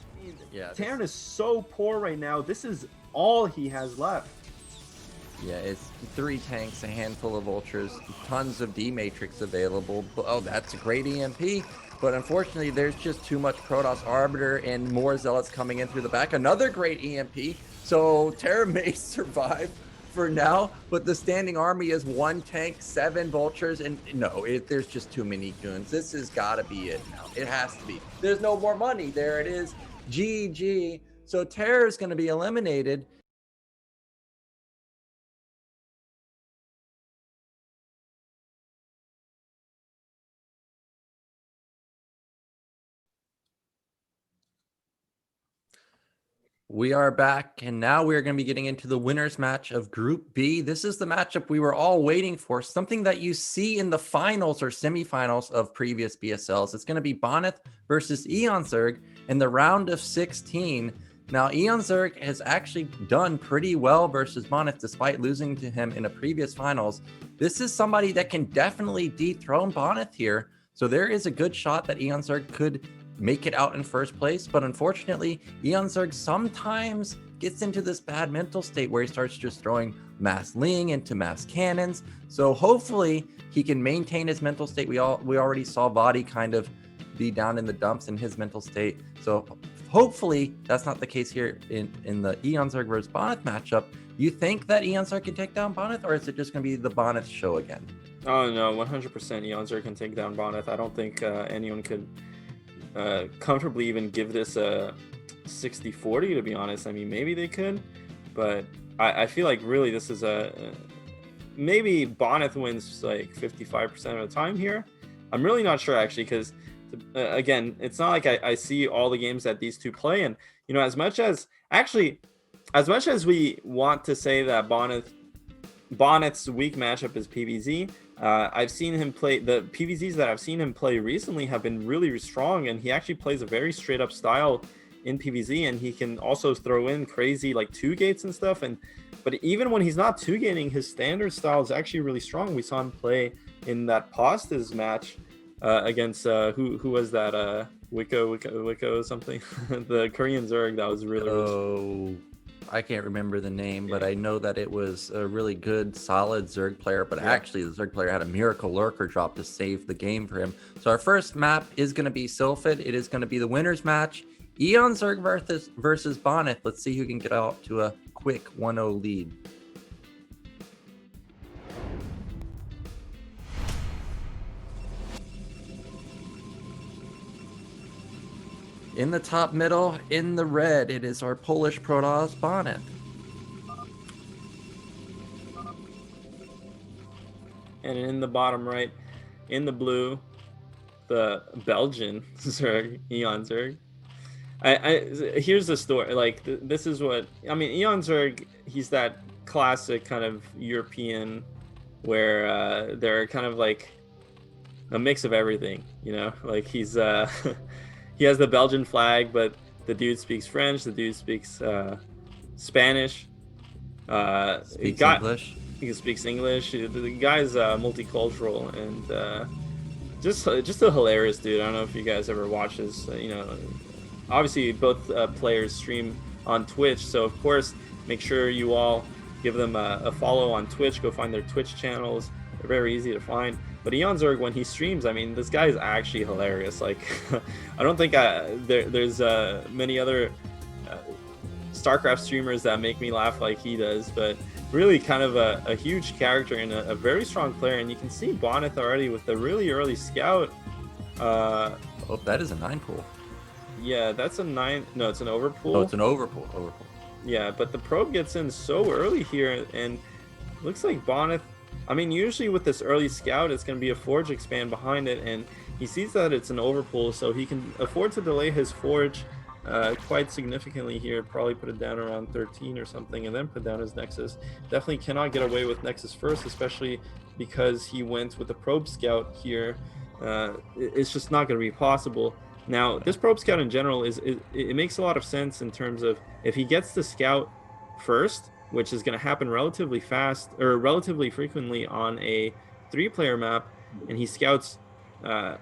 A: Yeah.
C: Terran is so poor right now. This is all he has left.
A: Yeah, it's 3 tanks, a handful of vultures, tons of D-Matrix available. Oh, that's a great EMP. But unfortunately, there's just too much Protoss Arbiter and more Zealots coming in through the back. Another great EMP. So Terra may survive for now, but the standing army is 1 tank, 7 vultures, and no, there's just too many goons. This has got to be it now. It has to be. There's no more money. There it is. GG. So Terra is going to be eliminated. We are back, and now we're going to be getting into the winners match of Group B. This is the matchup we were all waiting for, something that you see in the finals or semifinals of previous BSLs. It's going to be Bonyth versus eOnzErG in the round of 16. Now, eOnzErG has actually done pretty well versus Bonyth despite losing to him in a previous finals. This is somebody that can definitely dethrone Bonyth here, so there is a good shot that eOnzErG could make it out in first place, but unfortunately eOnzErG sometimes gets into this bad mental state where he starts just throwing mass Ling into mass cannons. So hopefully he can maintain his mental state. We already saw vOddy kind of be down in the dumps in his mental state, so hopefully that's not the case here in the eOnzErG versus Bonyth matchup. You think that eOnzErG can take down Bonyth, or is it just going to be the Bonyth show again?
B: Oh no, 100% eOnzErG can take down Bonyth. I don't think anyone could comfortably even give this a 60-40, to be honest. I mean, maybe they could, but I feel like really this is maybe Bonyth wins like 55% of the time here. I'm really not sure actually, because again, it's not like I see all the games that these two play, and you know, as much as we want to say that Bonyth's weak matchup is PvZ, I've seen him play, the PvZs that I've seen him play recently have been really strong, and he actually plays a very straight up style in PvZ, and he can also throw in crazy like 2 gates and stuff. But even when he's not 2 gating, his standard style is actually really strong. We saw him play in that Pastas match against who was that, Wicco something, the Korean Zerg. That was really
A: I can't remember the name, but I know that it was a really good, solid Zerg player. But actually, the Zerg player had a miracle lurker drop to save the game for him. So our first map is going to be Sylphid. It is going to be the winners match. eOnzErG versus Bonyth. Let's see who can get out to a quick 1-0 lead. In the top middle, in the red, it is our Polish Protoss Bonyth.
B: And in the bottom right, in the blue, the Belgian Zerg, eOnzErG. Here's the story. Like, this is what I mean. eOnzErG, he's that classic kind of European, where they're kind of like a mix of everything. You know, like he's he has the Belgian flag, but the dude speaks French. The dude speaks Spanish.
A: English.
B: He speaks English. The guy's multicultural and just a hilarious dude. I don't know if you guys ever watch his. Obviously both players stream on Twitch, so of course make sure you all give them a follow on Twitch. Go find their Twitch channels. They're very easy to find. But eOnzErG, when he streams, I mean, this guy is actually hilarious. Like, I don't think there's many other Starcraft streamers that make me laugh like he does, but really kind of a huge character and a very strong player. And you can see Bonyth already with the really early scout.
A: Oh, that is a 9 pool.
B: Yeah, that's a 9. No, it's an overpool.
A: Oh, it's an overpool.
B: Yeah, but the probe gets in so early here, and looks like Bonyth. I mean, usually with this early scout, it's going to be a forge expand behind it, and he sees that it's an overpool, so he can afford to delay his forge quite significantly here. Probably put it down around 13 or something, and then put down his Nexus. Definitely cannot get away with Nexus first, especially because he went with the probe scout here. It's just not going to be possible. Now, this probe scout in general it makes a lot of sense in terms of if he gets the scout first, which is going to happen relatively fast or relatively frequently on a 3-player map, and he scouts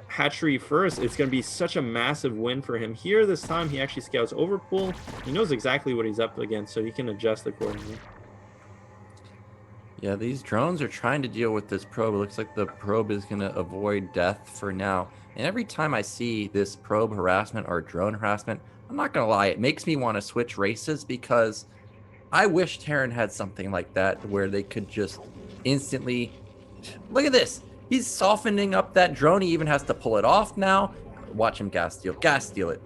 B: hatchery first, it's going to be such a massive win for him. Here this time he actually scouts overpool. He knows exactly what he's up against, so he can adjust accordingly.
A: Yeah, these drones are trying to deal with this probe. It looks like the probe is going to avoid death for now. And every time I see this probe harassment or drone harassment, I'm not going to lie, it makes me want to switch races, because I wish Terran had something like that where they could just instantly... Look at this. He's softening up that drone. He even has to pull it off now. Watch him gas steal. Gas steal it.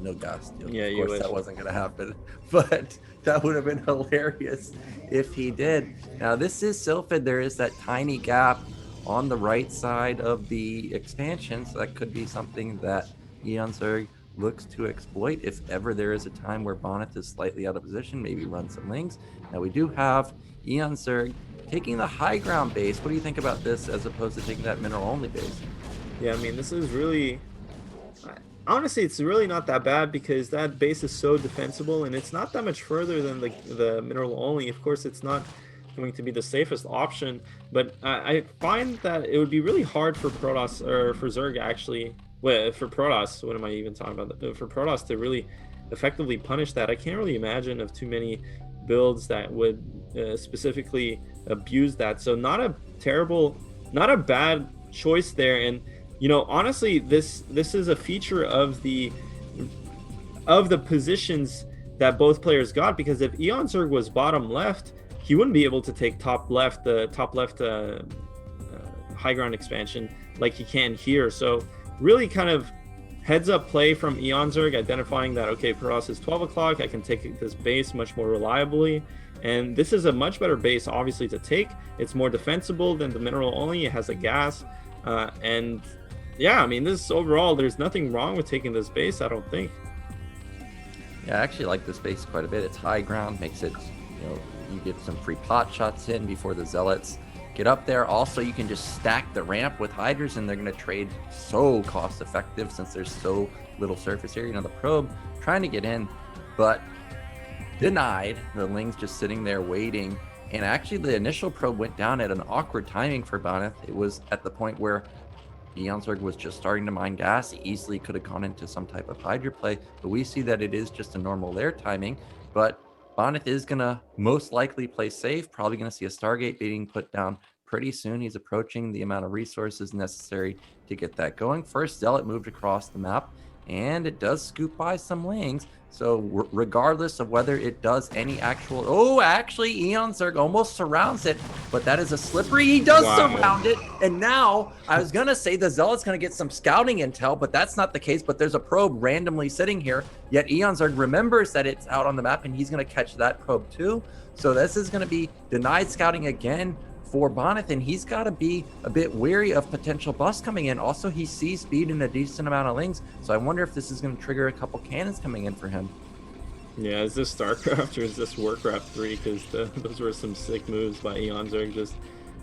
A: No gas steal.
B: Yeah,
A: of course, that wasn't going to happen. But that would have been hilarious if he did. Now, this is Sylphid. There is that tiny gap on the right side of the expansion. So that could be something that eOnzErG looks to exploit if ever there is a time where Bonyth is slightly out of position, maybe run some lings. Now we do have eOnzErG taking the high ground base. What do you think about this as opposed to taking that mineral only base?
B: Yeah, I mean, this is really, honestly, it's really not that bad because that base is so defensible and it's not that much further than the mineral only. Of course, it's not going to be the safest option, but I find that it would be really hard for Protoss, or for Zerg actually, for Protoss, what am I even talking about? For Protoss to really effectively punish that. I can't really imagine of too many builds that would specifically abuse that. So not a bad choice there. And honestly, this is a feature of the positions that both players got, because if eOnzErG was bottom left, he wouldn't be able to take top left high ground expansion like he can here. So really kind of heads up play from eOnzErG, identifying that, okay, Protoss is 12 o'clock, I can take this base much more reliably. And this is a much better base, obviously, to take. It's more defensible than the mineral only. It has a gas. And yeah, I mean, this overall, there's nothing wrong with taking this base, I don't think.
A: Yeah, I actually like this base quite a bit. It's high ground, makes it, you get some free pot shots in before the zealots get up there. Also, you can just stack the ramp with hydras, and they're going to trade so cost effective since there's so little surface area. The probe trying to get in, but denied. The ling's just sitting there waiting. And actually, the initial probe went down at an awkward timing for Bonyth. It was at the point where eOnzErG was just starting to mine gas. He easily could have gone into some type of hydra play, but we see that it is just a normal lair timing. But Bonyth is going to most likely play safe, probably going to see a Stargate being put down pretty soon. He's approaching the amount of resources necessary to get that going. First Zealot moved across the map, and it does scoop by some lings. So regardless of whether it does any actual, oh, actually eOnzErG almost surrounds it, but that is a slippery. He does surround it, and now I was gonna say the Zealot's gonna get some scouting intel, but that's not the case. But there's a probe randomly sitting here. Yet eOnzErG remembers that it's out on the map, and he's gonna catch that probe too. So this is gonna be denied scouting again for Bonyth, and he's got to be a bit wary of potential busts coming in. Also, he sees speed in a decent amount of lings, so I wonder if this is going to trigger a couple cannons coming in for him.
B: Yeah, is this Starcraft or is this Warcraft 3? Because those were some sick moves by eOnzErG, just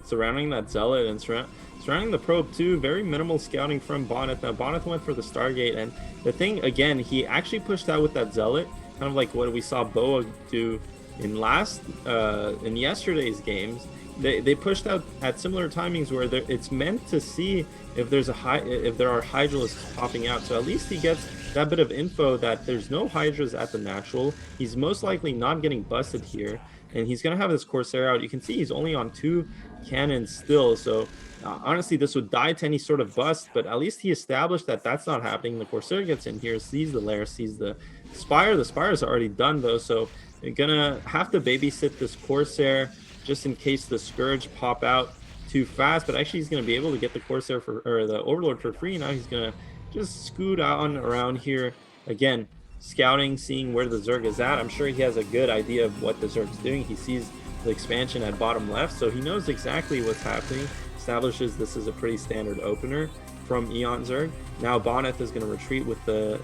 B: surrounding that Zealot and surrounding the probe too. Very minimal scouting from Bonyth. Now Bonyth went for the Stargate, and the thing again, he actually pushed out with that Zealot, kind of like what we saw Boa do in yesterday's games. They pushed out at similar timings where it's meant to see if there are Hydralisks popping out. So at least he gets that bit of info that there's no Hydras at the natural. He's most likely not getting busted here, and he's gonna have this Corsair out. You can see he's only on 2 cannons still. So honestly, this would die to any sort of bust, but at least he established that that's not happening. The Corsair gets in here, sees the lair, sees the Spire. The Spire's already done though, so you're gonna have to babysit this Corsair just in case the Scourge pop out too fast. But actually he's going to be able to get the Corsair or the Overlord for free. Now he's going to just scoot on around here again, scouting, seeing where the Zerg is at. I'm sure he has a good idea of what the Zerg's doing. He sees the expansion at bottom left, so he knows exactly what's happening. Establishes this is a pretty standard opener from eOnzErG. Now Bonyth is going to retreat with the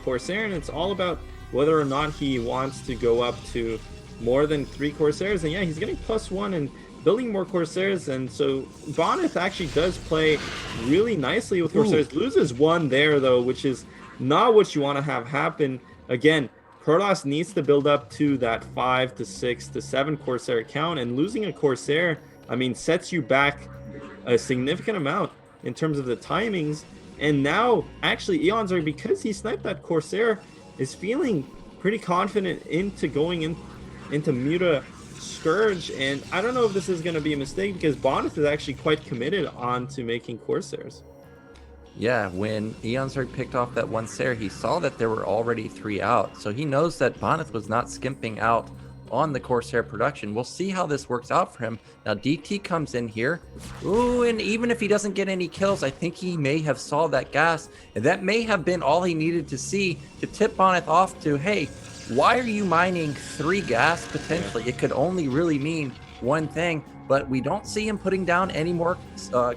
B: Corsair, and it's all about whether or not he wants to go up to more than 3 Corsairs. And yeah, he's getting +1 and building more Corsairs, and so Bonyth actually does play really nicely with Corsairs. Loses 1 there though, which is not what you want to have happen. Again, Protoss needs to build up to that 5 to 6 to 7 Corsair count, and losing a Corsair, I mean, sets you back a significant amount in terms of the timings. And now actually eOnzErG, because he sniped that Corsair, is feeling pretty confident into going into Muta Scourge, and I don't know if this is going to be a mistake because Bonyth is actually quite committed on to making Corsairs.
A: Yeah, when eOnzErG picked off that 1 Sair, he saw that there were already 3 out, so he knows that Bonyth was not skimping out on the Corsair production. We'll see how this works out for him. Now DT comes in here. Ooh, and even if he doesn't get any kills, I think he may have saw that gas, and that may have been all he needed to see to tip Bonyth off to, hey, why are you mining 3 gas potentially? It could only really mean one thing, but we don't see him putting down any more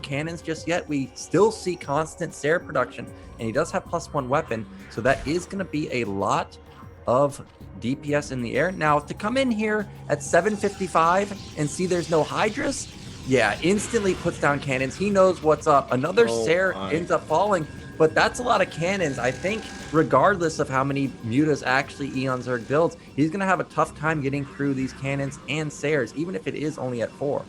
A: cannons just yet. We still see constant Sair production, and he does have +1 weapon, so that is going to be a lot of DPS in the air. Now, to come in here at 755 and see there's no Hydras, yeah, instantly puts down cannons. He knows what's up. Another Sair ends up falling, but that's a lot of cannons. I think regardless of how many mutas actually eOnzErG builds, he's going to have a tough time getting through these cannons and Sairs, even if it is only at 4.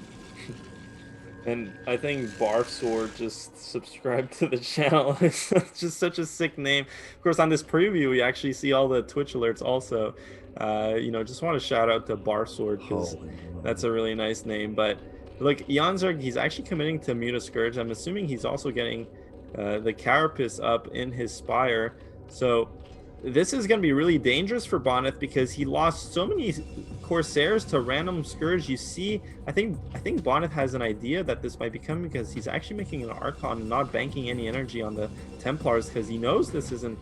B: And I think Barsword just subscribed to the channel. It's just such a sick name. Of course, on this preview, we actually see all the Twitch alerts also. You know, just want to shout out to Barsword because that's a really nice name. But look, eOnzErG, he's actually committing to Muta Scourge. I'm assuming he's also getting the Carapace up in his Spire. So this is going to be really dangerous for Bonyth because he lost so many Corsairs to random Scourge. You see, I think Bonyth has an idea that this might be coming because he's actually making an Archon and not banking any energy on the Templars because he knows this isn't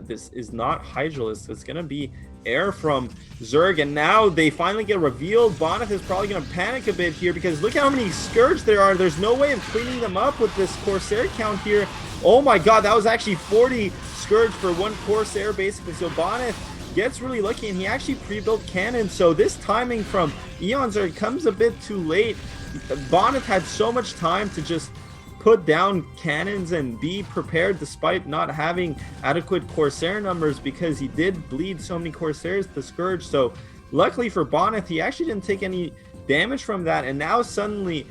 B: this is not Hydralisk. It's going to be air from Zerg, and now they finally get revealed. Bonyth is probably going to panic a bit here because look how many Scourge there are. There's no way of cleaning them up with this Corsair count here. Oh my god, that was actually 40 Scourge for 1 Corsair basically. So Bonyth gets really lucky, and he actually pre-built cannons. So this timing from eOnzErG comes a bit too late. Bonyth had so much time to just put down cannons and be prepared despite not having adequate Corsair numbers because he did bleed so many Corsairs to Scourge. So luckily for Bonyth, he actually didn't take any damage from that, and now suddenly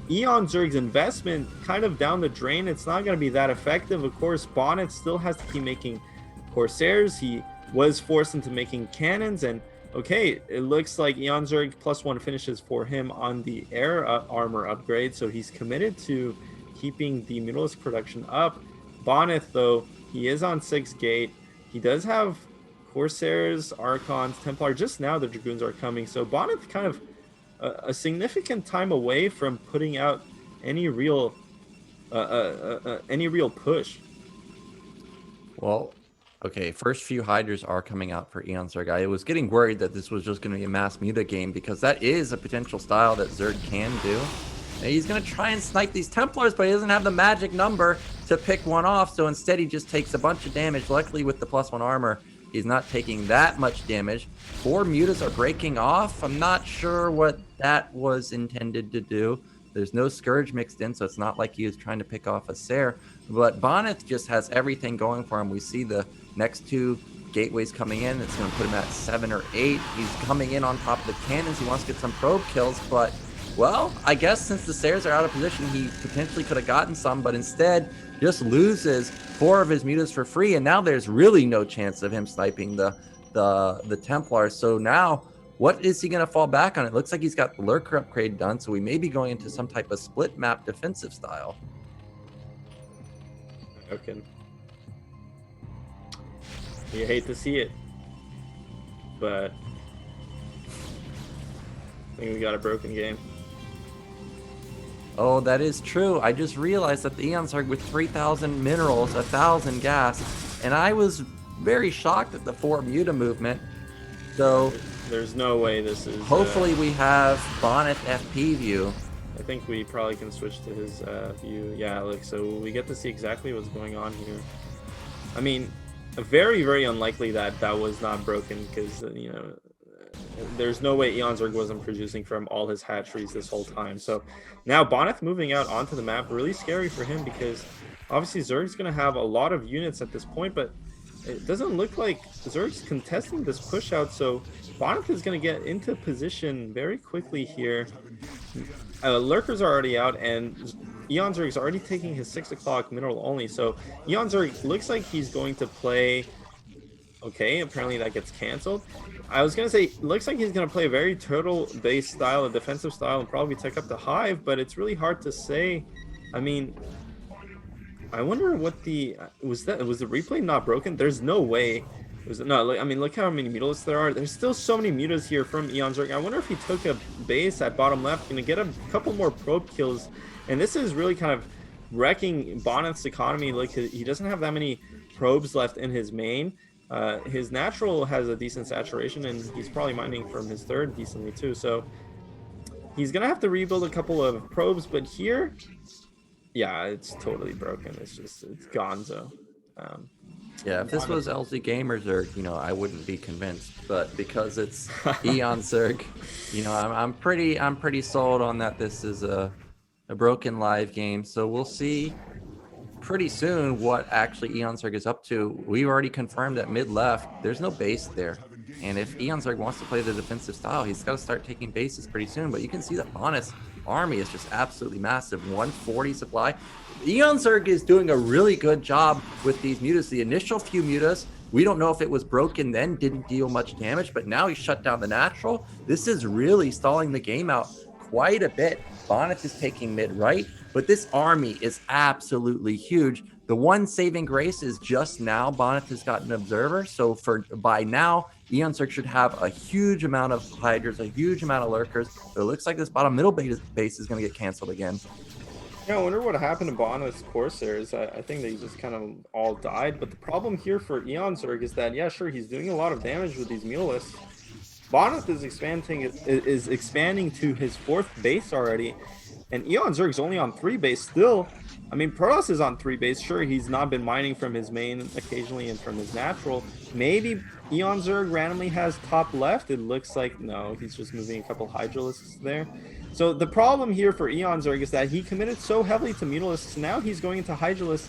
B: eOnzErG's investment kind of down the drain. It's not going to be that effective. Of course, Bonyth still has to keep making Corsairs. He was forced into making cannons, and okay, it looks like eOnzErG +1 finishes for him on the air armor upgrade, so he's committed to keeping the Mutalisk production up. Bonyth, though, he is on 6 gate. He does have Corsairs, Archons, Templar. Just now the Dragoons are coming. So Bonyth kind of a significant time away from putting out any real push.
A: Well, okay, first few Hydras are coming out for eOnzErG. I was getting worried that this was just going to be a mass muta game because that is a potential style that Zerg can do. And he's going to try and snipe these Templars, but he doesn't have the magic number to pick one off, so instead he just takes a bunch of damage. Luckily with the +1 armor, he's not taking that much damage. 4 mutas are breaking off. I'm not sure what that was intended to do. There's no Scourge mixed in, so it's not like he was trying to pick off a Ser. But Bonyth just has everything going for him. We see the next 2 gateways coming in. It's going to put him at 7 or 8. He's coming in on top of the cannons. He wants to get some probe kills, but, well, I guess since the Sers are out of position, he potentially could have gotten some, but instead just loses 4 of his mutas for free, and now there's really no chance of him sniping the Templars. So now, what is he going to fall back on? It looks like he's got the Lurker upgrade done, so we may be going into some type of split map defensive style.
B: Okay. You hate to see it, but I think we got a broken game.
A: Oh, that is true. I just realized that the eOnzErG with 3,000 minerals, 1,000 gas, and I was very shocked at the 4 muta movement. So
B: there's no way this is.
A: Hopefully we have Bonyth FP view.
B: I think we probably can switch to his view. Yeah, like, so we get to see exactly what's going on here. I mean, very, very unlikely that that was not broken because, you know, there's no way eOnzErG wasn't producing from all his hatcheries this whole time. So now Bonyth moving out onto the map, really scary for him because obviously Zerg's going to have a lot of units at this point, but it doesn't look like Zerg's contesting this push out, so Bonyth is going to get into position very quickly here. Lurkers are already out, and eOnzErG is already taking his 6 o'clock mineral only, so eOnzErG looks like he's going to play... Okay, apparently that gets canceled. I was going to say, looks like he's going to play a very turtle-based style, a defensive style, and probably take up the hive, but it's really hard to say. I mean... I wonder what the was the replay not broken? There's no way. I mean, look how many mutalists there are. There's still so many mutas here from eOnzErG. I wonder if he took a base at bottom left, gonna get a couple more probe kills, and this is really kind of wrecking Bonyth's economy. Like, he doesn't have that many probes left in his main. His natural has a decent saturation, and he's probably mining from his 3rd decently too. So he's gonna have to rebuild a couple of probes, but here. Yeah, it's totally broken. It's gonzo.
A: Yeah, if this was LZ Gamers, or I wouldn't be convinced. But because it's eOnzErG, I'm pretty sold on that. This is a broken live game, so we'll see pretty soon what actually eOnzErG is up to. We've already confirmed that mid left, there's no base there. And if eOnzErG wants to play the defensive style, he's got to start taking bases pretty soon. But you can see that Bonyth's army is just absolutely massive. 140 supply. eOnzErG is doing a really good job with these mutas. The initial few mutas, we don't know if it was broken then, didn't deal much damage, but now he shut down the natural. This is really stalling the game out quite a bit. Bonyth is taking mid right, but this army is absolutely huge. The one saving grace is just now Bonyth has got an observer, so by now eOnzErG should have a huge amount of hydras, a huge amount of lurkers. But it looks like this bottom middle base is going to get canceled again.
B: Yeah, I wonder what happened to Bonyth's Corsairs. I think they just kind of all died. But the problem here for eOnzErG is that, yeah, sure, he's doing a lot of damage with these mutalists. Bonyth is expanding to his 4th base already, and eOnzErG is only on 3 base still. I mean, Protoss is on 3 base. Sure, he's not been mining from his main occasionally and from his natural. Maybe eOnzErG randomly has top left. It looks like no, he's just moving a couple Hydralisks there. So the problem here for eOnzErG is that he committed so heavily to Mutalisks. Now he's going into Hydralisks.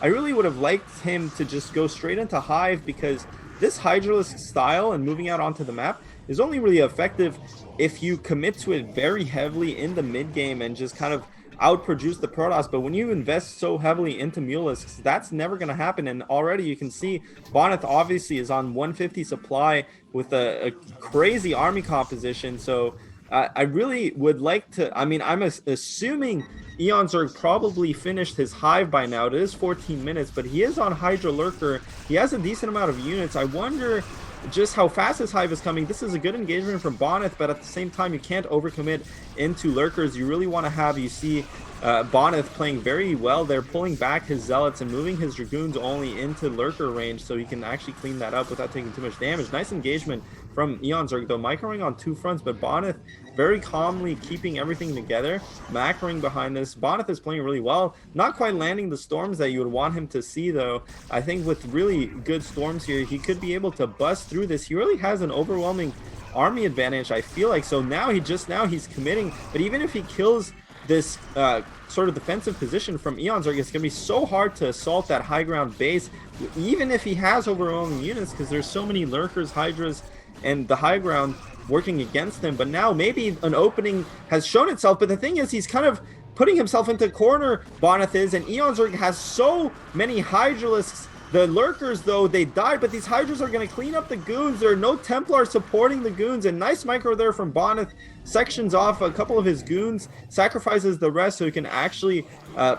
B: I really would have liked him to just go straight into Hive, because this Hydralisk style and moving out onto the map is only really effective if you commit to it very heavily in the mid game and just kind of outproduce the Protoss. But when you invest so heavily into Mutalisks, that's never going to happen. And already you can see Bonyth obviously is on 150 supply with a crazy army composition. So I really would like to. I mean, I'm assuming eOnzErG probably finished his hive by now. It is 14 minutes, but he is on Hydra Lurker. He has a decent amount of units. I wonder just how fast his hive is coming. This is a good engagement from Bonyth, but at the same time, you can't overcommit into lurkers. You really want to have, you see Bonyth playing very well. They're pulling back his zealots and moving his dragoons only into lurker range, so he can actually clean that up without taking too much damage. Nice engagement from eOnzErG, though, microing on 2 fronts, but Bonyth very calmly keeping everything together, macroing behind this. Bonyth is playing really well, not quite landing the storms that you would want him to see, though. I think with really good storms here, he could be able to bust through this. He really has an overwhelming army advantage, I feel like. So now he's committing, but even if he kills this sort of defensive position from eOnzErG, it's going to be so hard to assault that high ground base, even if he has overwhelming units, because there's so many lurkers, hydras, and the high ground working against him. But now maybe an opening has shown itself, but the thing is, he's kind of putting himself into corner, Bonyth is, and eOnzErG has so many hydralisks. The lurkers, though, they died, but these hydras are going to clean up the goons. There are no Templars supporting the goons, and nice micro there from Bonyth. Sections off a couple of his goons, sacrifices the rest so he can actually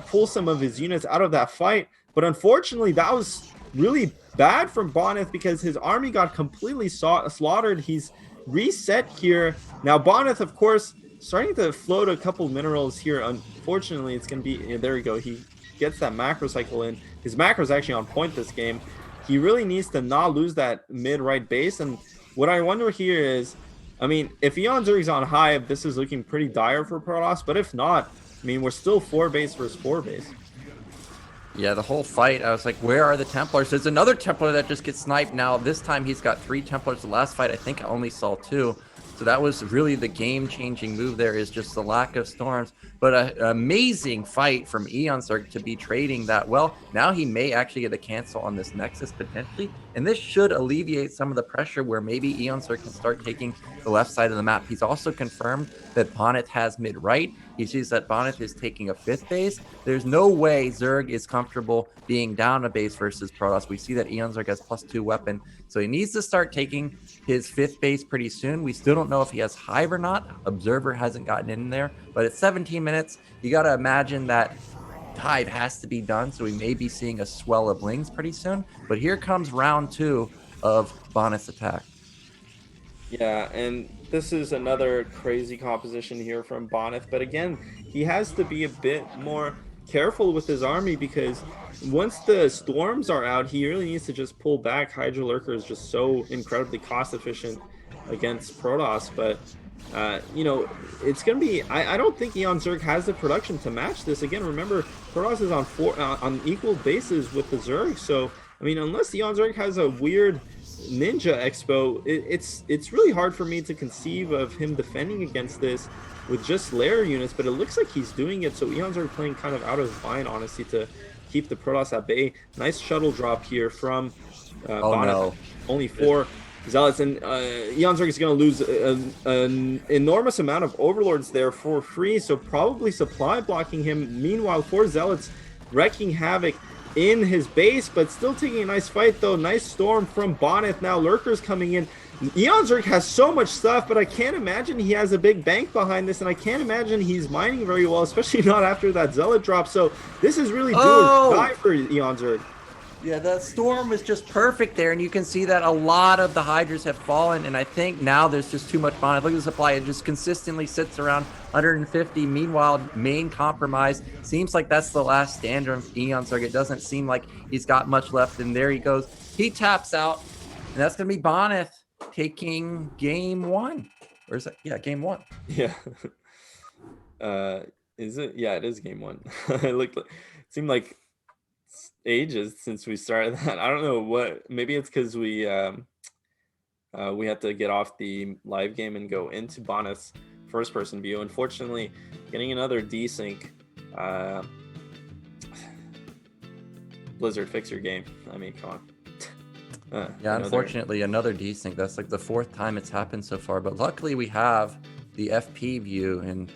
B: pull some of his units out of that fight. But unfortunately, that was really bad from Bonyth because his army got completely slaughtered. He's reset here. Now Bonyth, of course, starting to float a couple minerals here. Unfortunately, it's going to be, there we go. He gets that macro cycle in. His macro is actually on point this game. He really needs to not lose that mid-right base. And what I wonder here is, I mean, if eOnzErG is on hive, this is looking pretty dire for Protoss. But if not, I mean, we're still 4 base versus 4 base.
A: Yeah, the whole fight, I was like, where are the Templars? There's another Templar that just gets sniped now. This time he's got 3 Templars. The last fight, I think I only saw 2. So that was really the game-changing move there, is just the lack of storms. But an amazing fight from eOnzErG to be trading that well. Now he may actually get a cancel on this Nexus potentially. And this should alleviate some of the pressure where maybe eOnzErG can start taking the left side of the map. He's also confirmed that Bonyth has mid-right. He sees that Bonyth is taking a 5th base. There's no way Zerg is comfortable being down a base versus Protoss. We see that eOnzErG has +2 weapon. So he needs to start taking his 5th base pretty soon. We still don't know if he has hive or not. Observer hasn't gotten in there. But at 17 minutes, you got to imagine that hive has to be done. So we may be seeing a swell of lings pretty soon. But here comes round 2 of Bonyth's attack.
B: Yeah, and this is another crazy composition here from Bonyth. But again, he has to be a bit more careful with his army, because once the storms are out, he really needs to just pull back. Hydra Lurker is just so incredibly cost efficient against Protoss. But you know, it's gonna be, I don't think eOnzErG has the production to match this. Again, remember, Protoss is on equal bases with the Zerg. So I mean, unless eOnzErG has a weird Ninja Expo, it's really hard for me to conceive of him defending against this with just layer units. But it looks like he's doing it. So eOnzErG playing kind of out of his mind, honestly, to keep the Protoss at bay. Nice shuttle drop here from Bonyth.
A: No.
B: Only 4 zealots, and eOnzErG is going to lose an enormous amount of overlords there for free. So probably supply blocking him. Meanwhile, 4 zealots wrecking havoc in his base, but still taking a nice fight, though. Nice storm from Bonyth. Now lurkers coming in. eOnzErG has so much stuff, but I can't imagine he has a big bank behind this, and I can't imagine he's mining very well, especially not after that zealot drop. So this is really do or die for eOnzErG.
A: Yeah, the storm was just perfect there, and you can see that a lot of the hydras have fallen, and I think now there's just too much Bonyth. Look at the supply. It just consistently sits around 150. Meanwhile, main compromise. Seems like that's the last stand of eOnzErG. It doesn't seem like he's got much left, and there he goes. He taps out, and that's going to be Bonyth taking game 1. Or is that? Yeah, game 1.
B: Yeah. Is it? Yeah, it is game 1. It seemed like ages since we started that. I don't know what, maybe it's because we had to get off the live game and go into Bonyth's first person view. Unfortunately, getting another desync. Blizzard, fix your game. I mean, come on.
A: Yeah, unfortunately, another desync. That's like the 4th time it's happened so far, but luckily we have the FP view, and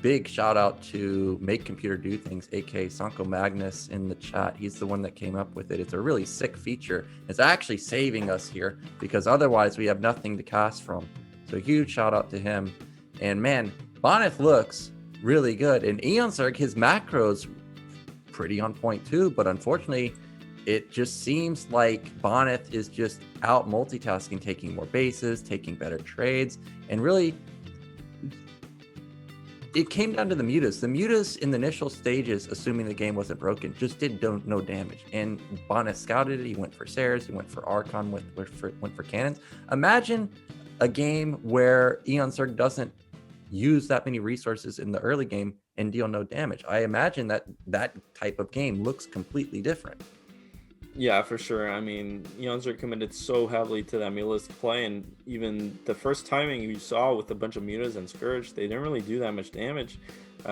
A: big shout out to Make Computer Do Things, aka Sanko Magnus, in the chat. He's the one that came up with it. It's a really sick feature. It's actually saving us here, because otherwise we have nothing to cast from. So huge shout out to him. And man, Bonyth looks really good. And eOnzErG, his macros pretty on point too, but unfortunately, it just seems like Bonyth is just out multitasking, taking more bases, taking better trades, and really it came down to the mutas. The mutas in the initial stages, assuming the game wasn't broken, just did no damage. And Bonyth scouted it. He went for Sares, he went for Archon, went for cannons. Imagine a game where eOnzErG doesn't use that many resources in the early game and deal no damage. I imagine that type of game looks completely different.
B: Yeah, for sure. I mean, eOnzErG committed so heavily to that mutalist play, and even the first timing you saw with a bunch of mutas and Scourge, they didn't really do that much damage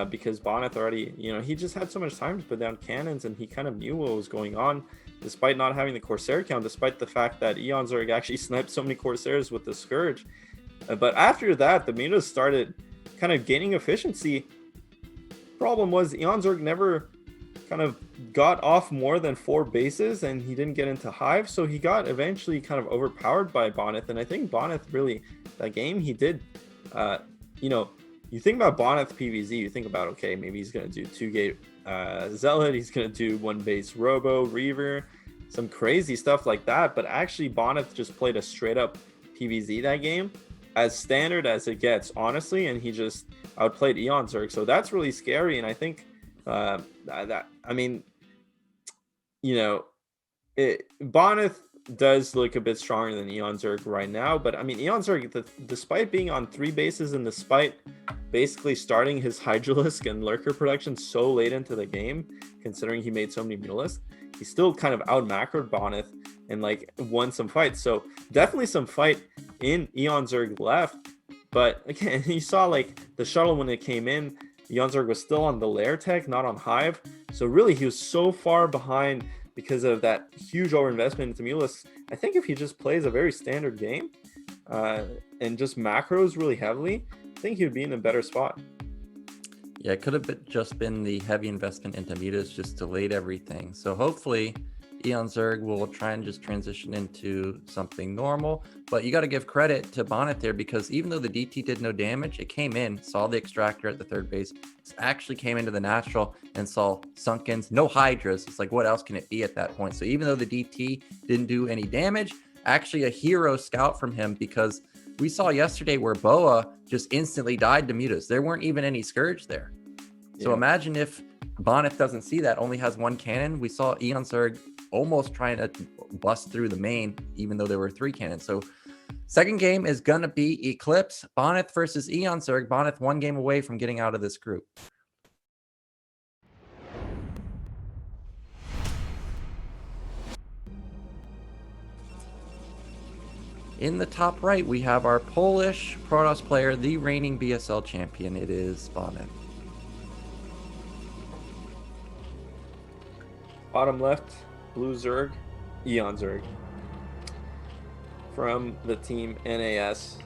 B: because Bonyth already, he just had so much time to put down cannons, and he kind of knew what was going on, despite not having the Corsair count, despite the fact that eOnzErG actually sniped so many Corsairs with the Scourge. But after that, the mutas started kind of gaining efficiency. Problem was eOnzErG never kind of got off more than 4 bases, and he didn't get into hive, so he got eventually kind of overpowered by Bonyth. And I think Bonyth really, that game he did, you think about Bonyth PvZ, you think about, okay, maybe he's going to do 2-gate Zealot, he's going to do 1-base Robo, Reaver, some crazy stuff like that, but actually Bonyth just played a straight up PvZ that game, as standard as it gets, honestly, and he just outplayed eOnzErG, so that's really scary. And I think Bonyth does look a bit stronger than eOnzErG right now, but I mean eOnzErG, despite being on 3 bases and despite basically starting his Hydralisk and Lurker production so late into the game, considering he made so many Mutalisks, he still kind of out macroed Bonyth and like won some fights. So definitely some fight in eOnzErG left, but again, you saw like the shuttle when it came in, eOnzErG was still on the lair tech, not on hive. So really, he was so far behind because of that huge overinvestment into Mulus. I think if he just plays a very standard game and just macros really heavily, I think he would be in a better spot.
A: Yeah, it could have just been the heavy investment into mutas just delayed everything. So hopefully eOnzErG will try and just transition into something normal. But you got to give credit to Bonyth there, because even though the DT did no damage, it came in, saw the extractor at the 3rd base, actually came into the natural and saw Sunkens, no Hydras. It's like, what else can it be at that point? So even though the DT didn't do any damage, actually a hero scout from him, because we saw yesterday where Boa just instantly died to mutas. There weren't even any Scourge there. Yeah. So imagine if Bonyth doesn't see that, only has 1 cannon. We saw eOnzErG almost trying to bust through the main, even though there were 3 cannons. So second game is going to be Eclipse. Bonyth versus eOnzErG. Bonyth 1 game away from getting out of this group. In the top right, we have our Polish Protoss player, the reigning BSL champion. It is Bonyth.
B: Bottom left, blue Zerg, eOnzErG. From the team NAS,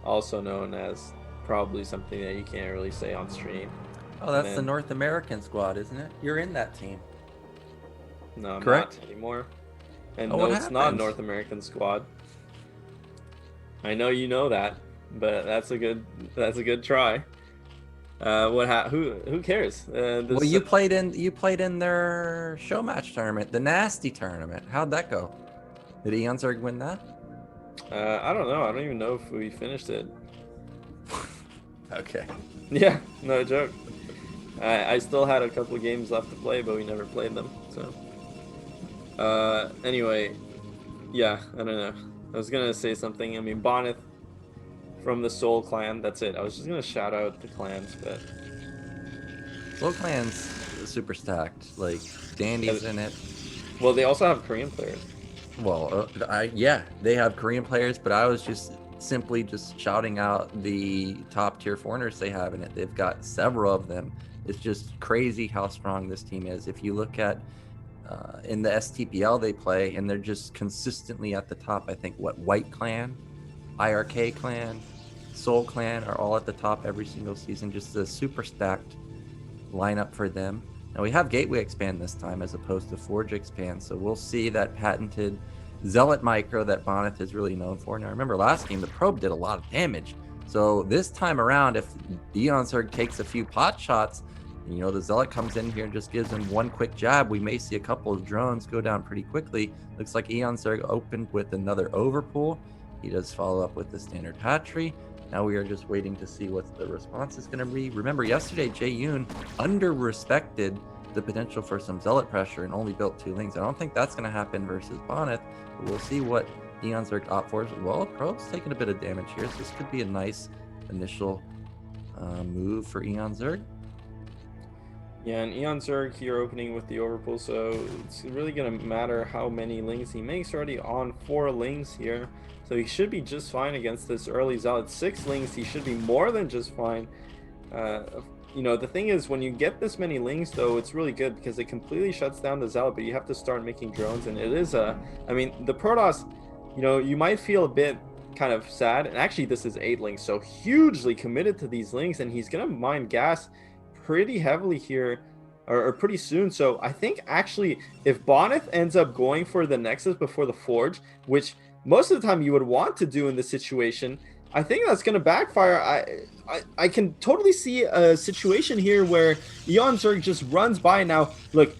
B: also known as probably something that you can't really say on stream.
A: Oh, that's the North American squad, isn't it? You're in that team.
B: No, I'm
A: correct?
B: not anymore. And
A: oh,
B: no, it's not North American squad. I know you know that, but that's a good try. Who cares?
A: Well, you played in their show match tournament, the Nasty tournament. How'd that go? Did eOnzErG win that?
B: I don't know. I don't even know if we finished it.
A: Okay.
B: Yeah, no joke. I still had a couple of games left to play, but we never played them. So, anyway, yeah, I don't know. I was gonna say something. I mean, Bonyth from the Soul Clan. That's it. I was just gonna shout out the clans, but
A: Soul Clan's super stacked. Like Dandy's in it.
B: Well, they also have Korean players.
A: Well, yeah, they have Korean players, but I was just simply shouting out the top tier foreigners they have in it. They've got several of them. It's just crazy how strong this team is. If you look at in the STPL they play, and they're just consistently at the top. I think White Clan, IRK Clan, Soul Clan are all at the top every single season. Just a super stacked lineup for them. And we have Gateway expand this time as opposed to Forge expand, so we'll see that patented Zealot micro that Bonyth is really known for. Now remember last game the probe did a lot of damage, So this time around, if eOnzErG takes a few pot shots, you know, the Zealot comes in here and just gives him one quick jab, we may see a couple of drones go down pretty quickly. Looks like eOnzErG opened with another overpool. He does follow up with the standard hatchery. Now we are just waiting to see what the response is going to be. Remember, yesterday, Jaeyoon under-respected the potential for some Zealot pressure and only built 2 Lings. I don't think that's going to happen versus Bonyth, but we'll see what eOnzErG opt for. Well, Probe's taking a bit of damage here, so this could be a nice initial move for eOnzErG.
B: Yeah, and eOnzErG here opening with the overpull, so it's really going to matter how many Lings he makes. Already on 4 Lings here, so he should be just fine against this early Zealot. 6 Lings, he should be more than just fine. You know, the thing is, when you get this many Lings, though, it's really good because it completely shuts down the Zealot, but you have to start making drones, and it is I mean, the Protoss, you know, you might feel a bit kind of sad, and actually this is 8 Lings, so hugely committed to these Lings, and he's going to mine gas pretty heavily here, or pretty soon. So I think actually if Bonyth ends up going for the Nexus before the Forge, which most of the time you would want to do in this situation, I think that's going to backfire. I can totally see a situation here where eOnzErG just runs by. Now look,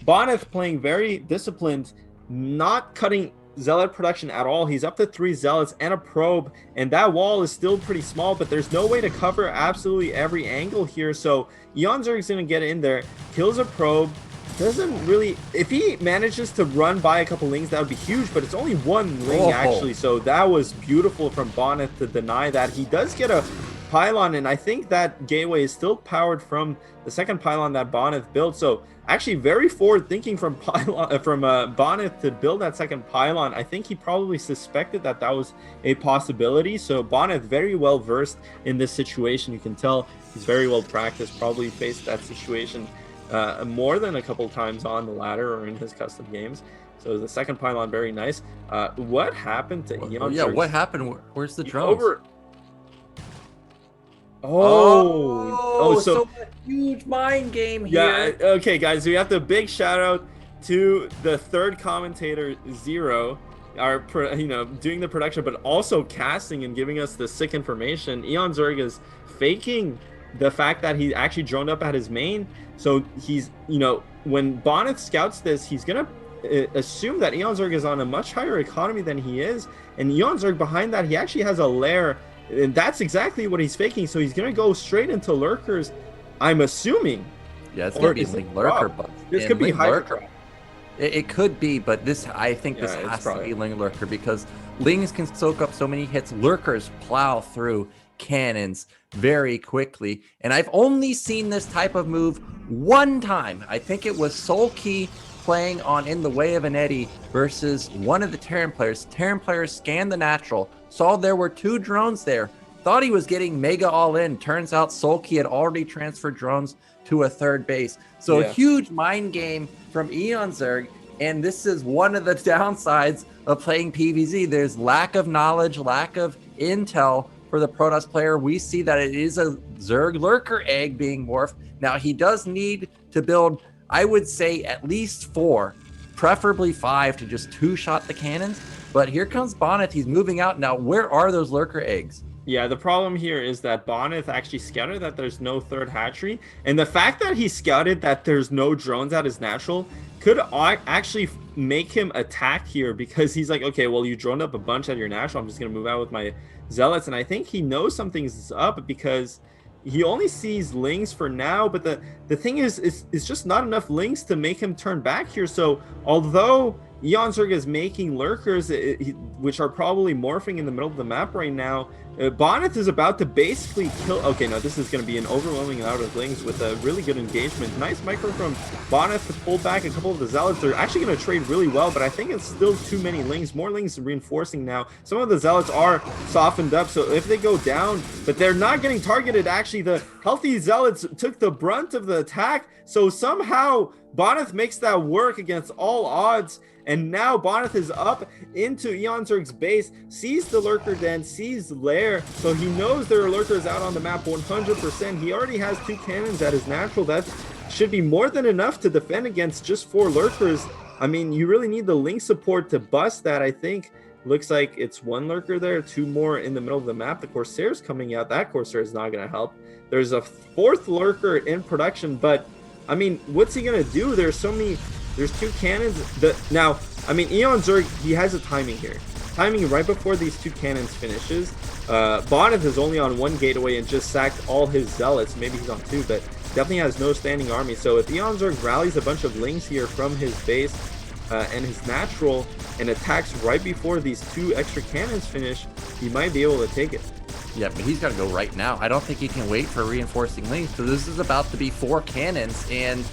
B: Bonyth playing very disciplined, not cutting Zealot production at all. He's up to 3 Zealots and a probe, and that wall is still pretty small, but there's no way to cover absolutely every angle here. So eOnzErG is going to get in there, kills a probe, doesn't really, if he manages to run by a couple Lings, that would be huge, but it's only 1 Ling actually, so that was beautiful from Bonyth to deny that. He does get a pylon, and I think that gateway is still powered from the second pylon that Bonyth built. So actually very forward thinking from Bonyth to build that second pylon. I think he probably suspected that that was a possibility. So Bonyth very well versed in this situation. You can tell he's very well practiced, probably faced that situation more than a couple times on the ladder or in his custom games. So the second pylon, very nice. What happened to eOnzErG?
A: Yeah, what happened? Where's the drones?
B: So
A: a huge mind game here.
B: Yeah, okay, guys, we have to big shout out to the third commentator, Zero, doing the production, but also casting and giving us the sick information. eOnzErG is faking the fact that he actually droned up at his main. So he's, when Bonyth scouts this, he's gonna assume that eOnzErG is on a much higher economy than he is, and eOnzErG behind that, he actually has a lair. And that's exactly what he's faking. So he's going to go straight into lurkers, I'm assuming.
A: Yeah, it's going to be Ling lurker. But
B: this could be
A: lurker. It could be, but I think this has to be Ling lurker, because Lings can soak up so many hits. Lurkers plow through cannons very quickly. And I've only seen this type of move 1 time. I think it was Solkey playing on In the Way of an Eddy versus one of the Terran players. Terran players scanned the natural, saw there were 2 drones there, thought he was getting mega all in. Turns out Solkey had already transferred drones to a 3rd base. So a huge mind game from eOnzErG, and this is one of the downsides of playing PvZ. There's lack of knowledge, lack of intel for the Protoss player. We see that it is a Zerg lurker egg being morphed. Now he does need to build, I would say, at least 4, preferably 5, to just 2-shot the cannons. But here comes Bonyth. He's moving out. Now, where are those lurker eggs?
B: Yeah, the problem here is that Bonyth actually scouted that there's no 3rd hatchery. And the fact that he scouted that there's no drones at his natural could actually make him attack here, because he's like, okay, well, you droned up a bunch at your natural. I'm just going to move out with my Zealots. And I think he knows something's up, because he only sees Lings for now, but the thing is it's just not enough Lings to make him turn back here. So although eOnzErG is making lurkers, which are probably morphing in the middle of the map right now, Bonyth is about to basically kill. Okay, no, this is going to be an overwhelming amount of Lings with a really good engagement. Nice micro from Bonyth to pull back a couple of the Zealots. They're actually going to trade really well, but I think it's still too many Lings. More Lings reinforcing now. Some of the Zealots are softened up, so if they go down, but they're not getting targeted. Actually, the healthy Zealots took the brunt of the attack, so somehow Bonyth makes that work against all odds. And now Bonyth is up into eOnzErG's base, sees the lurker den, sees lair, so he knows there are lurkers out on the map 100%. He already has 2 cannons at his natural. That should be more than enough to defend against just 4 lurkers. I mean, you really need the Ling support to bust that, I think. Looks like it's one lurker there, two more in the middle of the map. The Corsair's coming out. That Corsair is not going to help. There's a fourth lurker in production, but I mean, what's he going to do? There's two cannons. Now, I mean, eOnzErG, he has a timing here. Timing right before these two cannons finishes. Bonyth is only on one gate away and just sacked all his zealots. Maybe he's on two, but definitely has no standing army. So if eOnzErG rallies a bunch of lings here from his base and his natural and attacks right before these two extra cannons finish, he might be able to take it.
A: Yeah, but he's got to go right now. I don't think he can wait for reinforcing lings. So this is about to be 4 cannons, and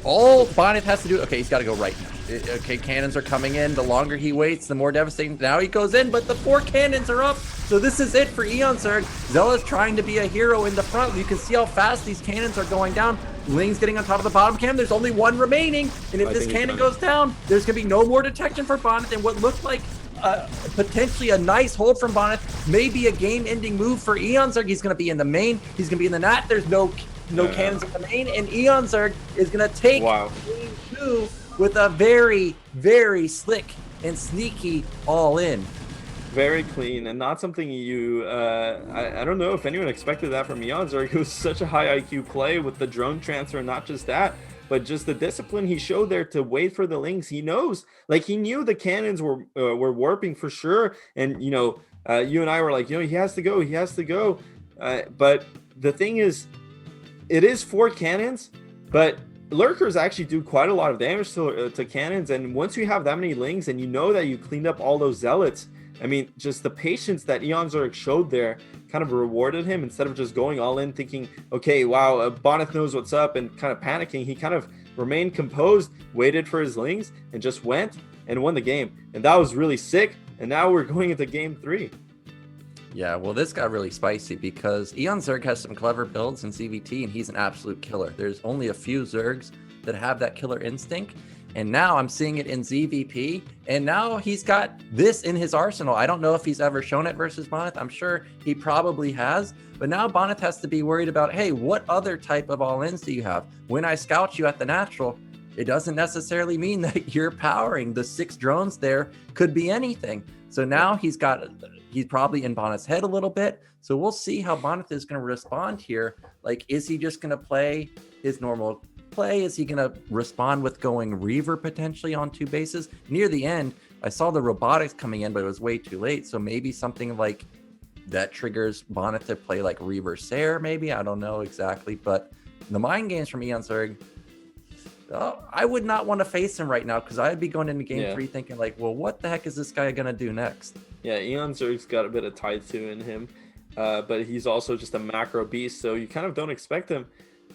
A: all Bonyth has to do, okay, he's got to go right now. Okay, cannons are coming in. The longer he waits, the more devastating. Now he goes in, but the 4 cannons are up. So this is it for eOnzErG. Zella's trying to be a hero in the front. You can see how fast these cannons are going down. Ling's getting on top of the bottom cannon. There's only 1 remaining. And if this cannon goes down, there's going to be no more detection for Bonyth. And what looked like potentially a nice hold from Bonyth, maybe a game-ending move for eOnzErG. He's going to be in the main. He's going to be in the nat. There's no cannons in the main. And eOnzErG is going to take game 2 with a very, very slick and sneaky all-in.
B: Very clean, and not something you I don't know if anyone expected that from eOnzErG. It was such a high IQ play with the drone transfer, and not just that, but just the discipline he showed there to wait for the lings. He knows, like, he knew the cannons were warping for sure, and you and I were like, he has to go, but the thing is, it is 4 cannons, but lurkers actually do quite a lot of damage to cannons, and once you have that many lings and you know that you cleaned up all those zealots, I mean, just the patience that eOnzErG showed there kind of rewarded him. Instead of just going all in thinking, okay, wow, Bonyth knows what's up, and kind of panicking, he kind of remained composed, waited for his lings, and just went and won the game. And that was really sick. And now we're going into game 3.
A: Yeah, well, this got really spicy because eOnzErG has some clever builds in CVT, and he's an absolute killer. There's only a few Zergs that have that killer instinct. And now I'm seeing it in ZVP, and now he's got this in his arsenal. I don't know if he's ever shown it versus Bonyth. I'm sure he probably has, but now Bonyth has to be worried about, hey, what other type of all-ins do you have? When I scout you at the natural, it doesn't necessarily mean that you're powering. The 6 drones there could be anything. So now he's probably in Bonyth's head a little bit. So we'll see how Bonyth is going to respond here. Like, is he just going to play his normal play? Is he going to respond with going Reaver potentially on 2 bases? Near the end, I saw the robotics coming in, but it was way too late. So maybe something like that triggers Bonyth to play like Reaver Sair, maybe. I don't know exactly. But the mind games from eOnzErG, I would not want to face him right now, because I'd be going into game 3 thinking like, well, what the heck is this guy going to do next?
B: Yeah, eOnzErG's got a bit of Taitsu in him, but he's also just a macro beast, so you kind of don't expect him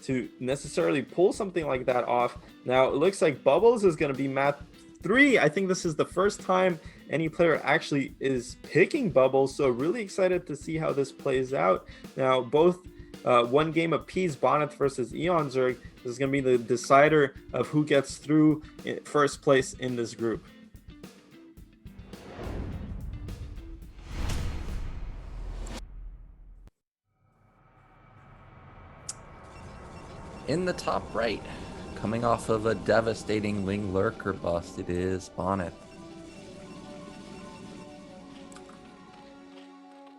B: to necessarily pull something like that off. Now it looks like Bubbles is going to be map 3. I think this is the first time any player actually is picking Bubbles, so really excited to see how this plays out. Now both 1 game apiece, Bonyth versus eOnzErG. This is going to be the decider of who gets through in first place in this group.
A: In the top right, coming off of a devastating Ling Lurker bust, it is Bonyth.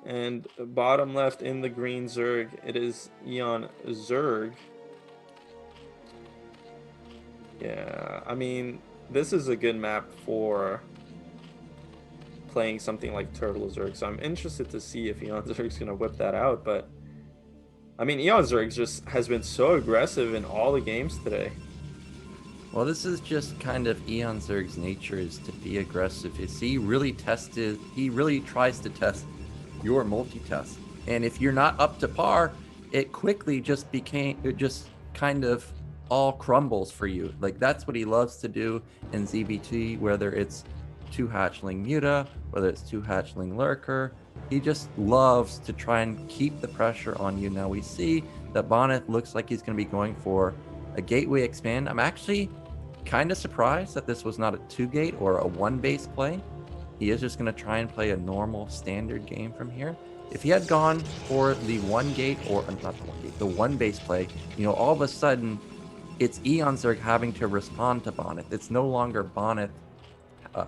B: And bottom left in the green Zerg, it is eOnzErG. Yeah, I mean, this is a good map for playing something like Turtle Zerg, so I'm interested to see if eOnzErG's going to whip that out, but I mean, eOnzErG just has been so aggressive in all the games today.
A: Well, this is just kind of eOnzErG's nature, is to be aggressive. He really tries to test your multi-test. And if you're not up to par, it quickly just kind of all crumbles for you. Like, that's what he loves to do in ZBT, whether it's 2 hatchling Muta, whether it's 2 hatchling Lurker. He just loves to try and keep the pressure on you. Now we see that Bonyth looks like he's going to be going for a gateway expand. I'm actually kind of surprised that this was not a 2-gate or a 1-base play. He is just going to try and play a normal standard game from here. If he had gone for the 1-gate, or not the 1-gate, the 1-base play, all of a sudden it's eOnzErG having to respond to Bonyth. It's no longer Bonyth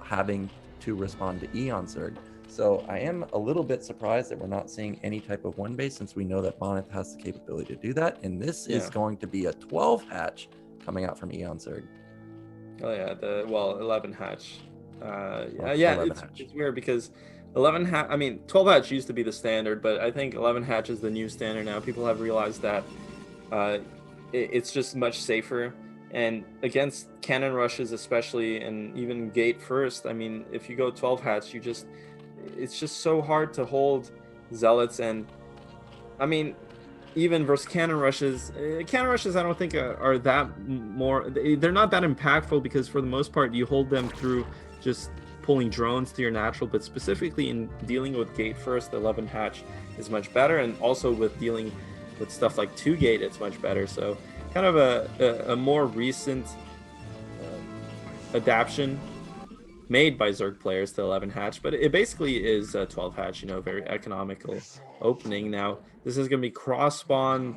A: having to respond to eOnzErG. So I am a little bit surprised that we're not seeing any type of one base, since we know that Bonyth has the capability to do that. And this is going to be a 12 hatch coming out from eOnzErG.
B: Oh yeah, 11 hatch. It's weird because 11 hatch. I mean, 12 hatch used to be the standard, but I think 11 hatch is the new standard now. People have realized that it's just much safer. And against cannon rushes, especially, and even gate first, I mean, if you go 12 hatch, it's just so hard to hold zealots. And I mean, even versus cannon rushes, I don't think are that more. They're not that impactful because for the most part, you hold them through just pulling drones to your natural. But specifically in dealing with gate first, the 11 hatch is much better, and also with dealing with stuff like 2 gate, it's much better. So kind of a more recent adaptation made by Zerg players to 11 hatch, but it basically is a 12 hatch, very economical opening. Now this is going to be cross spawn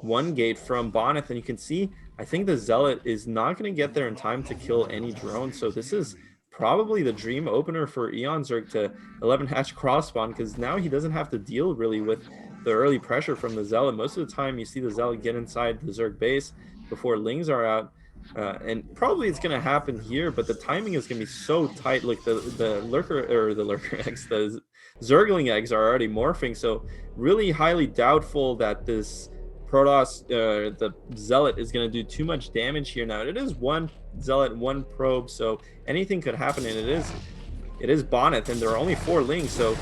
B: 1 gate from Bonyth, and you can see I think the Zealot is not going to get there in time to kill any drone. So this is probably the dream opener for eOnzErG to 11 hatch cross spawn, because now he doesn't have to deal really with the early pressure from the Zealot. Most of the time you see the Zealot get inside the Zerg base before lings are out, and probably it's going to happen here, but the timing is going to be so tight. Like the lurker eggs, the Zergling eggs are already morphing, so really highly doubtful that this Protoss, the Zealot, is going to do too much damage here. Now it is 1 Zealot, 1 probe, so anything could happen, and it is Bonyth, and there are only 4 lings, so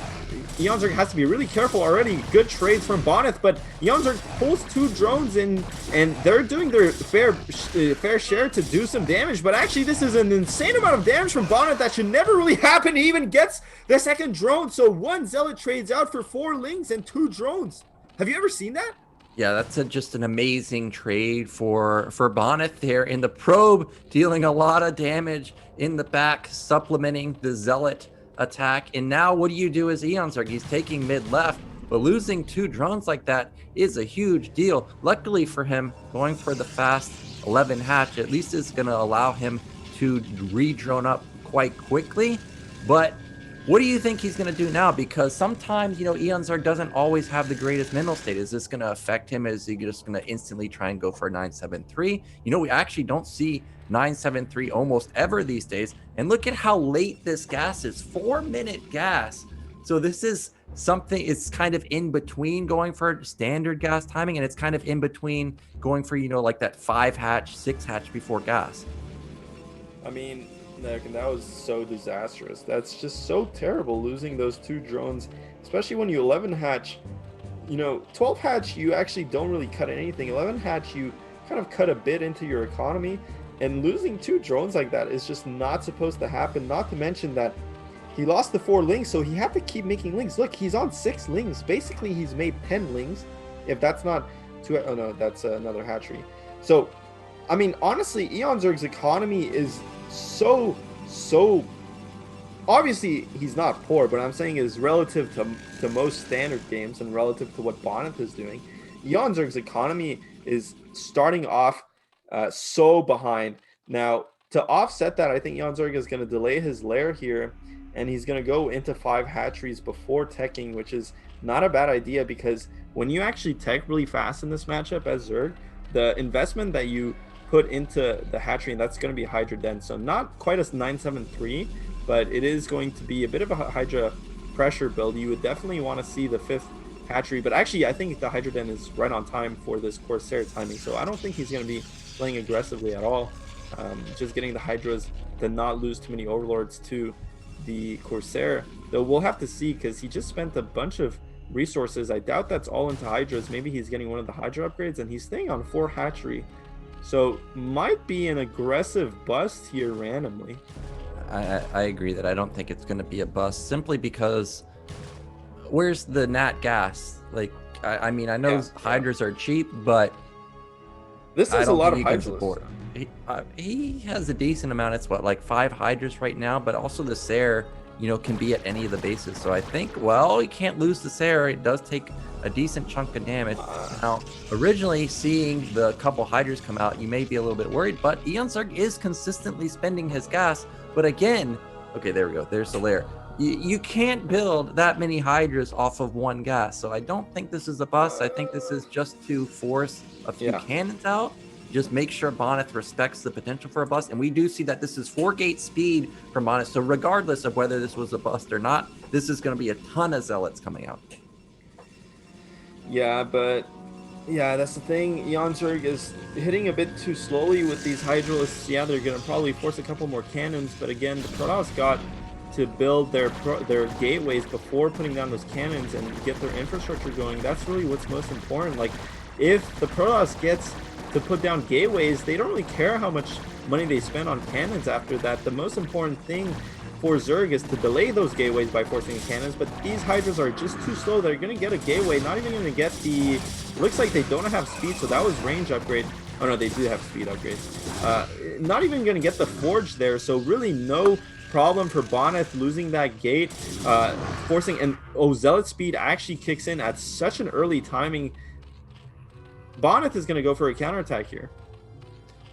B: eOnzErG has to be really careful. Already good trades from Bonyth, but eOnzErG pulls 2 drones in, and they're doing their fair share to do some damage. But actually, this is an insane amount of damage from Bonyth that should never really happen. He even gets the 2nd drone, so 1 Zealot trades out for 4 lings and 2 drones. Have you ever seen that?
A: Yeah, that's just an amazing trade for Bonyth there in the probe, dealing a lot of damage in the back, supplementing the Zealot attack. And now what do you do as eOnzErG? He's taking mid left, but losing 2 drones like that is a huge deal. Luckily for him, going for the fast 11 hatch at least is going to allow him to re-drone up quite quickly. But what do you think he's going to do now? Because sometimes, eOnzErG doesn't always have the greatest mental state. Is this going to affect him? Is he just going to instantly try and go for a 973? We actually don't see 973 almost ever these days. And look at how late this gas is, 4-minute gas. So this is something, it's kind of in between going for standard gas timing, and it's kind of in between going for, like that 5 hatch, 6 hatch before gas.
B: I mean, Nick, that was so disastrous. That's just so terrible, losing those 2 drones, especially when you 11 hatch. 12 hatch, you actually don't really cut anything. 11 hatch, you kind of cut a bit into your economy, and losing 2 drones like that is just not supposed to happen. Not to mention that he lost the 4 lings, so he had to keep making lings. Look, he's on 6 lings. Basically, he's made 10 lings. If that's not 2, oh no, that's another hatchery. So, I mean, honestly, eOnzErG's economy is so obviously he's not poor, but I'm saying is relative to most standard games and relative to what Bonyth is doing, eOnzErG's economy is starting off so behind. Now to offset that, I think eOnzErG is going to delay his lair here, and he's going to go into 5 hatcheries before teching, which is not a bad idea, because when you actually tech really fast in this matchup as Zerg, the investment that you put into the hatchery, and that's going to be Hydra Den. So not quite as 973, but it is going to be a bit of a Hydra pressure build. You would definitely want to see the 5th hatchery, but actually I think the Hydra Den is right on time for this Corsair timing, so I don't think he's going to be playing aggressively at all. Just getting the Hydras to not lose too many overlords to the Corsair, though we'll have to see, because he just spent a bunch of resources. I doubt that's all into Hydras. Maybe he's getting one of the Hydra upgrades, and he's staying on 4 hatchery. So might be an aggressive bust here randomly.
A: I agree that I don't think it's going to be a bust, simply because where's the nat gas? Like, I mean, I know Hydras are cheap, but
B: this is a lot of Hydras.
A: He has a decent amount. It's what, like 5 Hydras right now, but also the Sair, can be at any of the bases. So I think, well, you can't lose the Sair. It does take a decent chunk of damage. Now, originally seeing the couple Hydras come out, you may be a little bit worried, but eOnzErG is consistently spending his gas. But again, Okay, there we go. There's the lair. You can't build that many hydras off of one gas, so I don't think this is a bust. I think this is just to force a few cannons out. Just make sure Bonyth respects the potential for a bust. And we do see that this is 4-gate speed from Bonyth. So regardless of whether this was a bust or not, this is going to be a ton of zealots coming out.
B: Yeah, but yeah, that's the thing. eOnzErG is hitting a bit too slowly with these hydralists. Yeah, they're going to probably force a couple more cannons. But again, the Protoss got to build their gateways before putting down those cannons and get their infrastructure going. That's really what's most important. Like, if the Protoss gets to put down gateways, they don't really care how much money they spend on cannons after that. The most important thing for Zerg is to delay those gateways by forcing the cannons, but these hydras are just too slow. They're going to get a gateway, not even going to get the... Looks like they don't have speed, so that was range upgrade. Oh no, they do have speed upgrades. Not even going to get the forge there, so really no problem for Bonyth losing that gate, forcing... And Zealot speed actually kicks in at such an early timing. Bonyth is going to go for a counterattack here.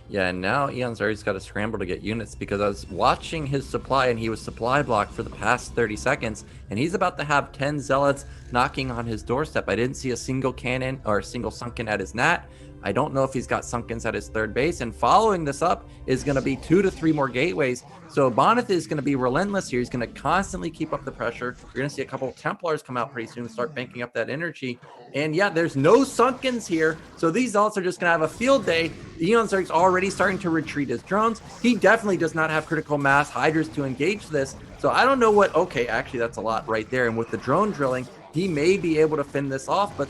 A: Yeah, and now eOnzErG's got to scramble to get units, because I was watching his supply and he was supply blocked for the past 30 seconds, and he's about to have 10 zealots knocking on his doorstep. I didn't see a single cannon or a single sunken at his nat. I don't know if he's got sunkens at his third base, and following this up is going to be 2 to 3 more gateways. So Bonyth is going to be relentless here. He's going to constantly keep up the pressure. You're going to see a couple of Templars come out pretty soon and start banking up that energy. And yeah, there's no sunkens here, so these zealots are just going to have a field day. eOnzErG's already starting to retreat his drones. He definitely does not have critical mass hydras to engage this. So I don't know what... Okay, actually, that's a lot right there. And with the drone drilling, he may be able to fend this off, but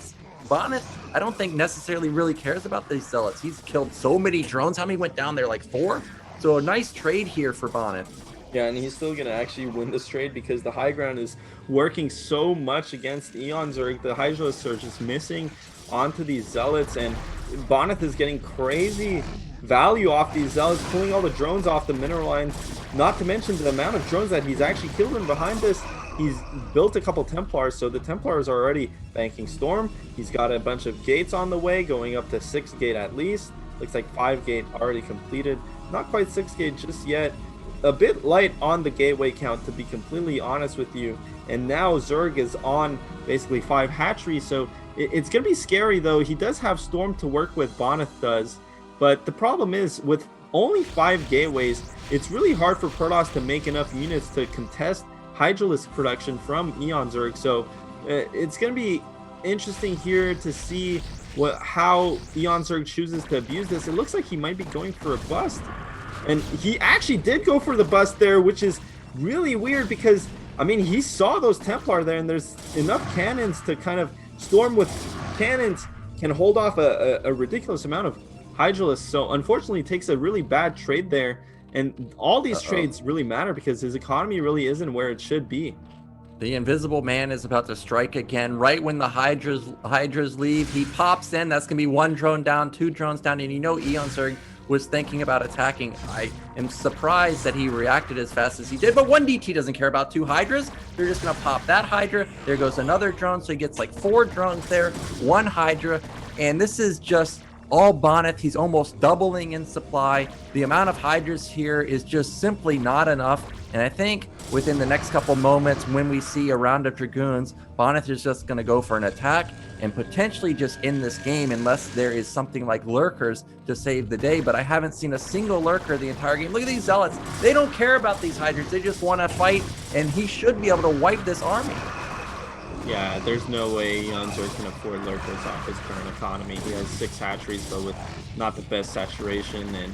A: Bonyth, I don't think necessarily really cares about these zealots. He's killed so many drones. How many went down there? Like 4? So a nice trade here for Bonyth.
B: Yeah, and he's still going to actually win this trade because the high ground is working so much against eOnzErG. The hydralists are just missing onto these zealots, and Bonyth is getting crazy value off these zealots, pulling all the drones off the mineral line, not to mention the amount of drones that he's actually killed. And behind this, he's built a couple Templars, so the Templars are already banking Storm. He's got a bunch of gates on the way, going up to 6 gate at least. Looks like 5 gate already completed. Not quite 6 gate just yet. A bit light on the gateway count, to be completely honest with you. And now Zerg is on basically 5 hatcheries, so it's going to be scary though. He does have Storm to work with, Bonyth does. But the problem is, with only 5 gateways, it's really hard for Protoss to make enough units to contest Hydralisk production from eOnzErG. So it's going to be interesting here to see how eOnzErG chooses to abuse this. It looks like he might be going for a bust. And he actually did go for the bust there, which is really weird because, I mean, he saw those Templar there, and there's enough cannons to kind of... Storm with cannons can hold off a ridiculous amount of Hydralists. So unfortunately, it takes a really bad trade there. And all these trades really matter because his economy really isn't where it should be.
A: The Invisible Man is about to strike again. Right when the Hydras leave, he pops in. That's going to be 1 drone down, 2 drones down. And you know eOnzErG was thinking about attacking. I am surprised that he reacted as fast as he did. But 1 DT doesn't care about 2 Hydras. They're just going to pop that Hydra. There goes another drone. So he gets like 4 drones there, 1 Hydra. And this is just all Bonyth. He's almost doubling in supply. The amount of Hydras here is just simply not enough. And I think within the next couple moments, when we see a round of Dragoons, Bonyth is just going to go for an attack and potentially just end this game unless there is something like lurkers to save the day. But I haven't seen a single lurker the entire game. Look at these zealots. They don't care about these Hydras. They just want to fight, and he should be able to wipe this army.
B: Yeah, there's no way eOnzErG can afford lurkers off his current economy. He has 6 hatcheries, but with not the best saturation, and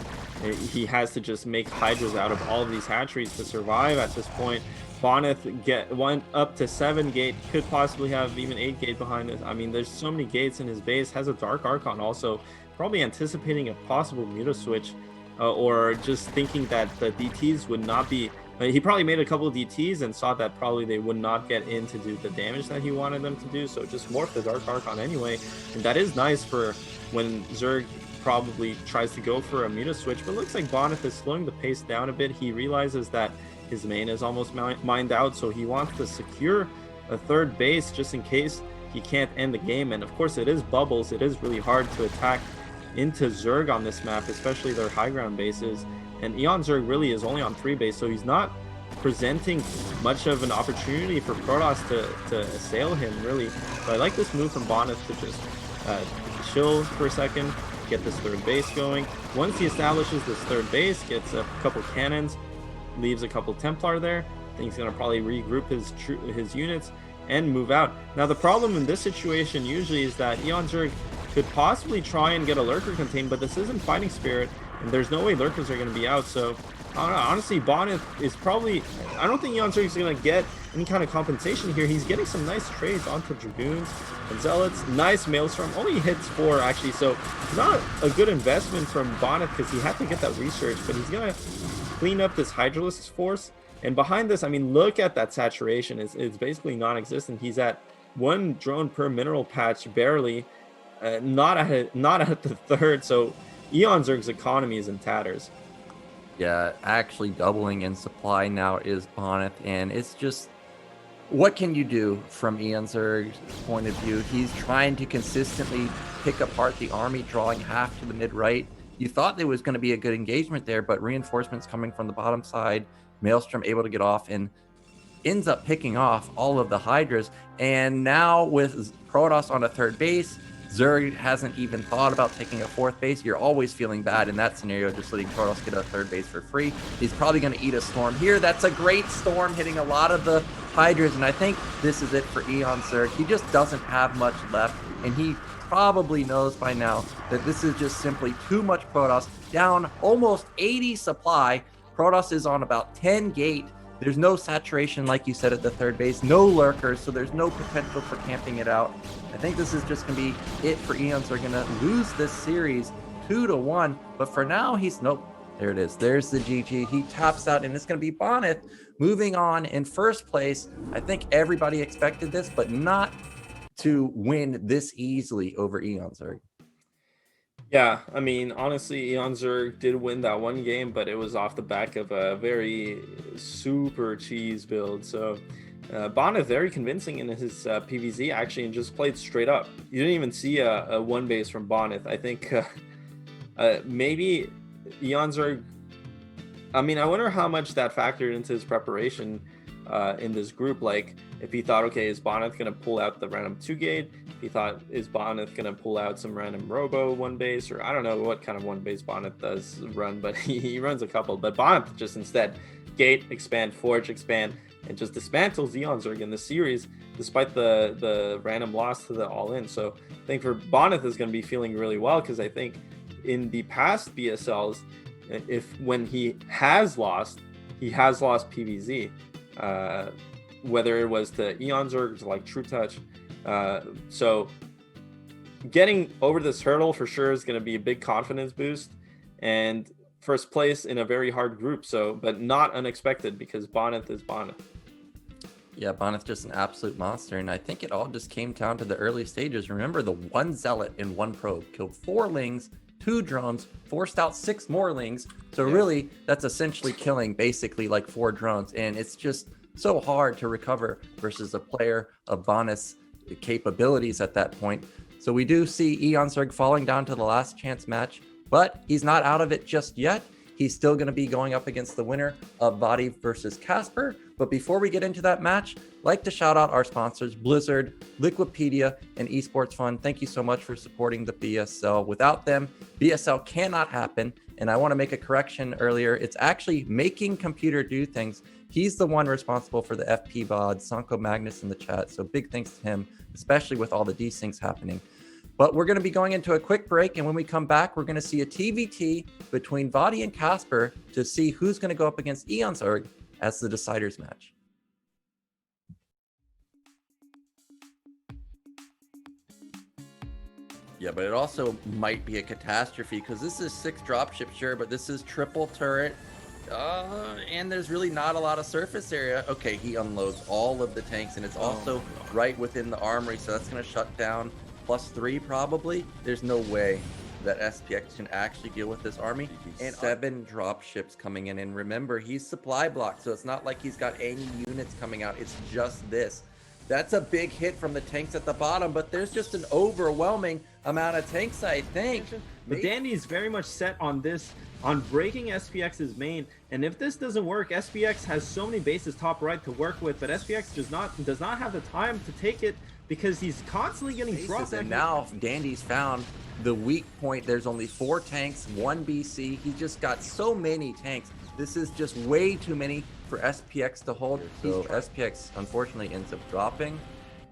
B: he has to just make Hydras out of all of these hatcheries to survive at this point. Bonyth went up to 7 gate, could possibly have even 8 gate behind this. I mean, there's so many gates in his base. Has a Dark Archon also, probably anticipating a possible Muta switch, or just thinking that the DTs would not be... He probably made a couple of DTs and saw that probably they would not get in to do the damage that he wanted them to do, so just morph the Dark Archon anyway. And that is nice for when Zerg probably tries to go for a Muta switch, but looks like Bonyth is slowing the pace down a bit. He realizes that his main is almost mined out, so he wants to secure a 3rd base just in case he can't end the game. And of course, it is bubbles. It is really hard to attack into Zerg on this map, especially their high ground bases. And eOnzErG really is only on 3 base, so he's not presenting much of an opportunity for Protoss to assail him, really. So I like this move from Bonyth to just chill for a second, get this third base going. Once he establishes this third base, gets a couple cannons, leaves a couple Templar there, I think he's going to probably regroup his units and move out. Now the problem in this situation usually is that eOnzErG could possibly try and get a Lurker contained, but this isn't Fighting Spirit, and there's no way Lurkers are going to be out. So honestly, Bonyth is probably, I don't think eOnzErG is going to get any kind of compensation here. He's getting some nice trades onto Dragoons and Zealots. Nice Maelstrom, only hits 4 actually, so it's not a good investment from Bonyth because he had to get that research, but he's going to clean up this Hydralisk force. And behind this, I mean, look at that saturation. It's basically non-existent. He's at 1 drone per mineral patch, barely. Not at the third. So eOnzErG's economy is in tatters.
A: Yeah, actually doubling in supply now is Bonyth, and it's just, what can you do from eOnzErG's point of view? He's trying to consistently pick apart the army, drawing half to the mid-right. You thought there was going to be a good engagement there, but reinforcements coming from the bottom side, Maelstrom able to get off and ends up picking off all of the Hydras. And now with Protoss on a third base, Zerg hasn't even thought about taking a fourth base. You're always feeling bad in that scenario, just letting Protoss get a third base for free. He's probably going to eat a storm here. That's a great storm, hitting a lot of the Hydras, and I think this is it for eOnzErG. He just doesn't have much left, and he probably knows by now that this is just simply too much Protoss. Down almost 80 supply. Protoss is on about 10 gate. There's no saturation, like you said, at the third base. No lurkers, so there's no potential for camping it out. I think this is just going to be it for eOnzErG. They're going to lose this series 2-1. But for now, nope. There it is. There's the GG. He taps out, and it's going to be Bonyth moving on in first place. I think everybody expected this, but not to win this easily over eOnzErG.
B: Yeah, I mean, honestly, eOnzErG did win that one game, but it was off the back of a very super cheese build. So Bonyth very convincing in his PvZ actually, and just played straight up. You didn't even see a one base from Bonyth. I think maybe eOnzErG, I mean, I wonder how much that factored into his preparation in this group. Like, if he thought, okay, is Bonyth going to pull out the random 2-gate? He thought, is Bonyth going to pull out some random robo one base? Or I don't know what kind of one base Bonyth does run, but he runs a couple. But Bonyth just instead gate, expand, forge, expand, and just dismantles eOnzErG in this series, despite the random loss to the all-in. So I think for Bonyth is going to be feeling really well, because I think in the past BSLs, when he has lost PvZ, whether it was to eOnzErG, to like True Touch. So getting over this hurdle for sure is going to be a big confidence boost, and first place in a very hard group. So, but not unexpected, because Bonyth is Bonyth.
A: Yeah, Bonyth just an absolute monster, and I think it all just came down to the early stages. Remember, the 1 Zealot and 1 Probe killed 4 Lings, 2 drones, forced out 6 more Lings. So really, that's essentially killing basically like 4 drones, and it's just so hard to recover versus a player of Bonyth's capabilities at that point. So we do see eOnzErG falling down to the last chance match, but he's not out of it just yet. He's still going to be going up against the winner of vOddy versus Casper. But before we get into that match, I'd like to shout out our sponsors, Blizzard, Liquipedia, and Esports Fund. Thank you so much for supporting the BSL. Without them, BSL cannot happen. And I want to make a correction earlier. It's actually Making Computer Do Things. He's the one responsible for the FP VOD, Sanko Magnus in the chat. So big thanks to him, especially with all the desyncs happening. But we're going to be going into a quick break, and when we come back, we're going to see a TVT between vOddy and Casper to see who's going to go up against eOnzErG as the deciders match. Yeah, but it also might be a catastrophe, because this is 6 dropship, sure, but this is triple turret, and there's really not a lot of surface area. Okay, he unloads all of the tanks, and it's also right within the armory, so that's going to shut down +3 probably. There's no way that SPX can actually deal with this army. And 7 drop ships coming in, and remember, he's supply blocked, so it's not like he's got any units coming out. It's just this. That's a big hit from the tanks at the bottom, but there's just an overwhelming amount of tanks, I think.
C: But Dandy's very much set on this, on breaking SPX's main. And if this doesn't work, SPX has so many bases top right to work with, but SPX does not have the time to take it because he's constantly getting dropped.
A: And now Dandy's found the weak point. There's only 4 tanks, 1 BC. He just got so many tanks. This is just way too many for SPX to hold. So SPX unfortunately ends up dropping.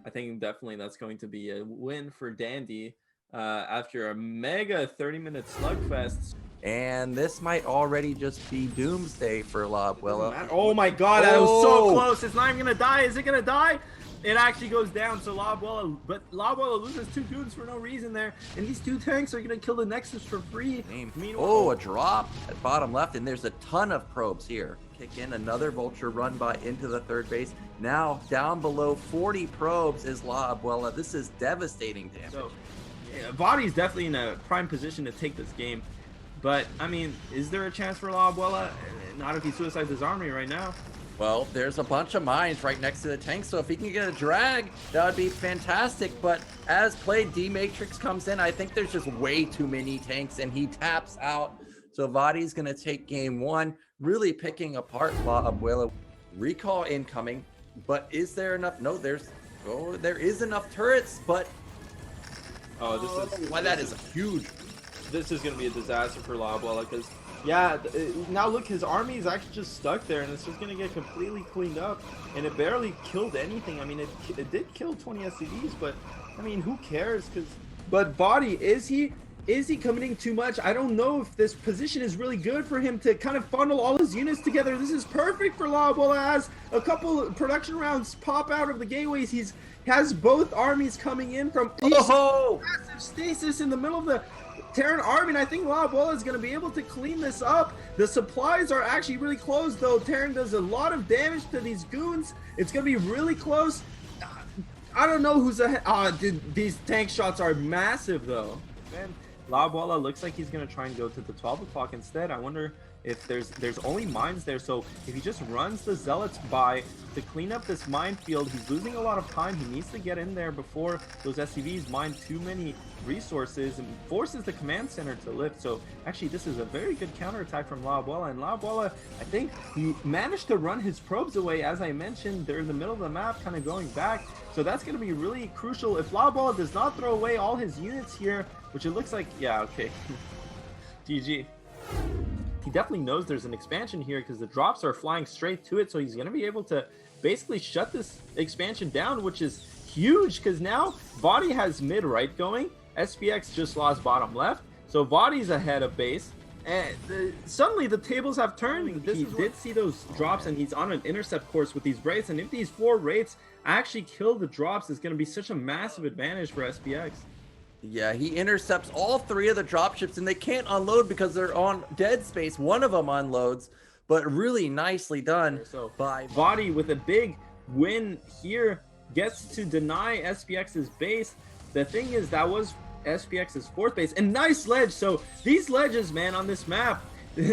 B: I think definitely that's going to be a win for Dandy after a mega 30-minute slugfest.
A: And this might already just be doomsday for Lobuela.
C: Oh my god, that was so close. It's not even gonna die. Is it gonna die? It actually goes down, so Lobuela, but Lobuela loses 2 goons for no reason there, and these 2 tanks are gonna kill the Nexus for free.
A: Oh, a drop at bottom left, and there's a ton of probes here. Kick in another vulture run by into the 3rd base. Now down below 40 probes is Lobuela. This is devastating damage.
C: So, yeah, vOddy's definitely in a prime position to take this game, but I mean, is there a chance for Lobuela? Not if he suicides his army right now.
A: Well, there's a bunch of mines right next to the tank, so if he can get a drag, that would be fantastic. But as played, D-Matrix comes in. I think there's just way too many tanks, and he taps out. So vOddy's going to take game 1, really picking apart Lobuela. Recall incoming, but is there enough? No, there is enough turrets, but... that is huge.
B: This is going to be a disaster for Lobuela because... yeah, now look, his army is actually just stuck there, and it's just going to get completely cleaned up, and it barely killed anything. I mean, it did kill 20 SCVs, but, I mean, who cares? But vOddy, is he committing too much? I don't know if this position is really good for him to kind of funnel all his units together. This is perfect for Lobuela. As a couple production rounds pop out of the gateways, he has both armies coming in from massive stasis in the middle of the Terran army, and I think Lobuela is going to be able to clean this up. The supplies are actually really close, though. Terran does a lot of damage to these goons. It's going to be really close. I don't know who's ahead. These tank shots are massive, though. Man, Lobuela looks like he's going to try and go to the 12 o'clock instead. I wonder if there's only mines there, so if he just runs the zealots by to clean up this minefield, he's losing a lot of time. He needs to get in there before those SCVs mine too many resources and forces the command center to lift. So actually this is a very good counterattack from Lobuela, and Lobuela, I think he managed to run his probes away. As I mentioned, they're in the middle of the map kind of going back, so that's going to be really crucial. If Lobuela does not throw away all his units here, which it looks like, yeah, okay. GG. He definitely knows there's an expansion here because the drops are flying straight to it, so he's going to be able to basically shut this expansion down, which is huge because now vOddy has mid right going. SPX just lost bottom left, so vOddy's ahead of base, and suddenly the tables have turned. He did see those drops, and he's on an intercept course with these wraiths, and if these 4 wraiths actually kill the drops, it's going to be such a massive advantage for SPX.
A: Yeah, he intercepts all 3 of the dropships, and they can't unload because they're on dead space. One of them unloads, but really nicely done by
C: vOddy with a big win here, gets to deny SPX's base. The thing is, that was SPX's 4th base, and nice ledge. So these ledges, man, on this map,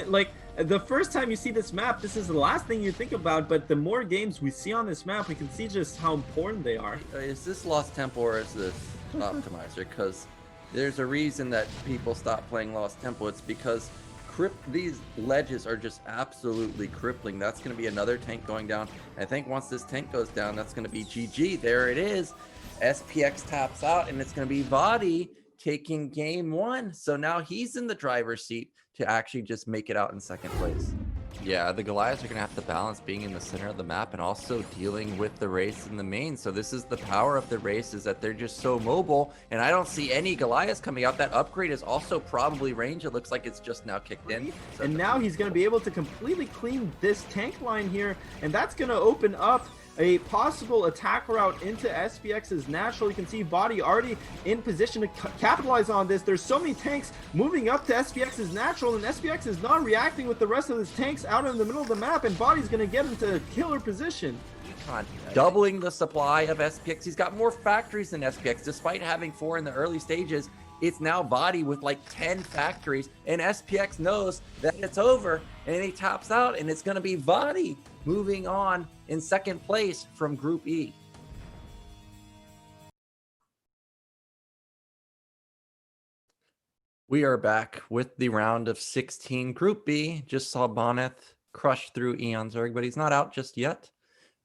C: like the first time you see this map, this is the last thing you think about, but the more games we see on this map, we can see just how important they are.
A: Is this Lost Temple or is this Optimizer? Because there's a reason that people stop playing Lost Temple. It's because these ledges are just absolutely crippling. That's going to be another tank going down. I think once this tank goes down, that's going to be GG. There it is. SPX taps out, and it's going to be vOddy taking game 1. So now he's in the driver's seat to actually just make it out in 2nd place. Yeah, the Goliaths are going to have to balance being in the center of the map and also dealing with the race in the main. So this is the power of the race, is that they're just so mobile, and I don't see any Goliaths coming out. That upgrade is also probably range. It looks like it's just now kicked in. So
C: and now he's going to be able to completely clean this tank line here, and that's going to open up a possible attack route into SPX's natural. You can see vOddy already in position to capitalize on this. There's so many tanks moving up to SPX's natural, and SPX is not reacting with the rest of his tanks out in the middle of the map, and vOddy's going to get into killer position.
A: Doubling the supply of SPX. He's got more factories than SPX, despite having 4 in the early stages. It's now vOddy with like 10 factories, and SPX knows that it's over, and he taps out, and it's going to be vOddy moving on in 2nd place from Group E. We are back with the round of 16 Group B. Just saw Bonyth crush through eOnzErG, but he's not out just yet.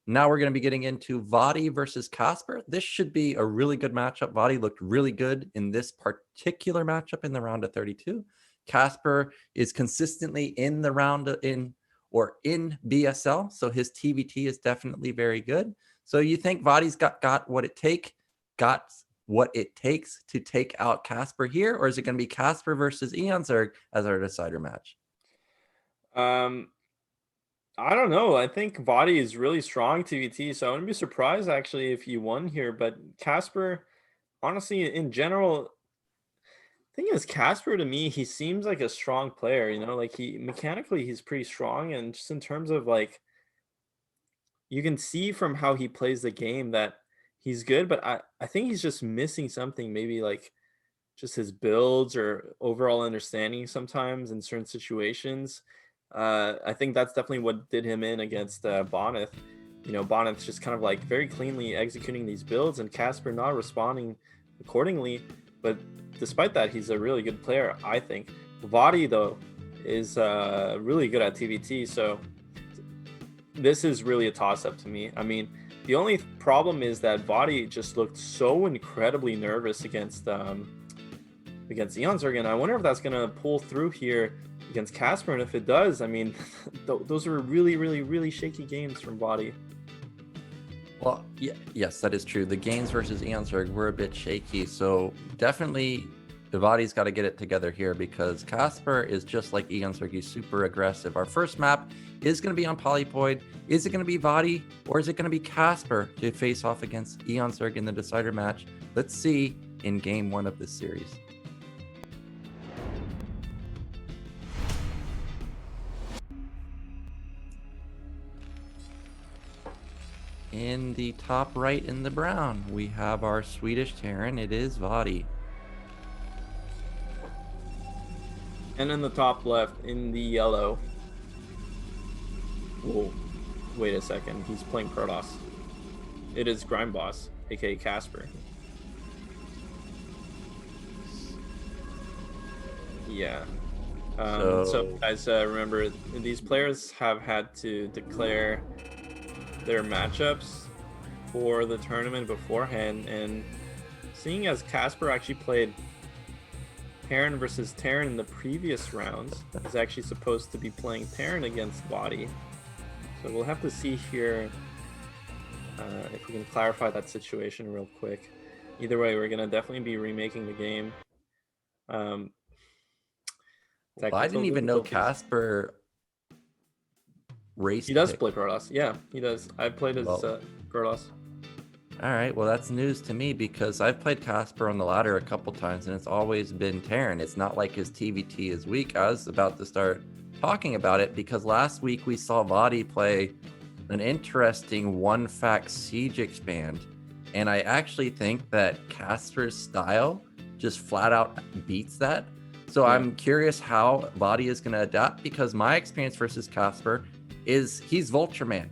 A: Now we're going to be getting into vOddy versus Casper. This should be a really good matchup. vOddy looked really good in this particular matchup in the round of 32. Casper is consistently in the round in BSL, so his TVT is definitely very good. So you think vOddy's got what it takes to take out Casper here, or is it going to be Casper versus eOnzErG as our decider match?
B: I don't know. I think vOddy is really strong TVT, so I wouldn't be surprised actually if he won here. But Casper, honestly, in general, thing is, Casper to me, he seems like a strong player. You know, like mechanically he's pretty strong, and just in terms of like, you can see from how he plays the game that he's good. But I think he's just missing something. Maybe like just his builds or overall understanding sometimes in certain situations. I think that's definitely what did him in against Bonyth. You know, Bonyth's just kind of like very cleanly executing these builds and Casper not responding accordingly. But despite that, he's a really good player, I think. vOddy, though, is really good at TVT. So this is really a toss-up to me. I mean, the only problem is that vOddy just looked so incredibly nervous against eOnzErG, and I wonder if that's going to pull through here against Casper, and if it does, I mean, those are really shaky games from vOddy.
A: Well, yeah, yes, that is true. The games versus eOnzErG were a bit shaky, so definitely vOddy's got to get it together here because Casper is just like eOnzErG. He's super aggressive. Our first map is going to be on Polypoid. Is it going to be vOddy or is it going to be Casper to face off against eOnzErG in the decider match? Let's see in game 1 of this series. In the top right in the brown, we have our Swedish Terran. It is vOddy.
B: And in the top left, in the yellow. Whoa, wait a second. He's playing Protoss. It is Grime Boss, aka Casper. Yeah. So guys, remember, these players have had to declare their matchups for the tournament beforehand, and seeing as Casper actually played Terran versus Terran in the previous rounds, he's actually supposed to be playing Terran against vOddy. So we'll have to see here if we can clarify that situation real quick. Either way, we're gonna definitely be remaking the game.
A: Well, I didn't even know Casper race.
B: He does play Protoss. Yeah, he does. I've played as Protoss.
A: All right, well, that's news to me because I've played Casper on the ladder a couple times and it's always been Terran. It's not like his TVT is weak. I was about to start talking about it because last week we saw vOddy play an interesting one-fact siege expand, and I actually think that Casper's style just flat out beats that. So yeah. I'm curious how vOddy is going to adapt because my experience versus Casper is he's Vulture Man.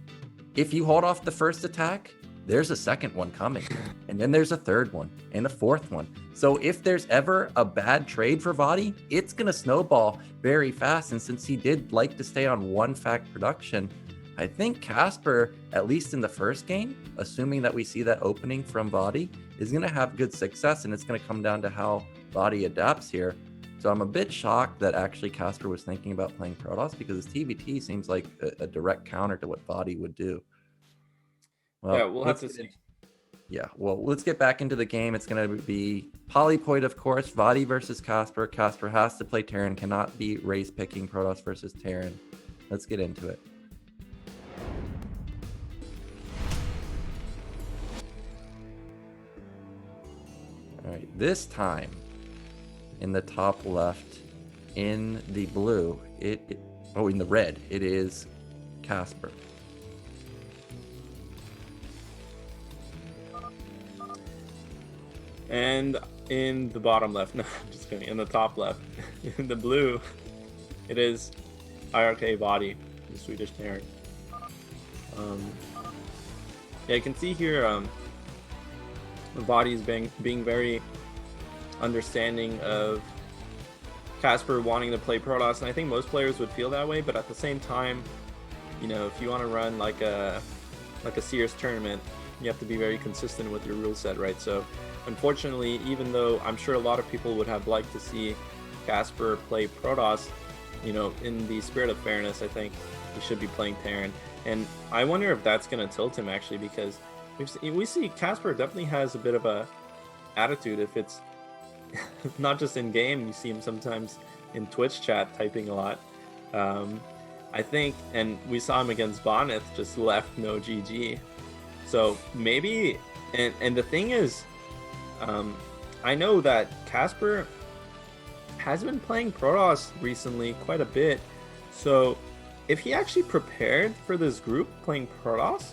A: If you hold off the first attack, there's a second one coming, and then there's a third one and a fourth one. So if there's ever a bad trade for vOddy, it's going to snowball very fast. And since he did like to stay on one fact production, I think Casper, at least in the first game, assuming that we see that opening from vOddy, is going to have good success, and it's going to come down to how vOddy adapts here. So I'm a bit shocked that actually Casper was thinking about playing Protoss because his TVT seems like a direct counter to what vOddy would do. Well,
B: yeah, we'll have to see.
A: Yeah, well, let's get back into the game. It's going to be Polypoid, of course, vOddy versus Casper. Casper has to play Terran, cannot be race picking Protoss versus Terran. Let's get into it. All right, this time in the top left, in the blue, in the red, it is Casper.
B: And in the bottom left, no, just kidding, in the top left, in the blue, it is IRK vOddy, the Swedish Terran. Yeah, you can see here vOddy is being very understanding of Casper wanting to play Protoss, and I think most players would feel that way. But at the same time, you know, if you want to run like a serious tournament, you have to be very consistent with your rule set, right? So unfortunately, even though I'm sure a lot of people would have liked to see Casper play Protoss, you know, in the spirit of fairness, I think he should be playing Terran. And I wonder if that's going to tilt him, actually, because we see Casper definitely has a bit of a attitude. If it's not just in game, you see him sometimes in Twitch chat typing a lot. I think, and we saw him against Bonyth, just left no GG. So maybe, and the thing is, I know that Casper has been playing Protoss recently quite a bit. So if he actually prepared for this group playing Protoss,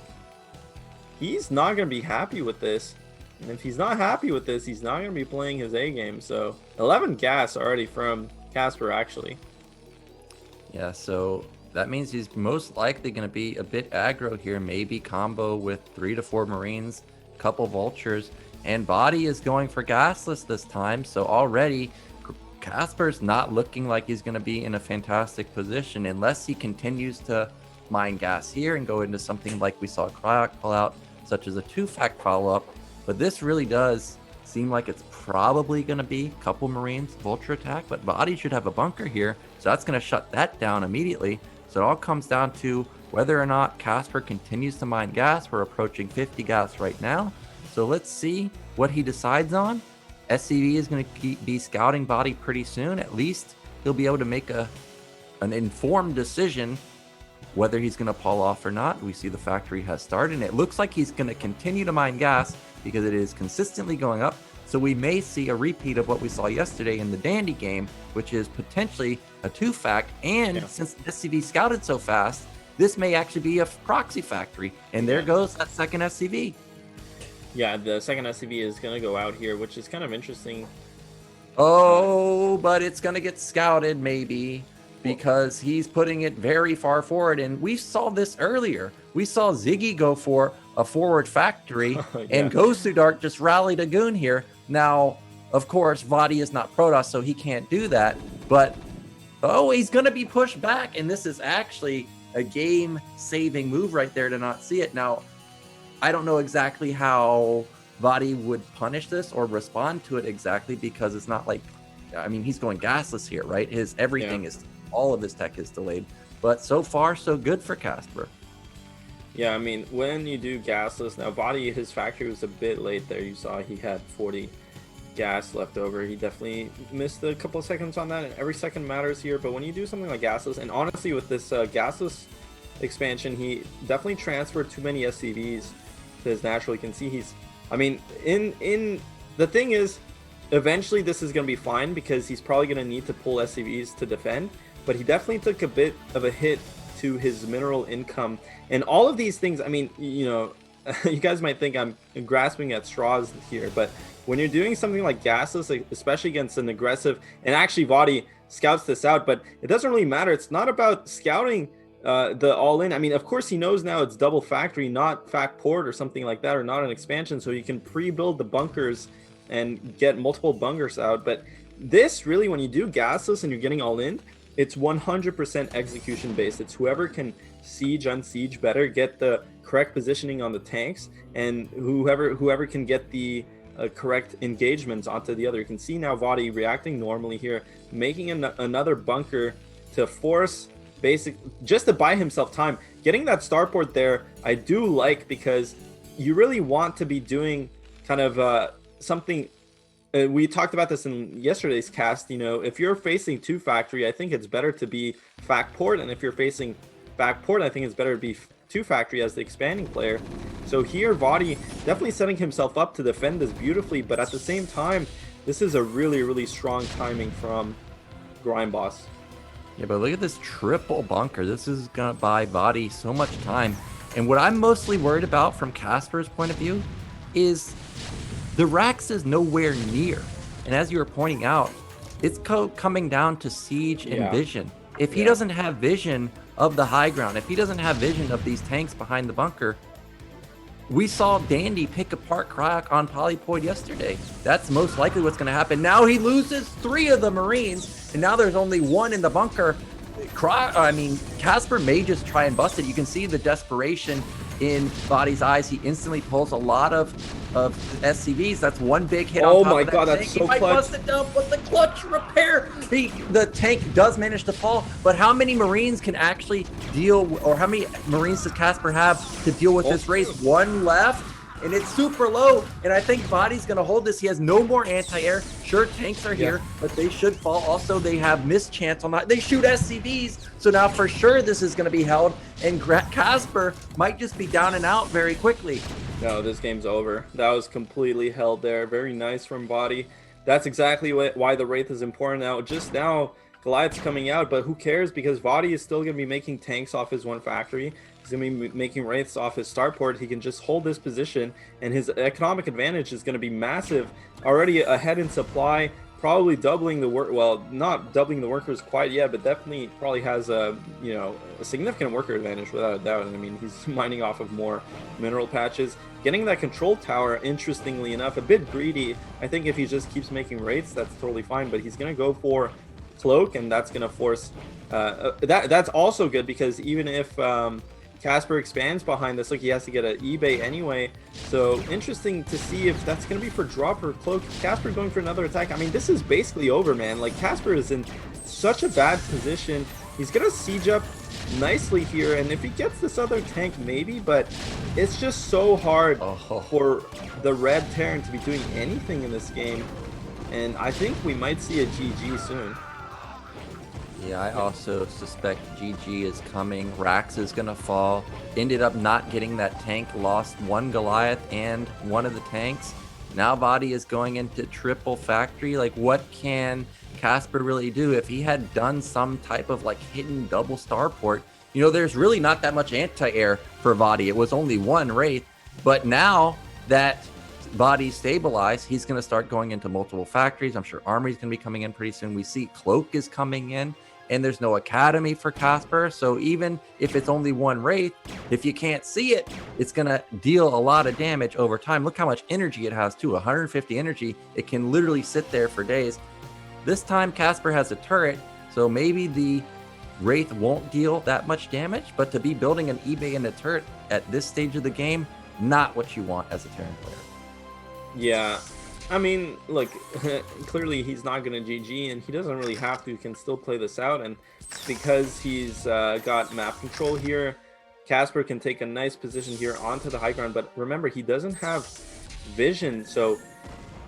B: he's not going to be happy with this. And if he's not happy with this, he's not going to be playing his A game. So 11 gas already from Casper, actually.
A: Yeah, so that means he's most likely going to be a bit aggro here, maybe combo with 3 to 4 Marines, couple Vultures, and vOddy is going for gasless this time. So already Casper's not looking like he's going to be in a fantastic position unless he continues to mine gas here and go into something like we saw Cryoc pull out, such as a 2-fact follow-up. But this really does seem like it's probably going to be a couple Marines, Vulture attack, but vOddy should have a bunker here, so that's going to shut that down immediately. So it all comes down to whether or not Casper continues to mine gas. We're approaching 50 gas right now, so let's see what he decides on. SCV is going to be scouting vOddy pretty soon. At least he'll be able to make an informed decision whether he's going to pull off or not. We see the factory has started, and it looks like he's going to continue to mine gas because it is consistently going up. So we may see a repeat of what we saw yesterday in the Dandy game, which is potentially a 2-fact. And since SCV scouted so fast, this may actually be a proxy factory. And there goes that second SCV.
B: Yeah, the second SCV is going to go out here, which is kind of interesting.
A: Oh, but it's going to get scouted maybe because he's putting it very far forward. And we saw this earlier. We saw Ziggy go for a forward factory and Gosudark just rallied a goon here. Now, of course, vOddy is not Protoss, so he can't do that. But, oh, he's going to be pushed back. And this is actually a game-saving move right there to not see it. Now, I don't know exactly how vOddy would punish this or respond to it exactly, because it's not like, I mean, he's going gasless here, right? His everything is, all of his tech is delayed. But so far, so good for Casper.
B: Yeah, I mean, when you do gasless, now vOddy, his factory was a bit late there. You saw he had 40 gas left over. He definitely missed a couple of seconds on that, and every second matters here. But when you do something like gasless, and honestly with this gasless expansion, he definitely transferred too many SCVs to his natural. You can see he's, I mean, in the thing is, eventually this is going to be fine because he's probably going to need to pull SCVs to defend, but he definitely took a bit of a hit to his mineral income. And all of these things, I mean, you know, you guys might think I'm grasping at straws here, but when you're doing something like gasless, like, especially against an aggressive, and actually vOddy scouts this out, but it doesn't really matter. It's not about scouting the all-in. I mean, of course, he knows now it's double factory, not fact port or something like that, or not an expansion, so you can pre-build the bunkers and get multiple bunkers out. But this really, when you do gasless and you're getting all-in, it's 100% execution based. It's whoever can siege, unsiege better, get the correct positioning on the tanks, and whoever can get the correct engagements onto the other. You can see now vOddy reacting normally here, making another bunker to force just to buy himself time. Getting that starport there, I do like, because you really want to be doing kind of something. We talked about this in yesterday's cast. You know, if you're facing 2 factory, I think it's better to be fact port, and if you're facing back port, I think it's better to be 2 factory as the expanding player. So here vOddy definitely setting himself up to defend this beautifully, but at the same time, this is a really strong timing from Grindboss.
A: Yeah, but look at this triple bunker. This is going to buy vOddy so much time. And what I'm mostly worried about from Casper's point of view is the Rax is nowhere near. And as you were pointing out, it's coming down to siege and vision. If he doesn't have vision of the high ground, if he doesn't have vision of these tanks behind the bunker, we saw Dandy pick apart Cryoc on Polypoid yesterday. That's most likely what's going to happen. Now he loses 3 of the Marines, and now there's only 1 in the bunker. Casper may just try and bust it. You can see the desperation in vOddy's eyes. He instantly pulls a lot of SCVs. That's 1 big hit on top
B: my
A: of that
B: God,
A: tank.
B: that's so
A: He might
B: clutch.
A: bust it down, but the clutch repair. The tank does manage to fall, but how many Marines can actually deal, or how many Marines does Casper have to deal with this race? 1 left, and it's super low, and I think vOddy's going to hold this. He has no more anti-air. Sure, tanks are here, but they should fall. Also, they have mischance on that. They shoot SCVs, so now for sure this is going to be held, and Casper might just be down and out very quickly.
B: No, this game's over. That was completely held there. Very nice from vOddy. That's exactly why the Wraith is important now. Just now, Goliath's coming out, but who cares? Because vOddy is still going to be making tanks off his 1 factory. He's going to be making Wraiths off his starport. He can just hold this position, and his economic advantage is going to be massive. Already ahead in supply, probably doubling the work. Well, not doubling the workers quite yet, but definitely probably has a significant worker advantage without a doubt. And I mean, he's mining off of more mineral patches. Getting that control tower, interestingly enough, a bit greedy. I think if he just keeps making Wraiths, that's totally fine. But he's going to go for Cloak, and that's going to force. That's also good, because even if Casper expands behind this, look, he has to get an eBay anyway. So interesting to see if that's going to be for drop or Cloak. Casper going for another attack. I mean, this is basically over, man. Like, Casper is in such a bad position. He's going to siege up nicely here, and if he gets this other tank, maybe, but it's just so hard for the red Terran to be doing anything in this game. And I think we might see a GG soon.
A: Yeah, I also suspect GG is coming. Rax is going to fall. Ended up not getting that tank. Lost 1 Goliath and 1 of the tanks. Now vOddy is going into triple factory. Like, what can Casper really do? If he had done some type of like hidden double starport, there's really not that much anti-air for vOddy. It was only 1 Wraith. But now that vOddy stabilized, he's going to start going into multiple factories. I'm sure Armory's going to be coming in pretty soon. We see Cloak is coming in. And there's no academy for Casper, so even if it's only 1 Wraith, if you can't see it, it's going to deal a lot of damage over time. Look how much energy it has, too. 150 energy. It can literally sit there for days. This time, Casper has a turret, so maybe the Wraith won't deal that much damage, but to be building an eBay and a turret at this stage of the game, not what you want as a Terran player.
B: Yeah. I mean, look, clearly he's not going to GG, and he doesn't really have to. He can still play this out, and because he's got map control here, Casper can take a nice position here onto the high ground. But remember, he doesn't have vision, so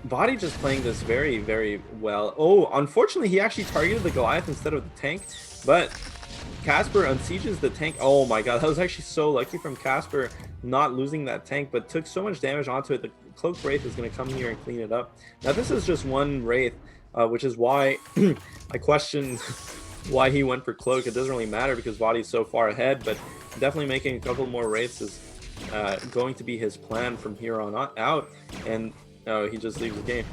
B: vOddy just playing this very, very well. Oh, unfortunately, he actually targeted the Goliath instead of the tank, but Casper unsieges the tank. Oh my God, that was actually so lucky from Casper not losing that tank, but took so much damage onto it. The Cloak Wraith is going to come here and clean it up. Now this is just 1 Wraith, which is why I question why he went for Cloak. It doesn't really matter because vOddy's so far ahead, but definitely making a couple more Wraiths is going to be his plan from here on out. And he just leaves the game.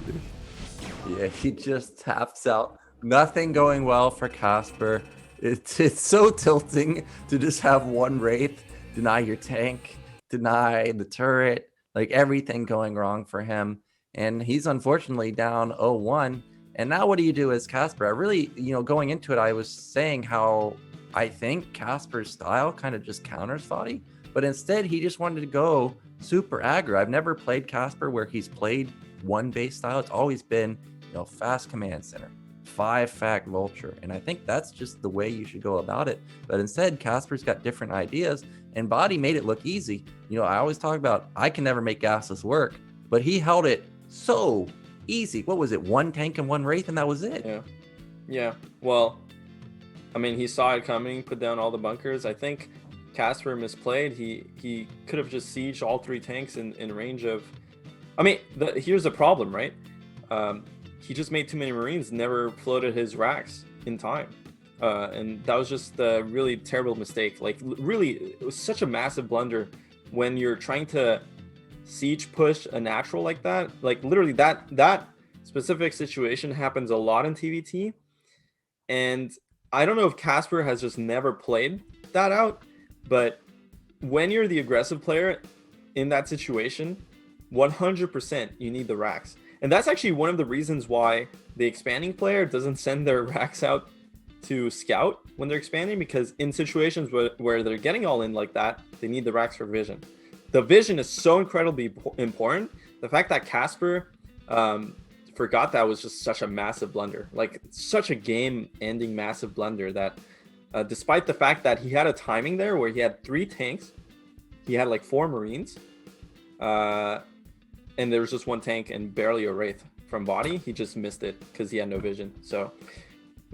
A: Yeah, he just taps out. Nothing going well for Casper. It's so tilting to just have 1 Wraith, deny your tank, deny the turret, like everything going wrong for him. And he's unfortunately down 0-1. And now what do you do as Casper? I really, going into it, I was saying how I think Casper's style kind of just counters vOddy, but instead he just wanted to go super aggro. I've never played Casper where he's played 1 base style. It's always been, fast command center, 5-fact vulture. And I think that's just the way you should go about it. But instead, Casper's got different ideas, and vOddy made it look easy. I always talk about, I can never make gasless work, but he held it so easy. What was it? 1 tank and 1 Wraith, and that was it.
B: Yeah. Well, I mean, he saw it coming, put down all the bunkers. I think Casper misplayed. He could have just sieged all 3 tanks in range of. I mean, here's the problem, right? He just made too many Marines, never floated his racks in time. And that was just a really terrible mistake. Like, really, it was such a massive blunder when you're trying to siege push a natural like that. Like, literally, that specific situation happens a lot in TVT. And I don't know if Casper has just never played that out, but when you're the aggressive player, in that situation, 100% you need the racks. And that's actually one of the reasons why the expanding player doesn't send their racks out to scout when they're expanding, because in situations where they're getting all in like that, they need the racks for vision. The vision is so incredibly important. The fact that Casper forgot that was just such a massive blunder, like such a game-ending massive blunder that despite the fact that he had a timing there where he had 3 tanks, he had like 4 Marines, and there was just 1 tank and barely a Wraith from vOddy. He just missed it because he had no vision. So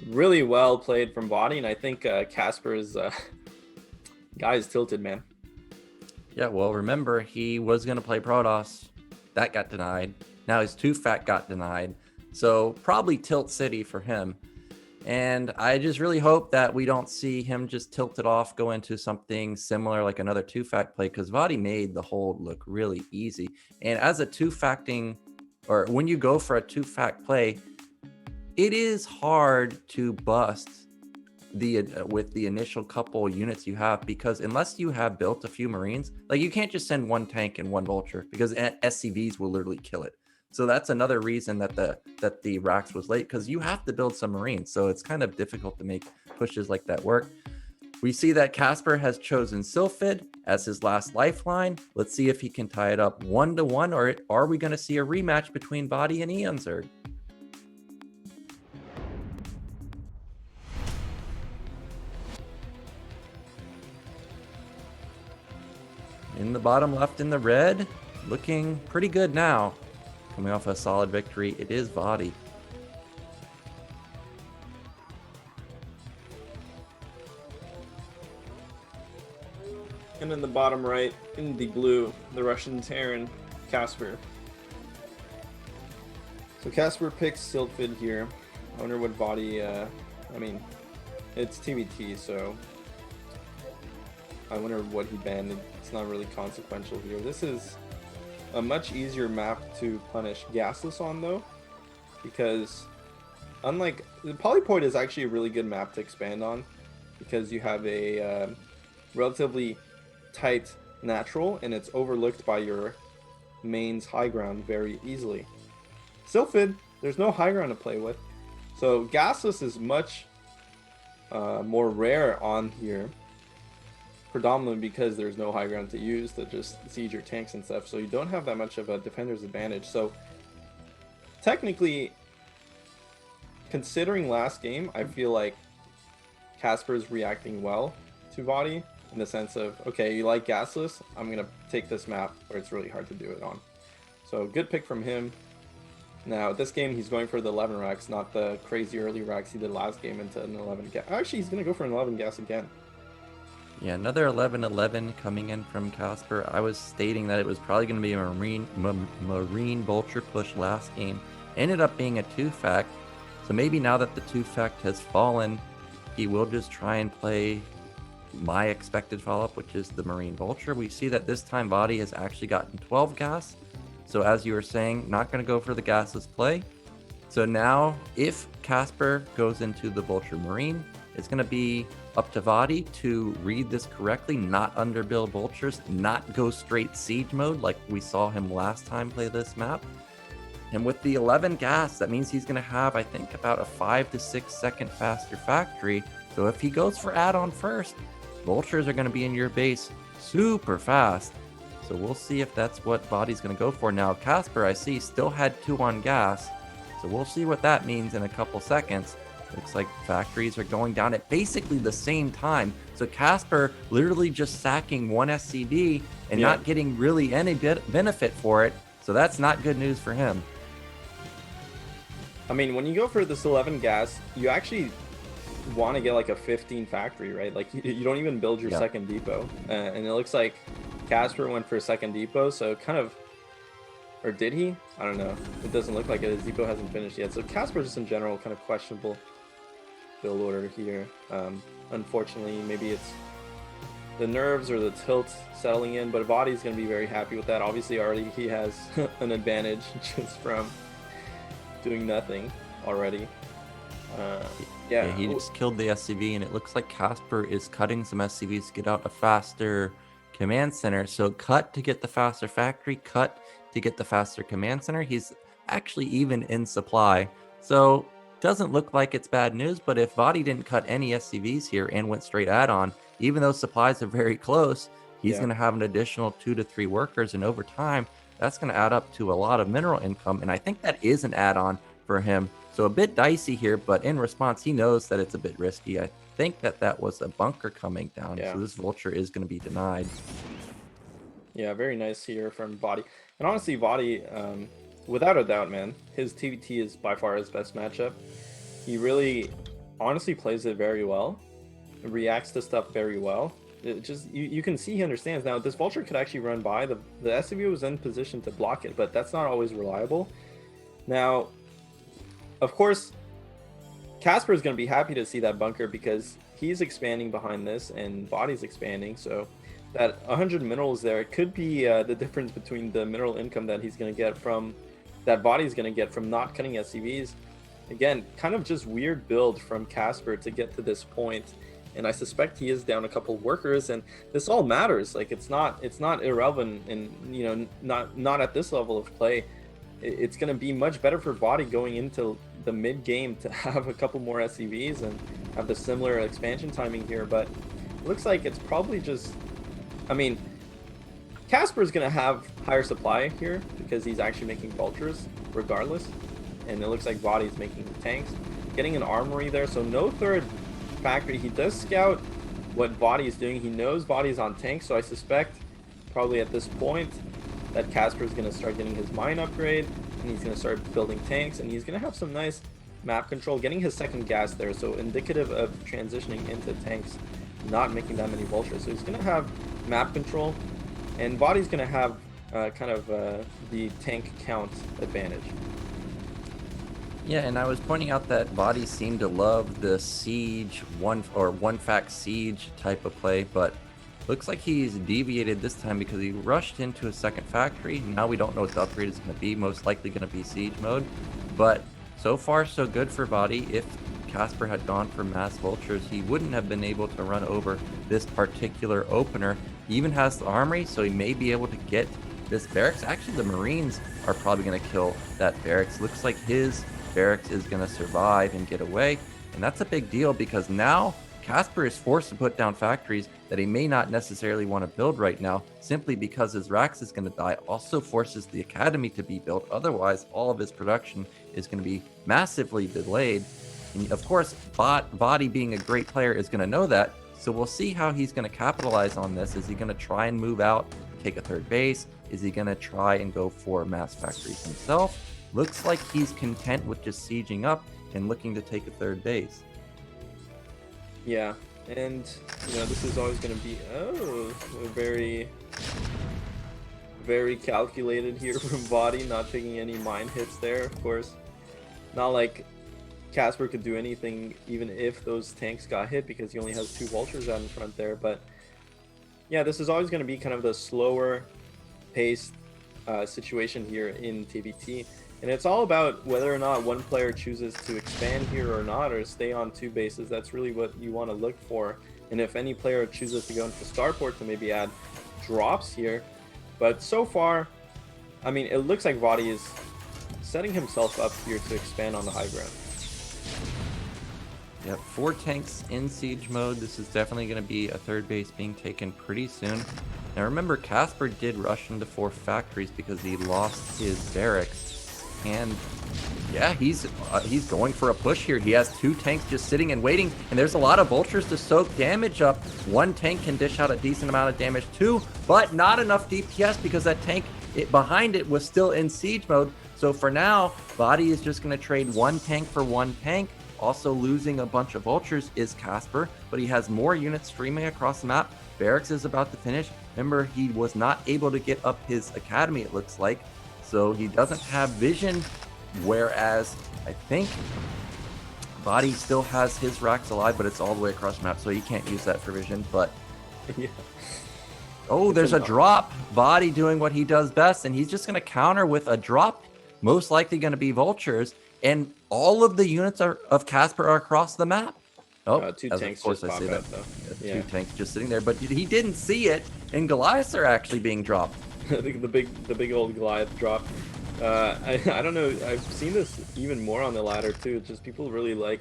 B: really well played from vOddy, and I think Casper's guy is tilted, man.
A: Yeah, well, remember, he was going to play Protoss. That got denied. Now his 2-fact got denied. So probably tilt city for him. And I just really hope that we don't see him just tilt it off, go into something similar like another 2-fact play, because vOddy made the hold look really easy. And as a 2-facting, or when you go for a 2-fact play, it is hard to bust with the initial couple units you have, because unless you have built a few Marines, like you can't just send 1 tank and 1 vulture, because SCVs will literally kill it. So that's another reason that the racks was late, because you have to build some Marines. So it's kind of difficult to make pushes like that work. We see that Casper has chosen Sylphid as his last lifeline. Let's see if he can tie it up 1-1, or are we going to see a rematch between vOddy and eOnzErG? In the bottom left in the red, looking pretty good now. Coming off a solid victory, it is vOddy.
B: And in the bottom right, in the blue, the Russian Terran, Casper. So Casper picks Sylphid here. I wonder what vOddy, I mean, it's TVT, so I wonder what he banned. It's not really consequential here. This is a much easier map to punish Gasless on, though, because unlike the Polypoid is actually a really good map to expand on, because you have a relatively tight natural and it's overlooked by your main's high ground very easily. Sylphid, there's no high ground to play with, so Gasless is much more rare on here, predominantly because there's no high ground to use to just siege your tanks and stuff, so you don't have that much of a defender's advantage. So technically, considering last game, I feel like Casper's reacting well to vOddy, in the sense of, okay, you like Gasless, I'm gonna take this map where it's really hard to do it on. So good pick from him. Now this game he's going for the 11 racks, not the crazy early racks he did last game into an 11 gas. Actually, he's gonna go for an 11 gas again.
A: Yeah, another 11-11 coming in from Casper. I was stating that it was probably going to be a Marine Vulture push last game. Ended up being a 2-fact. So maybe now that the 2-fact has fallen, he will just try and play my expected follow-up, which is the Marine Vulture. We see that this time vOddy has actually gotten 12 gas. So as you were saying, not going to go for the gasless play. So now if Casper goes into the Vulture Marine, it's going to be up to vOddy to read this correctly, not underbuild vultures, not go straight siege mode like we saw him last time play this map. And with the 11 gas, that means he's going to have, I think, about a 5 to 6 second faster factory. So if he goes for add-on first, vultures are going to be in your base super fast. So we'll see if that's what vOddy's going to go for. Now, Casper, I see, still had 2 on gas. So we'll see what that means in a couple seconds. Looks like factories are going down at basically the same time. So Casper literally just sacking 1 SCV and not getting really any benefit for it. So that's not good news for him.
B: I mean, when you go for this 11 gas, you actually want to get like a 15 factory, right? Like you don't even build your second depot. And it looks like Casper went for a second depot. So kind of, or did he? I don't know. It doesn't look like it. His depot hasn't finished yet. So Casper just in general kind of questionable build order here. Unfortunately, maybe it's the nerves or the tilt settling in, but vOddy's going to be very happy with that. Obviously, already he has an advantage just from doing nothing already. Yeah,
A: he just killed the SCV, and it looks like Casper is cutting some SCVs to get out a faster command center. So cut to get the faster factory, cut to get the faster command center. He's actually even in supply. So doesn't look like it's bad news, but if vOddy didn't cut any SCVs here and went straight add-on, even though supplies are very close, he's going to have an additional 2 to 3 workers, and over time, that's going to add up to a lot of mineral income, and I think that is an add-on for him. So a bit dicey here, but in response, he knows that it's a bit risky. I think that was a bunker coming down, so this vulture is going to be denied.
B: Yeah, very nice here from vOddy. And honestly, vOddy, without a doubt, man, his TVT is by far his best matchup. He really, honestly plays it very well, reacts to stuff very well. It just you can see he understands. Now, this vulture could actually run by. The SCV was in position to block it, but that's not always reliable. Now, of course, Casper is going to be happy to see that bunker because he's expanding behind this and vOddy's expanding. So that 100 minerals there, it could be the difference between the mineral income that he's going to get from, that vOddy's going to get from not cutting SCVs. Again, kind of just weird build from Casper to get to this point. And I suspect he is down a couple workers, and this all matters. Like it's not irrelevant, and you know, not at this level of play. It's going to be much better for vOddy going into the mid game to have a couple more SCVs and have the similar expansion timing here. But it looks like it's probably just, I mean, Casper is going to have higher supply here because he's actually making vultures regardless, and it looks like vOddy's making tanks, getting an armory there. So no third factory. He does scout what vOddy is doing. He knows vOddy is on tanks, so I suspect probably at this point that Casper is going to start getting his mine upgrade, and he's going to start building tanks, and he's going to have some nice map control, getting his second gas there, so indicative of transitioning into tanks, not making that many vultures. So he's going to have map control, and vOddy's going to have the tank count advantage.
A: Yeah, and I was pointing out that vOddy seemed to love the siege one fact siege type of play, but looks like he's deviated this time because he rushed into a second factory. Now we don't know what the upgrade is going to be. Most likely going to be siege mode, but so far so good for vOddy. If Casper had gone for mass vultures, he wouldn't have been able to run over this particular opener. He even has the armory, so he may be able to get this barracks. Actually, the Marines are probably going to kill that barracks. Looks like his barracks is going to survive and get away, and that's a big deal because now Casper is forced to put down factories that he may not necessarily want to build right now simply because his Rax is going to die. Also forces the academy to be built, otherwise all of his production is going to be massively delayed. And of course, vOddy being a great player is going to know that, so we'll see how he's going to capitalize on this. Is he going to try and move out, take a third base? Is he going to try and go for mass factories himself? Looks like he's content with just sieging up and looking to take a third base.
B: Yeah, and you know, this is always going to be very, very calculated here from vOddy, not taking any mine hits there. Of course, not like Casper could do anything even if those tanks got hit because he only has 2 vultures out in front there. But yeah, this is always going to be kind of the slower paced situation here in TVT. And it's all about whether or not one player chooses to expand here or not, or stay on 2 bases. That's really what you want to look for. And if any player chooses to go into Starport to maybe add drops here. But so far, I mean, it looks like vOddy is setting himself up here to expand on the high ground.
A: Yep, 4 tanks in siege mode. This is definitely going to be a third base being taken pretty soon. Now remember, Casper did rush into 4 factories because he lost his barracks. And yeah, he's going for a push here. He has 2 tanks just sitting and waiting, and there's a lot of vultures to soak damage up. 1 tank can dish out a decent amount of damage too, but not enough DPS because that tank behind it was still in siege mode. So for now, vOddy is just going to trade 1 tank for 1 tank. Also losing a bunch of vultures is Casper, but he has more units streaming across the map. Barracks is about to finish. Remember, he was not able to get up his academy, it looks like. So he doesn't have vision, whereas I think vOddy still has his Rax alive, but it's all the way across the map, so he can't use that for vision. But
B: Yeah.
A: Oh, there's a drop. vOddy doing what he does best, and he's just going to counter with a drop, most likely going to be vultures, and all of the units of Casper are across the map. Oh,
B: 2 tanks just pop out though. Yeah.
A: 2 tanks just sitting there, but he didn't see it, and Goliaths are actually being dropped.
B: the big old Goliath drop. I don't know. I've seen this even more on the ladder too. It's just people really like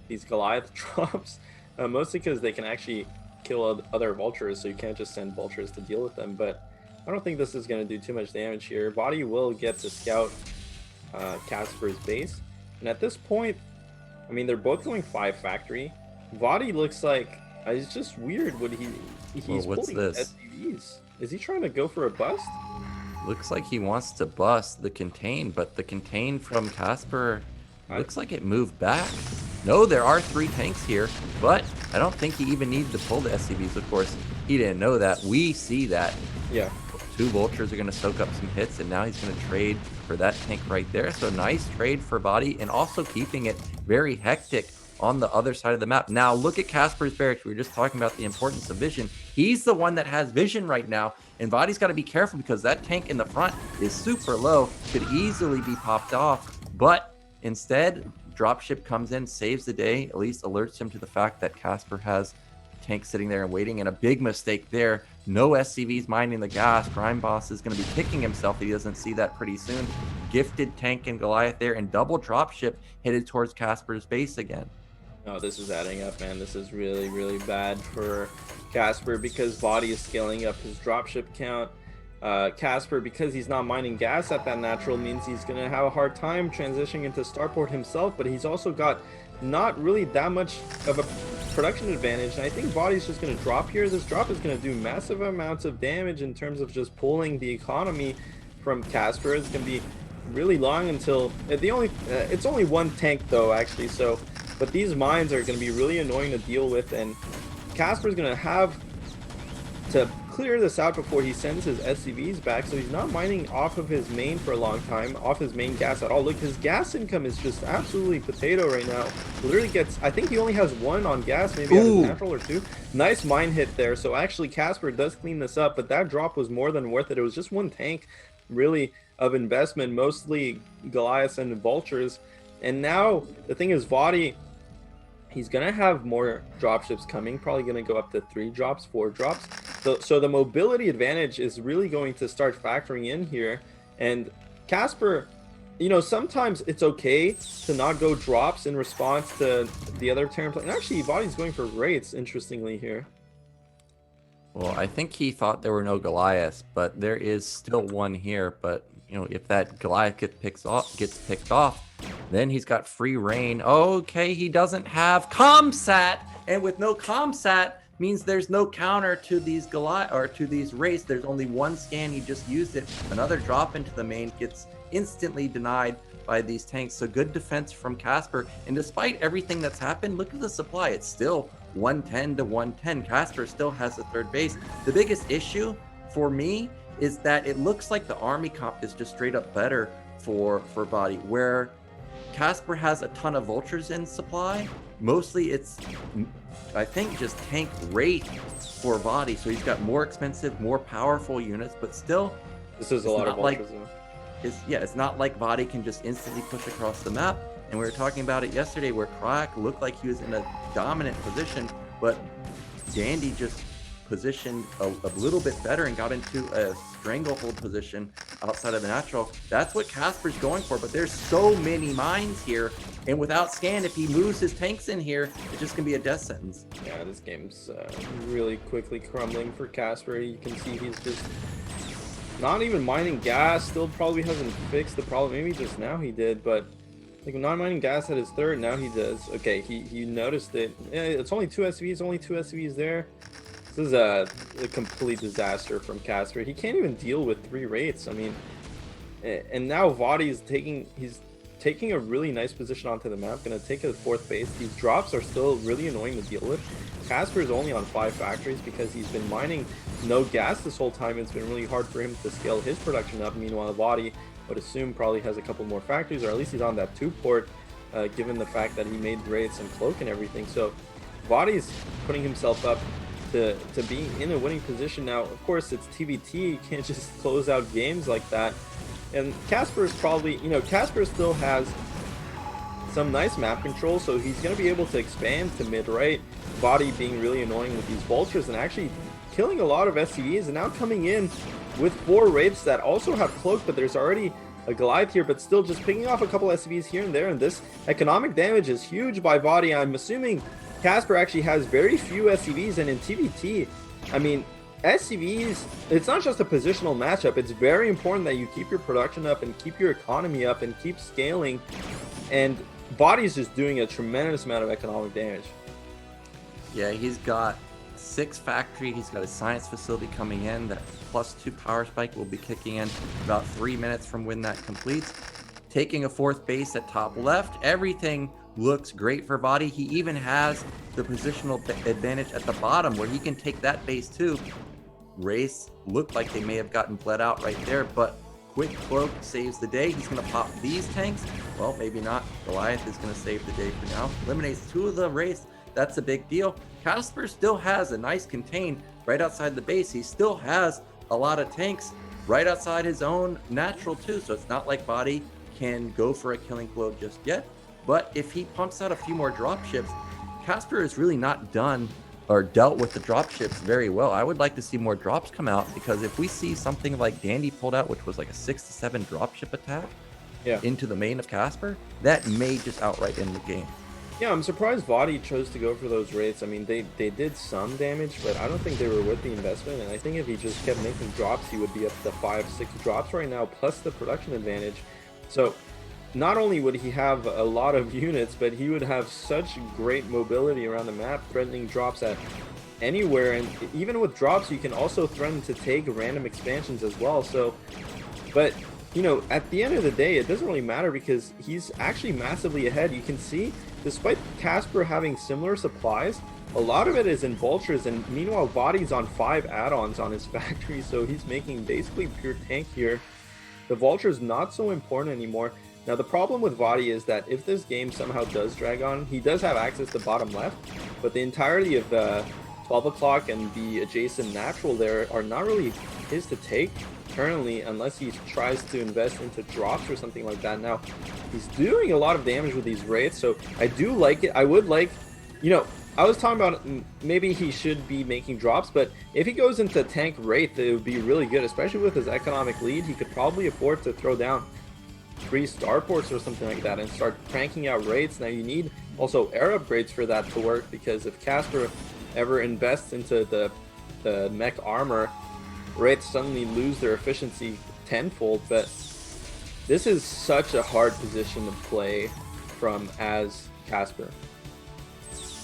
B: these Goliath drops, mostly because they can actually kill other vultures, so you can't just send vultures to deal with them. But I don't think this is going to do too much damage here. vOddy will get to scout Casper's base, and at this point, I mean, they're both going 5 factory. vOddy looks like it's just weird what he's
A: what's
B: pulling
A: this?
B: SCVs. Is he trying to go for a bust?
A: Looks like he wants to bust the contain, but the contain from Casper looks like it moved back. No, there are 3 tanks here, but I don't think he even needed to pull the SCVs. Of course, he didn't know that. We see that.
B: Yeah.
A: 2 vultures are going to soak up some hits, and now he's going to trade for that tank right there. So nice trade for vOddy, and also keeping it very hectic on the other side of the map. Now look at Casper's barracks. We were just talking about the importance of vision. He's the one that has vision right now, and vOddy's got to be careful because that tank in the front is super low, could easily be popped off. But instead, dropship comes in, saves the day, at least alerts him to the fact that Casper has tank sitting there and waiting, and a big mistake there. No SCVs mining the gas. Grime Boss is going to be kicking himself if he doesn't see that pretty soon. Gifted tank and Goliath there, and double dropship headed towards Casper's base again.
B: No, this is adding up, man. This is really, really bad for Casper because vOddy is scaling up his dropship count. Casper, because he's not mining gas at that natural, means he's going to have a hard time transitioning into starport himself, but he's also got not really that much of a production advantage, and I think vOddy's just going to drop here. This drop is going to do massive amounts of damage in terms of just pulling the economy from Casper. It's going to be really long until it's only 1 tank though, actually, so but these mines are going to be really annoying to deal with, and Casper's going to have to clear this out before he sends his SCVs back, so he's not mining off of his main for a long time, off his main gas at all. Look, his gas income is just absolutely potato right now. He literally gets, I think he only has 1 on gas, maybe at his natural or 2. Nice mine hit there, so actually Casper does clean this up, but that drop was more than worth it. It was just 1 tank, really, of investment, mostly Goliaths and Vultures. And now, the thing is, vOddy, he's going to have more dropships coming, probably going to go up to 3 drops, 4 drops. So the mobility advantage is really going to start factoring in here. And Casper, you know, sometimes it's okay to not go drops in response to the other Terran play. And actually, vOddy's going for raids, interestingly, here.
A: Well, I think he thought there were no Goliaths, but there is still one here. But, you know, if that Goliath gets picked off, then he's got free reign. Okay, he doesn't have ComSat, and with no ComSat means there's no counter to these Goliath or to these raids. There's only 1 scan. He just used it. Another drop into the main gets instantly denied by these tanks. So good defense from Casper. And despite everything that's happened, look at the supply. It's still 110 to 110. Casper still has a 3rd base. The biggest issue for me is that it looks like the army comp is just straight up better for vOddy, where Casper has a ton of vultures in supply. Mostly it's, I think, just tank rate for vOddy. So he's got more expensive, more powerful units, but still,
B: this is a lot of vultures.
A: It's not like vOddy can just instantly push across the map. And we were talking about it yesterday where Crack looked like he was in a dominant position, but Dandy just positioned a little bit better and got into a stranglehold position outside of the natural. That's what Casper's going for, but there's so many mines here, and without scan, if he moves his tanks in here, it's just gonna be a death sentence.
B: Yeah, this game's really quickly crumbling for Casper. You can see he's just not even mining gas. Still probably hasn't fixed the problem. Maybe just now he did, but like not mining gas at his 3rd, now he does. Okay, he noticed it. Yeah, it's only 2 SCVs, only 2 SCVs there. This is a complete disaster from Casper. He can't even deal with 3 raids. I mean, and now vOddy is taking a really nice position onto the map, gonna take a 4th base. These drops are still really annoying to deal with. Casper is only on 5 factories because he's been mining no gas this whole time. It's been really hard for him to scale his production up. Meanwhile, vOddy, would assume, probably has a couple more factories, or at least he's on that 2 port, given the fact that he made raids and cloak and everything. So vOddy's putting himself up to be in a winning position now. Of course, it's TVT, you can't just close out games like that. And Casper is probably, you know, Casper still has some nice map control, so he's going to be able to expand to mid-right, vOddy being really annoying with these vultures and actually killing a lot of SCVs, and now coming in with 4 Wraiths that also have cloak, but there's already a Goliath here, but still just picking off a couple SCVs here and there, and this economic damage is huge by vOddy. I'm assuming Casper actually has very few SCVs, and in TVT, I mean, SCVs, it's not just a positional matchup, it's very important that you keep your production up and keep your economy up and keep scaling, and vOddy's just doing a tremendous amount of economic damage.
A: Yeah, he's got 6 factory, he's got a science facility coming in, that +2 power spike will be kicking in about 3 minutes from when that completes. Taking a 4th base at top left, everything looks great for vOddy. He even has the positional advantage at the bottom where he can take that base too. Race looked like they may have gotten bled out right there, but quick cloak saves the day. He's going to pop these tanks. Well, maybe not. Goliath is going to save the day for now. Eliminates 2 of the Wraiths. That's a big deal. Casper still has a nice contain right outside the base. He still has a lot of tanks right outside his own natural too. So it's not like vOddy can go for a killing blow just yet. But if he pumps out a few more dropships, Casper is really not done or dealt with the dropships very well. I would like to see more drops come out, because if we see something like Dandy pulled out, which was like a 6 to 7 dropship attack into the main of Casper, that may just outright end the game.
B: Yeah, I'm surprised vOddy chose to go for those Wraiths. I mean, they did some damage, but I don't think they were worth the investment, and I think if he just kept making drops, he would be up to 5-6 drops right now, plus the production advantage. So not only would he have a lot of units, but he would have such great mobility around the map, threatening drops at anywhere, and even with drops, you can also threaten to take random expansions as well. So, but you know, at the end of the day, it doesn't really matter because he's actually massively ahead. You can see, despite Casper having similar supplies, a lot of it is in vultures, and meanwhile vOddy's on 5 add-ons on his factory, so he's making basically pure tank here. The vulture's not so important anymore. Now the problem with vOddy is that if this game somehow does drag on, he does have access to bottom left, but the entirety of the 12 o'clock and the adjacent natural there are not really his to take currently, unless he tries to invest into drops or something like that. Now he's doing a lot of damage with these Wraiths, so I do like it. I would like, you know, I was talking about maybe he should be making drops, but if he goes into tank Wraith, it would be really good, especially with his economic lead. He could probably afford to throw down 3 starports or something like that and start cranking out Wraiths. Now you need also air upgrades for that to work, because if Casper ever invests into the mech armor, Wraiths suddenly lose their efficiency tenfold. But this is such a hard position to play from as Casper.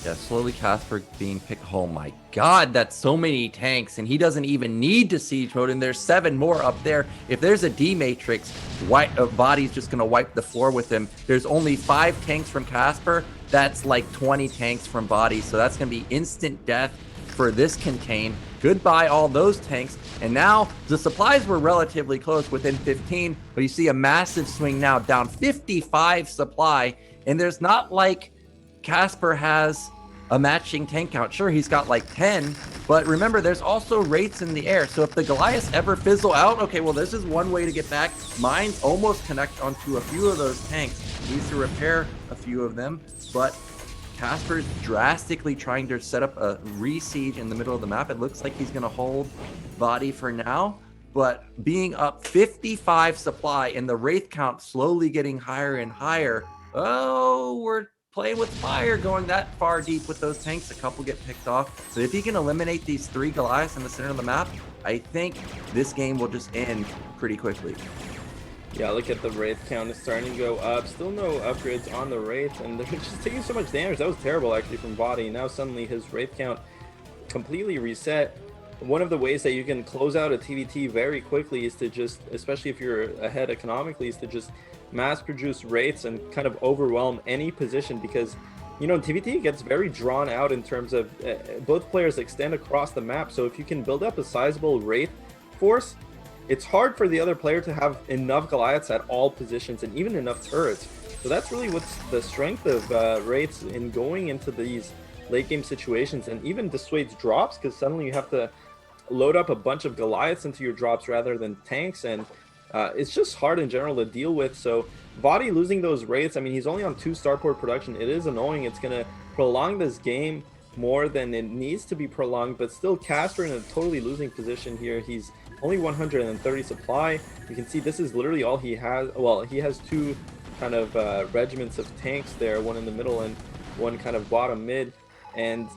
A: Yeah, slowly Casper being picked. Oh my god, that's so many tanks, and he doesn't even need to siege mode, and there's 7 more up there. If there's a D matrix, vOddy's just gonna wipe the floor with him. There's only 5 tanks from Casper. That's like 20 tanks from vOddy, so that's gonna be instant death for this contain. Goodbye all those tanks. And now the supplies were relatively close, within 15, but you see a massive swing now, down 55 supply, and there's not like Casper has a matching tank count. Sure, he's got like 10, but remember, there's also Wraiths in the air. So if the Goliaths ever fizzle out, okay, well, this is one way to get back. Mines almost connect onto a few of those tanks. Needs to repair a few of them, but Casper's drastically trying to set up a re-siege in the middle of the map. It looks like he's going to hold vOddy for now, but being up 55 supply and the Wraith count slowly getting higher and higher, oh, we're playing with fire going that far deep with those tanks. A couple get picked off. So if he can eliminate these 3 Goliaths in the center of the map, I think this game will just end pretty quickly.
B: Yeah, look at the Wraith count. It's starting to go up. Still no upgrades on the Wraith, and they're just taking so much damage. That was terrible, actually, from vOddy. Now suddenly his Wraith count completely reset. One of the ways that you can close out a TVT very quickly is to just, especially if you're ahead economically, is to just mass produce Wraiths and kind of overwhelm any position, because, you know, TVT gets very drawn out in terms of both players extend across the map. So if you can build up a sizable Wraith force, it's hard for the other player to have enough Goliaths at all positions and even enough turrets. So that's really what's the strength of Wraiths in going into these late game situations, and even dissuades drops, because suddenly you have to load up a bunch of Goliaths into your drops rather than tanks. And it's just hard in general to deal with. So vOddy losing those rates, I mean, he's only on 2 starport production. It is annoying. It's going to prolong this game more than it needs to be prolonged, but still Casper in a totally losing position here. He's only 130 supply. You can see this is literally all he has. Well, he has 2 kind of regiments of tanks there, one in the middle and one kind of bottom mid. And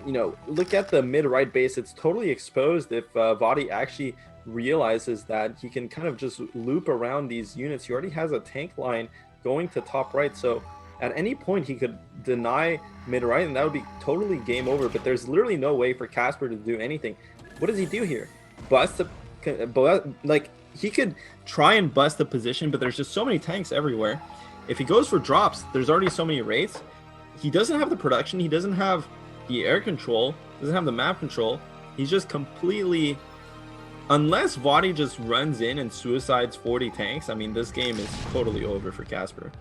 B: you know, look at the mid right base. It's totally exposed if vOddy actually realizes that he can kind of just loop around these units. He already has a tank line going to top right, so at any point he could deny mid right and that would be totally game over. But there's literally no way for Casper to do anything. What does he do here? Bust the, like, he could try and bust the position, but there's just so many tanks everywhere. If he goes for drops, there's already so many rates. He doesn't have the production, he doesn't have the air control, doesn't have the map control. He's just completely, unless vOddy just runs in and suicides 40 tanks, I mean, this game is totally over for Casper.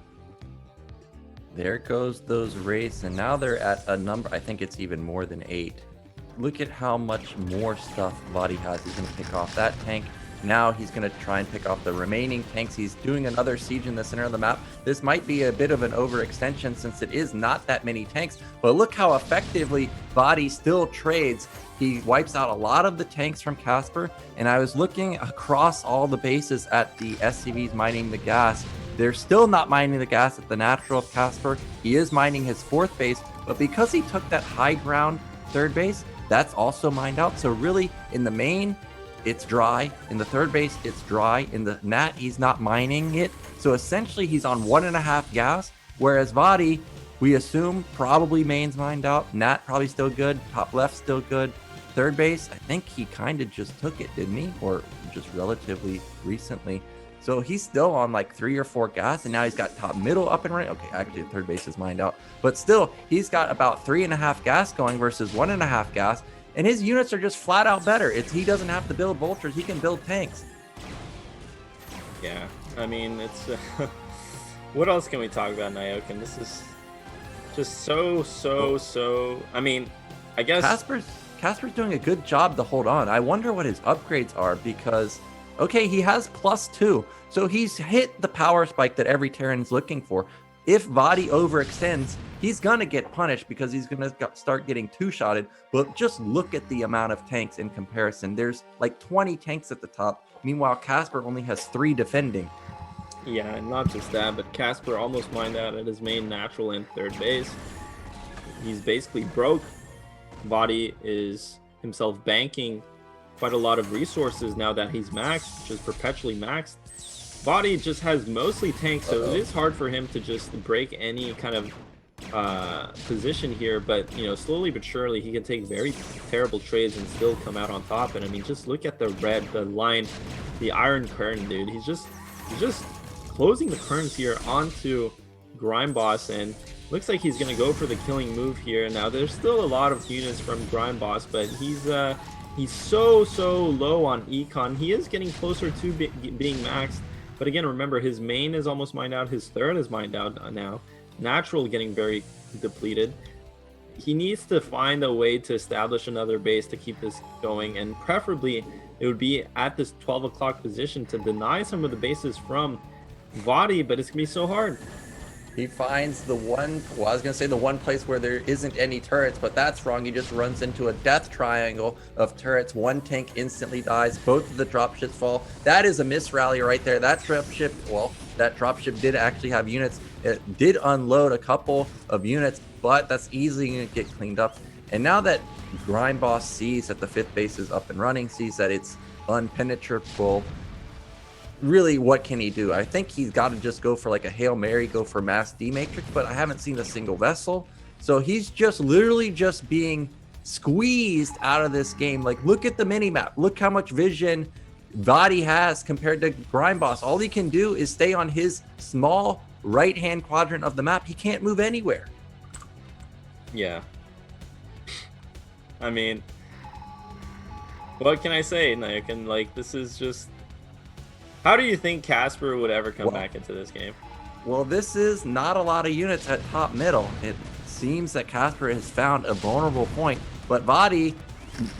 A: There goes those rates, and now they're at a number, I think it's even more than 8. Look at how much more stuff vOddy has. He's going to pick off that tank. Now he's going to try and pick off the remaining tanks. He's doing another siege in the center of the map. This might be a bit of an overextension since it is not that many tanks, but look how effectively vOddy still trades. He wipes out a lot of the tanks from Casper, and I was looking across all the bases at the SCVs mining the gas. They're still not mining the gas at the natural of Casper. He is mining his 4th base, but because he took that high ground 3rd base, that's also mined out. So really, in the main, it's dry. In the 3rd base, it's dry. In the nat, he's not mining it. So essentially, he's on 1.5 gas, whereas vOddy, we assume, probably main's mined out. Nat probably still good. Top left still good. 3rd base, I think he kind of just took it, didn't he? Or just relatively recently. So he's still on like 3 or 4 gas, and now he's got top middle up and running. Okay, actually, the 3rd base is mined out. But still, he's got about 3.5 gas going versus 1.5 gas. And his units are just flat out better. He doesn't have to build vultures. He can build tanks.
B: Yeah, I mean, it's... what else can we talk about, Nyokin? This is just so... I mean, I guess...
A: Casper's doing a good job to hold on. I wonder what his upgrades are because... Okay, he has +2. So he's hit the power spike that every Terran's looking for. If vOddy overextends, he's going to get punished because he's going to start getting 2-shotted. But just look at the amount of tanks in comparison. There's like 20 tanks at the top. Meanwhile, Casper only has 3 defending.
B: Yeah, and not just that, but Casper almost mined out at his main natural and 3rd base. He's basically broke. vOddy is himself banking quite a lot of resources now that he's maxed, which is perpetually maxed. vOddy just has mostly tanks, so it is hard for him to just break any kind of position here, but you know, slowly but surely he can take very terrible trades and still come out on top. And I mean, just look at the red, the line, the iron curtain, dude. He's just closing the curtains here onto Grime Boss, and looks like he's gonna go for the killing move here. Now there's still a lot of units from Grime Boss, but he's so low on econ. He is getting closer to being maxed. But again, remember, his main is almost mined out. His 3rd is mined out now. Natural getting very depleted. He needs to find a way to establish another base to keep this going. And preferably, it would be at this 12 o'clock position to deny some of the bases from vOddy. But it's going to be so hard.
A: He finds the one, well, I was going to say the one place where there isn't any turrets, but that's wrong. He just runs into a death triangle of turrets. 1 tank instantly dies. Both of the dropships fall. That is a misrally right there. That dropship, well, that dropship did actually have units. It did unload a couple of units, but that's easily going to get cleaned up. And now that Grime Boss sees that the 5th base is up and running, sees that it's unpenetrable, really, what can he do? I think he's got to just go for like a Hail Mary, go for mass D-Matrix, but I haven't seen a single vessel. So he's just literally just being squeezed out of this game. Like, look at the mini-map. Look how much vision vOddy has compared to Grime Boss. All he can do is stay on his small right-hand quadrant of the map. He can't move anywhere.
B: Yeah. I mean, what can I say, Nyokin? Like, this is just... How do you think Casper would ever come back into this game?
A: Well, this is not a lot of units at top middle. It seems that Casper has found a vulnerable point, but vOddy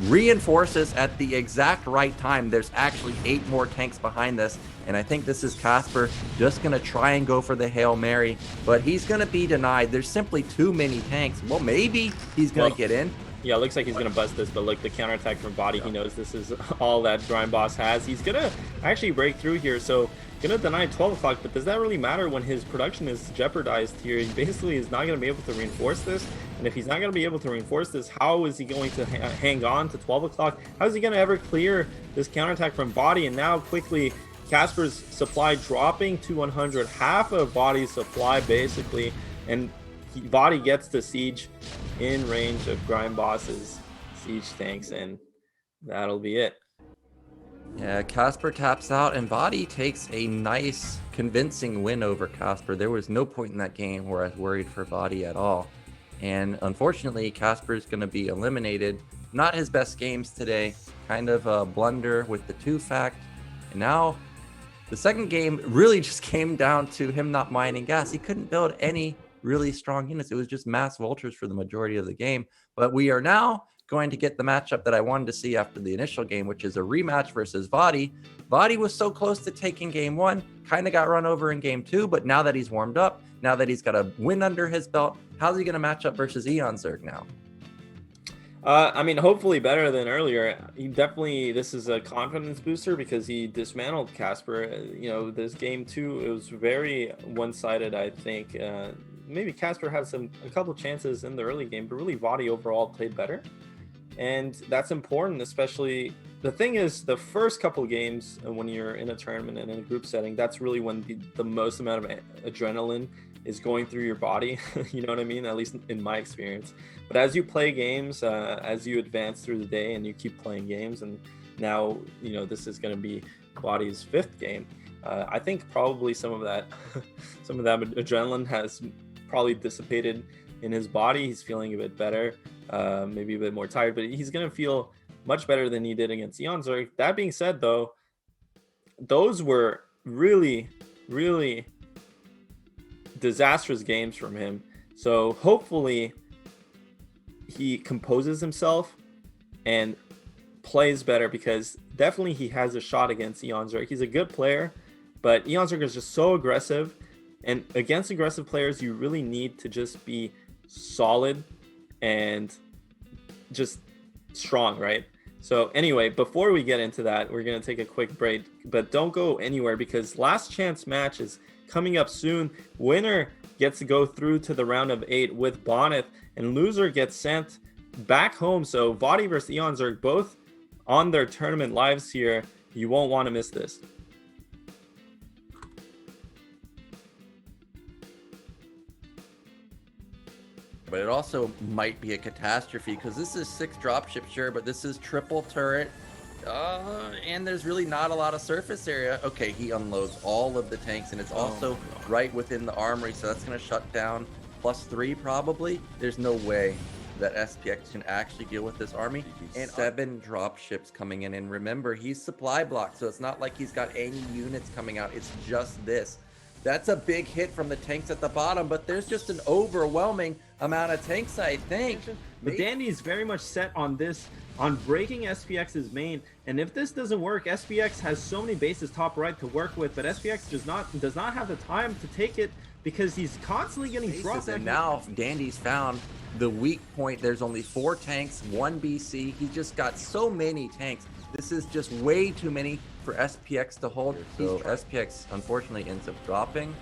A: reinforces at the exact right time. There's actually 8 more tanks behind this, and I think this is Casper just going to try and go for the Hail Mary, but he's going to be denied. There's simply too many tanks. Well, maybe he's going to get in.
B: Yeah, it looks like he's going to bust this, but look, the counterattack from bOddy, he knows this is all that Grind Boss has. He's going to actually break through here, so going to deny 12 o'clock, but does that really matter when his production is jeopardized here? He basically is not going to be able to reinforce this, and if he's not going to be able to reinforce this, how is he going to hang on to 12 o'clock? How is he going to ever clear this counterattack from bOddy? And now quickly, Casper's supply dropping to 100, half of bOddy's supply basically, and bOddy gets the siege in range of Grind Boss's siege tanks, and that'll be it.
A: Yeah, Casper taps out, and bOddy takes a nice, convincing win over Casper. There was no point in that game where I was worried for bOddy at all. And unfortunately, Casper's going to be eliminated. Not his best games today. Kind of a blunder with the 2 fact. And now, the second game really just came down to him not mining gas. He couldn't build any really strong units. It was just mass vultures for the majority of the game. But we are now going to get the matchup that I wanted to see after the initial game, which is a rematch versus vOddy. vOddy was so close to taking game 1, kind of got run over in game 2, but now that he's warmed up, now that he's got a win under his belt, how's he going to match up versus eOnzErG now?
B: I mean, hopefully better than earlier. He definitely, this is a confidence booster because he dismantled Casper. You know, this game 2, it was very one-sided, I think. Maybe Casper had a couple chances in the early game, but really vOddy overall played better. And that's important, especially the thing is the first couple games when you're in a tournament and in a group setting, that's really when the most amount of adrenaline is going through your body. You know what I mean? At least in my experience. But as you play games, as you advance through the day and you keep playing games, and now, you know, this is going to be bOddy's 5th game. I think probably some of that adrenaline has probably dissipated in his body. He's feeling a bit better. Maybe a bit more tired, but he's going to feel much better than he did against eOnzErG. That being said, though, those were really, really disastrous games from him. So hopefully he composes himself and plays better, because definitely he has a shot against eOnzErG. He's a good player, but eOnzErG is just so aggressive, and against aggressive players, you really need to just be solid and just strong, right? So anyway, before we get into that, we're going to take a quick break, but don't go anywhere because last chance match is coming up soon. Winner gets to go through to the round of 8 with Bonyth, and loser gets sent back home. So vOddy versus eOnzErG, both on their tournament lives here. You won't want to miss this.
A: But it also might be a catastrophe because this is 6 dropships, sure, but this is triple turret. And there's really not a lot of surface area. Okay, he unloads all of the tanks, and it's also right within the armory, so that's going to shut down +3 probably. There's no way that SPX can actually deal with this army. And 7 dropships coming in, and remember, he's supply blocked, so it's not like he's got any units coming out. It's just this. That's a big hit from the tanks at the bottom, but there's just an overwhelming amount of tanks, I think.
C: But Dandy is very much set on this, on breaking SPX's main, and if this doesn't work, SPX has so many bases top right to work with, but SPX does not have the time to take it because he's constantly getting dropped.
A: And now Dandy's found the weak point. There's only 4 tanks, 1 BC. He just got so many tanks. This is just way too many for SPX to hold. So SPX unfortunately ends up dropping.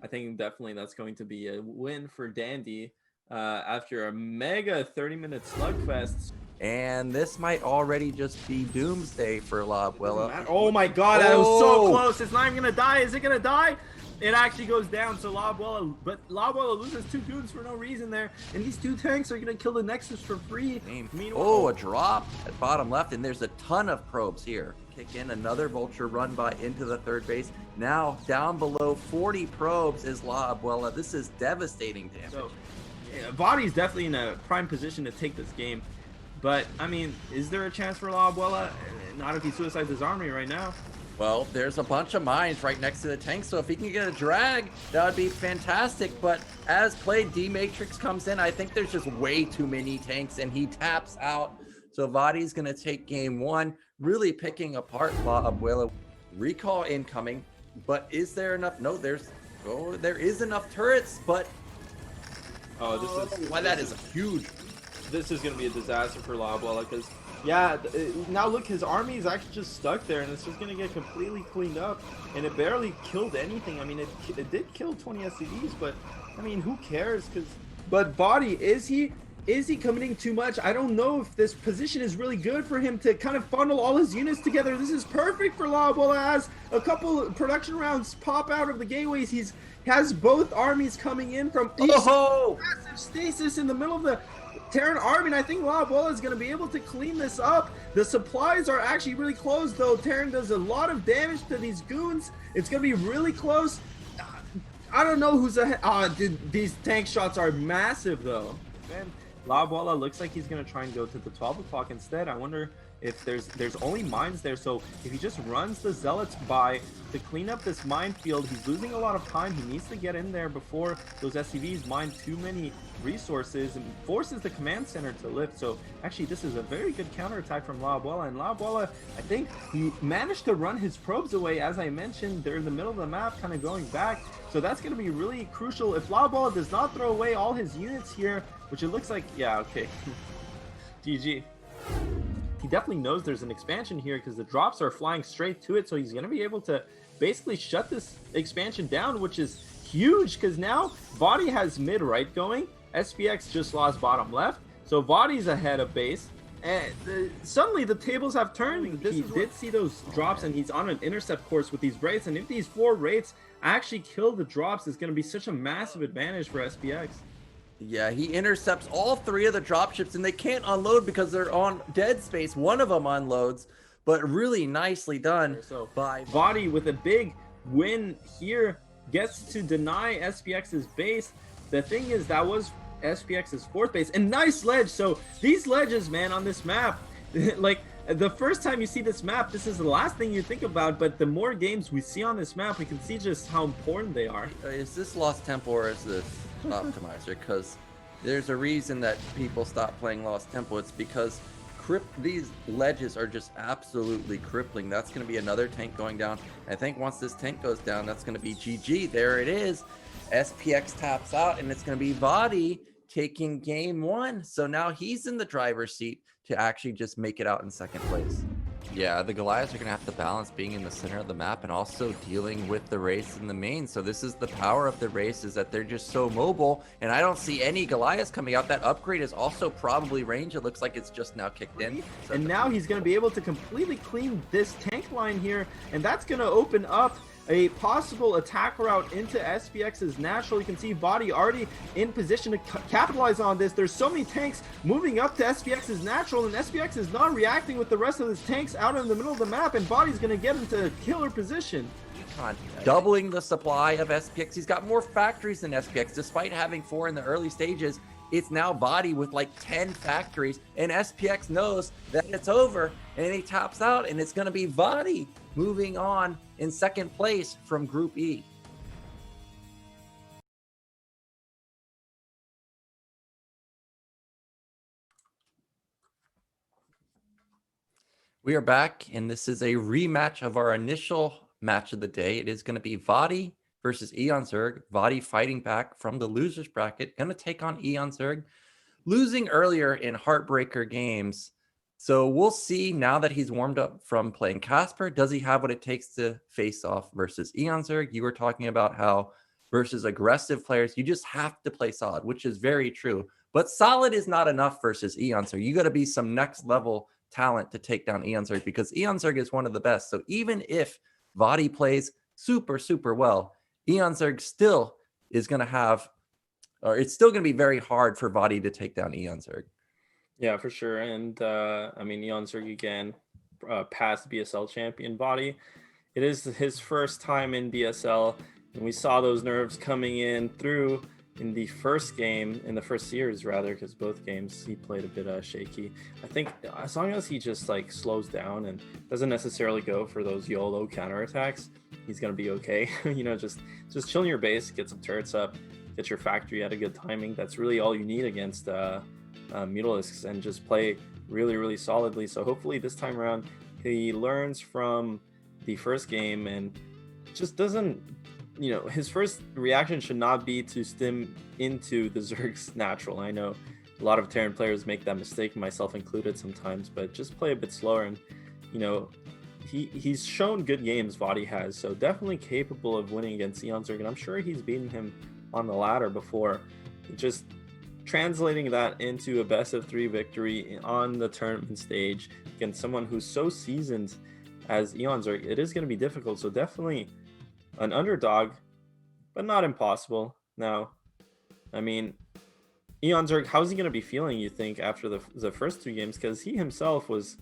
B: I think definitely that's going to be a win for Dandy after a mega 30-minute slugfest.
A: And this might already just be doomsday for Lobuela.
C: Oh my god, that was so close. It's not even gonna die. Is it gonna die? It actually goes down, so Lobuela, but Lobuela loses 2 goons for no reason there, and these 2 tanks are gonna kill the Nexus for free.
A: Oh, a drop at bottom left, and there's a ton of probes here. Kick in another vulture run by into the 3rd base. Now down below 40 probes is Lobuela. This is devastating damage.
C: So, yeah, vOddy's definitely in a prime position to take this game. But, I mean, is there a chance for Lobuela? Not if he suicides his army right now.
A: Well, there's a bunch of mines right next to the tank, so if he can get a drag, that would be fantastic. But as played, D-Matrix comes in. I think there's just way too many tanks, and he taps out. So vOddy's going to take game one, really picking apart La Abuela. Recall incoming, but is there enough? No, there is enough turrets, but that is huge.
B: This is going to be a disaster for La Abuela because, yeah, now look, his army is actually just stuck there, and it's just going to get completely cleaned up, and it barely killed anything. I mean, it did kill 20 SCVs, but, I mean, who cares?
C: But vOddy, is he committing too much? I don't know if this position is really good for him to kind of funnel all his units together. This is perfect for La Abuela as a couple production rounds pop out of the gateways. He has both armies coming in from massive stasis in the middle of the Terran army, and I think La Abuela is going to be able to clean this up. The supplies are actually really close, though. Terran does a lot of damage to these goons. It's going to be really close. I don't know who's ahead. Dude, these tank shots are massive, though.
B: Man, La Abuela looks like he's going to try and go to the 12 o'clock instead. I wonder if there's only mines there, so if he just runs the zealots by to clean up this minefield, he's losing a lot of time. He needs to get in there before those SCVs mine too many resources and forces the command center to lift. So actually this is a very good counterattack from La Abuela, and La Abuela, I think he managed to run his probes away. As I mentioned, they're in the middle of the map kind of going back, so that's going to be really crucial. If La Abuela does not throw away all his units here, which it looks like, yeah, okay. GG. He definitely knows there's an expansion here because the drops are flying straight to it, so he's going to be able to basically shut this expansion down, which is huge because now vOddy has mid right going. SPX just lost bottom left, so vOddy's ahead of base, and suddenly the tables have turned. He did see those drops, and he's on an intercept course with these wraiths, and if these 4 wraiths actually kill the drops, it's going to be such a massive advantage for SPX.
A: Yeah, he intercepts all 3 of the dropships, and they can't unload because they're on dead space. One of them unloads, but really nicely done by
B: vOddy with a big win here, gets to deny SPX's base. The thing is, that was SPX's 4th base, and nice ledge. So these ledges, man, on this map, like the first time you see this map, this is the last thing you think about, but the more games we see on this map, we can see just how important they are.
A: Is this Lost Temple or is this Optimizer? Because there's a reason that people stop playing Lost Temple. It's because these ledges are just absolutely crippling. That's going to be another tank going down. I think once this tank goes down, that's going to be GG. There it is. SPX taps out, and it's going to be vOddy taking game 1. So now he's in the driver's seat to actually just make it out in 2nd place. Yeah, the Goliaths are going to have to balance being in the center of the map and also dealing with the race in the main. So this is the power of the race, is that they're just so mobile, and I don't see any Goliaths coming out. That upgrade is also probably range. It looks like it's just now kicked in.
B: So and now he's going to be able to completely clean this tank line here, and that's going to open up a possible attack route into SPX's natural. You can see vOddy already in position to capitalize on this. There's so many tanks moving up to SPX's natural, and SPX is not reacting with the rest of his tanks out in the middle of the map, and vOddy's going to get into a killer position.
A: Doubling the supply of SPX. He's got more factories than SPX, despite having 4 in the early stages. It's now vOddy with like 10 factories, and SPX knows that it's over, and he taps out, and it's going to be vOddy moving on in 2nd place from Group E. We are back, and this is a rematch of our initial match of the day. It is going to be vOddy versus eOnzErG. vOddy fighting back from the losers bracket, going to take on eOnzErG, losing earlier in heartbreaker games. So we'll see now that he's warmed up from playing Casper. Does he have what it takes to face off versus eOnzErG? You were talking about how versus aggressive players, you just have to play solid, which is very true. But solid is not enough versus eOnzErG. You got to be some next level talent to take down eOnzErG, because eOnzErG is one of the best. So even if vOddy plays super, super well, eOnzErG still is going to have, or it's still going to be very hard for vOddy to take down eOnzErG.
B: Yeah, for sure. And I mean, eOnzErG again, past BSL champion vOddy. It is his first time in BSL, and we saw those nerves coming in through in the first game, in the first series rather, because both games he played a bit shaky. I think as long as he just like slows down and doesn't necessarily go for those YOLO counterattacks, he's gonna be okay. You know, just chill in your base, get some turrets up, get your factory at a good timing. That's really all you need against Mutalisks, and just play really, really solidly. So hopefully this time around he learns from the first game and just doesn't, you know, his first reaction should not be to stim into the Zerg's natural. I know a lot of Terran players make that mistake, myself included sometimes, but just play a bit slower. And, you know, he's shown good games, vOddy has, so definitely capable of winning against eOnzErG, and I'm sure he's beaten him on the ladder before. Just translating that into a best-of-3 victory on the tournament stage against someone who's so seasoned as eOnzErG, it is going to be difficult. So definitely an underdog, but not impossible. Now, I mean, eOnzErG, how's he going to be feeling, you think, after the first 2 games? Because he himself was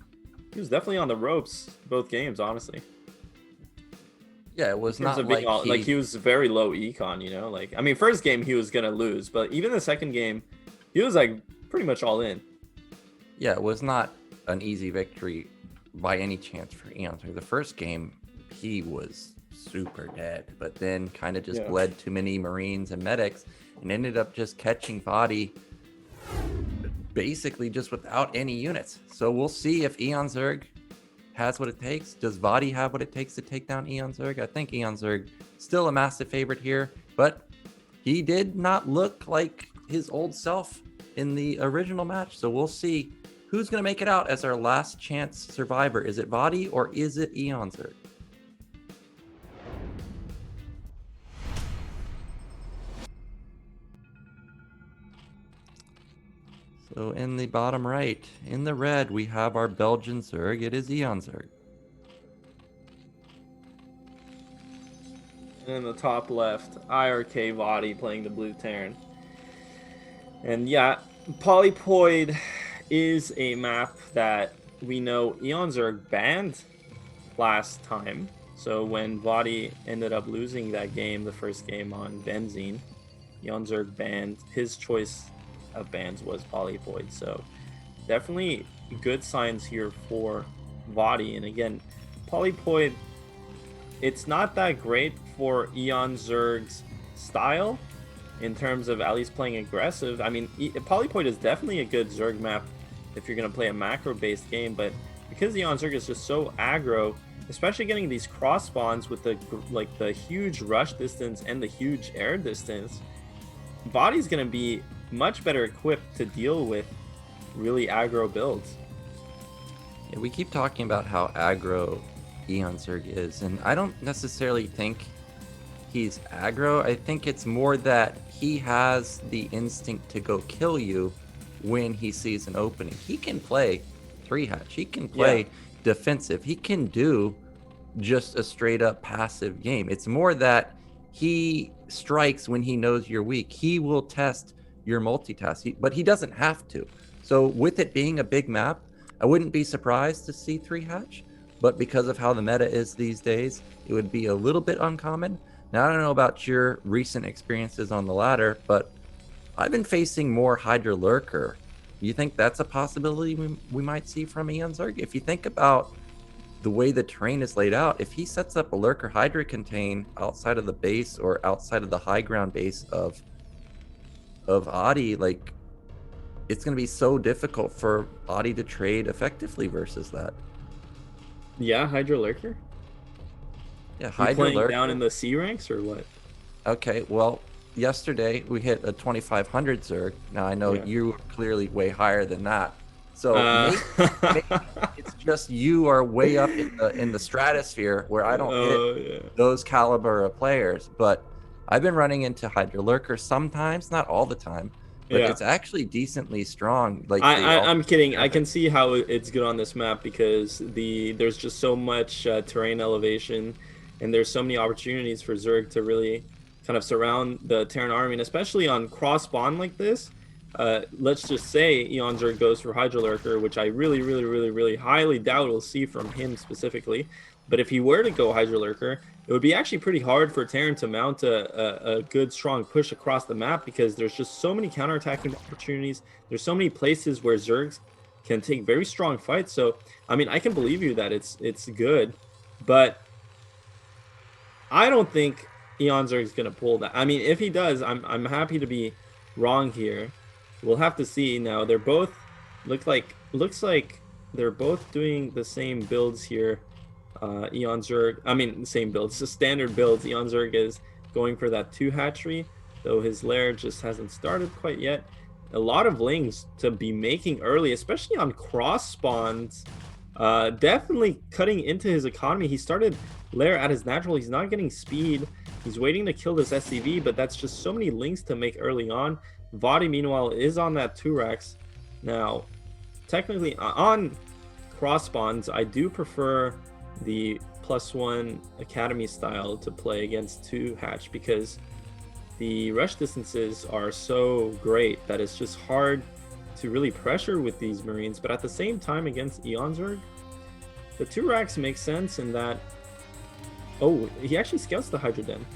B: definitely on the ropes both games, honestly.
A: Yeah, it was not like
B: he was very low econ, you know. Like, I mean, first game he was gonna lose, but even the second game, he was like pretty much all in.
A: Yeah, it was not an easy victory by any chance for eOnzErG. The first game, he was super dead, but then kind of just bled too many Marines and medics and ended up just catching vOddy basically just without any units. So we'll see if eOnzErG has what it takes. Does vOddy have what it takes to take down eOnzErG? I think eOnzErG still a massive favorite here, but he did not look like his old self in the original match. So we'll see who's going to make it out as our last chance survivor. Is it vOddy or is it eOnzErG? So in the bottom right, in the red, we have our Belgian Zerg. It is eOnzErG.
B: And in the top left, IRK vOddy playing the blue Terran. And yeah, Polypoid is a map that we know eOnzErG banned last time. So when vOddy ended up losing that game, the first game on Benzene, eOnzErG banned. His choice of bans was Polypoid. So definitely good signs here for vOddy. And again, Polypoid, it's not that great for eOnzErG's style in terms of at least playing aggressive. I mean, Polypoid is definitely a good Zerg map if you're going to play a macro-based game, but because eOnzErG is just so aggro, especially getting these cross spawns with the huge rush distance and the huge air distance, vOddy's going to be much better equipped to deal with really aggro builds.
A: Yeah, we keep talking about how aggro eOnzErG is, and I don't necessarily think he's aggro. I think it's more that he has the instinct to go kill you when he sees an opening. He can play 3-hatch. He can play defensive. He can do just a straight up passive game. It's more that he strikes when he knows you're weak. He will test your multitask, but he doesn't have to. So with it being a big map, I wouldn't be surprised to see 3-hatch, but because of how the meta is these days, it would be a little bit uncommon. Now, I don't know about your recent experiences on the ladder, but I've been facing more Hydra Lurker. You think that's a possibility we might see from eOnzErG? If you think about the way the terrain is laid out, if he sets up a Lurker Hydra contain outside of the base or outside of the high ground base of vOddy, like, it's going to be so difficult for vOddy to trade effectively versus that.
B: Yeah, Hydra Lurker?
A: Yeah, Hydra
B: playing
A: Lurker.
B: Down in the C ranks or what?
A: Okay, well, yesterday we hit a 2500 Zerg. Now I know you are clearly way higher than that. So maybe it's just you are way up in the stratosphere where I don't hit those caliber of players. But I've been running into Hydra Lurker sometimes, not all the time, but it's actually decently strong. Like
B: I'm kidding. I can see how it's good on this map because there's just so much terrain elevation, and there's so many opportunities for Zerg to really kind of surround the Terran army, and especially on cross spawn like this. Let's just say eOnzErG goes for Hydra Lurker, which I really highly doubt we'll see from him specifically. But if he were to go Hydra Lurker, it would be actually pretty hard for Terran to mount a good, strong push across the map because there's just so many counterattacking opportunities. There's so many places where Zergs can take very strong fights. So, I mean, I can believe you that it's good, but I don't think eOnzErG is going to pull that. I mean, if he does, I'm happy to be wrong here. We'll have to see. Now, they're both looks like they're both doing the same builds here. eOnzErG, I mean, same builds, the standard builds. eOnzErG is going for that 2 hatchery, though his lair just hasn't started quite yet. A lot of lings to be making early, especially on cross spawns. Definitely cutting into his economy. He started lair at his natural. He's not getting speed. He's waiting to kill this SCV, but that's just so many lings to make early on. vOddy, meanwhile, is on that 2-rex. Now, technically, on cross spawns, I do prefer the +1 academy style to play against 2 hatch, because the rush distances are so great that it's just hard to really pressure with these Marines. But at the same time, against eOnzErG, the 2 racks make sense in that, oh, he actually scouts the hydra den.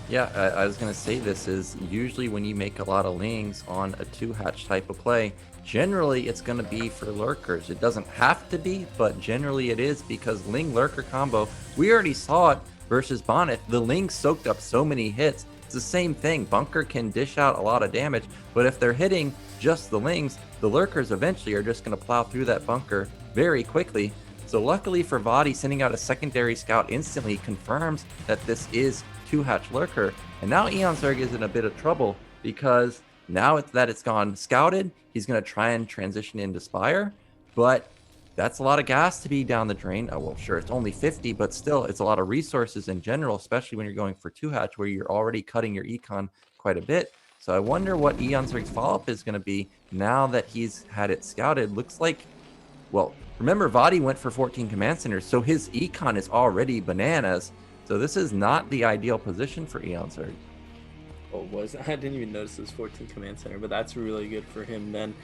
A: Yeah, I was going to say, this is usually when you make a lot of lings on a 2-hatch type of play, generally it's going to be for lurkers. It doesn't have to be, but generally it is, because ling lurker combo, we already saw it versus Bonyth. The lings soaked up so many hits. It's the same thing. Bunker can dish out a lot of damage, but if they're hitting just the lings, the lurkers eventually are just going to plow through that bunker very quickly. So luckily for vOddy, sending out a secondary scout instantly confirms that this is 2-hatch lurker. And now eOnzErG is in a bit of trouble, because now it's gone scouted, he's going to try and transition into Spire, but that's a lot of gas to be down the drain. Oh, well, sure, it's only 50, but still, it's a lot of resources in general, especially when you're going for 2-hatch, where you're already cutting your econ quite a bit. So I wonder what eOnzErG's follow-up is going to be now that he's had it scouted. Looks like, well, remember, vOddy went for 14 command centers, so his econ is already bananas. So this is not the ideal position for eOnzErG.
B: Oh, I didn't even notice his 14 command center, but that's really good for him. Then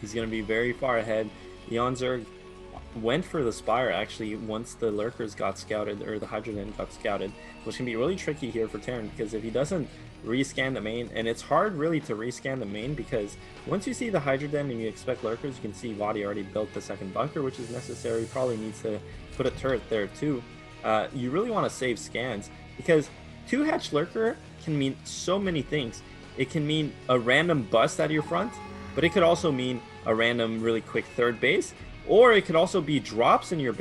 B: he's going to be very far ahead. eOnzErG went for the Spire actually once the lurkers got scouted, or the hydra den got scouted, which can be really tricky here for Terran, because if he doesn't rescan the main, and it's hard really to rescan the main, because once you see the hydra den and you expect lurkers, you can see vOddy already built the second bunker, which is necessary. Probably needs to put a turret there too. You really want to save scans, because 2-hatch lurker can mean so many things. It can mean a random bust at your front, but it could also mean a random really quick third base, or it could also be drops in your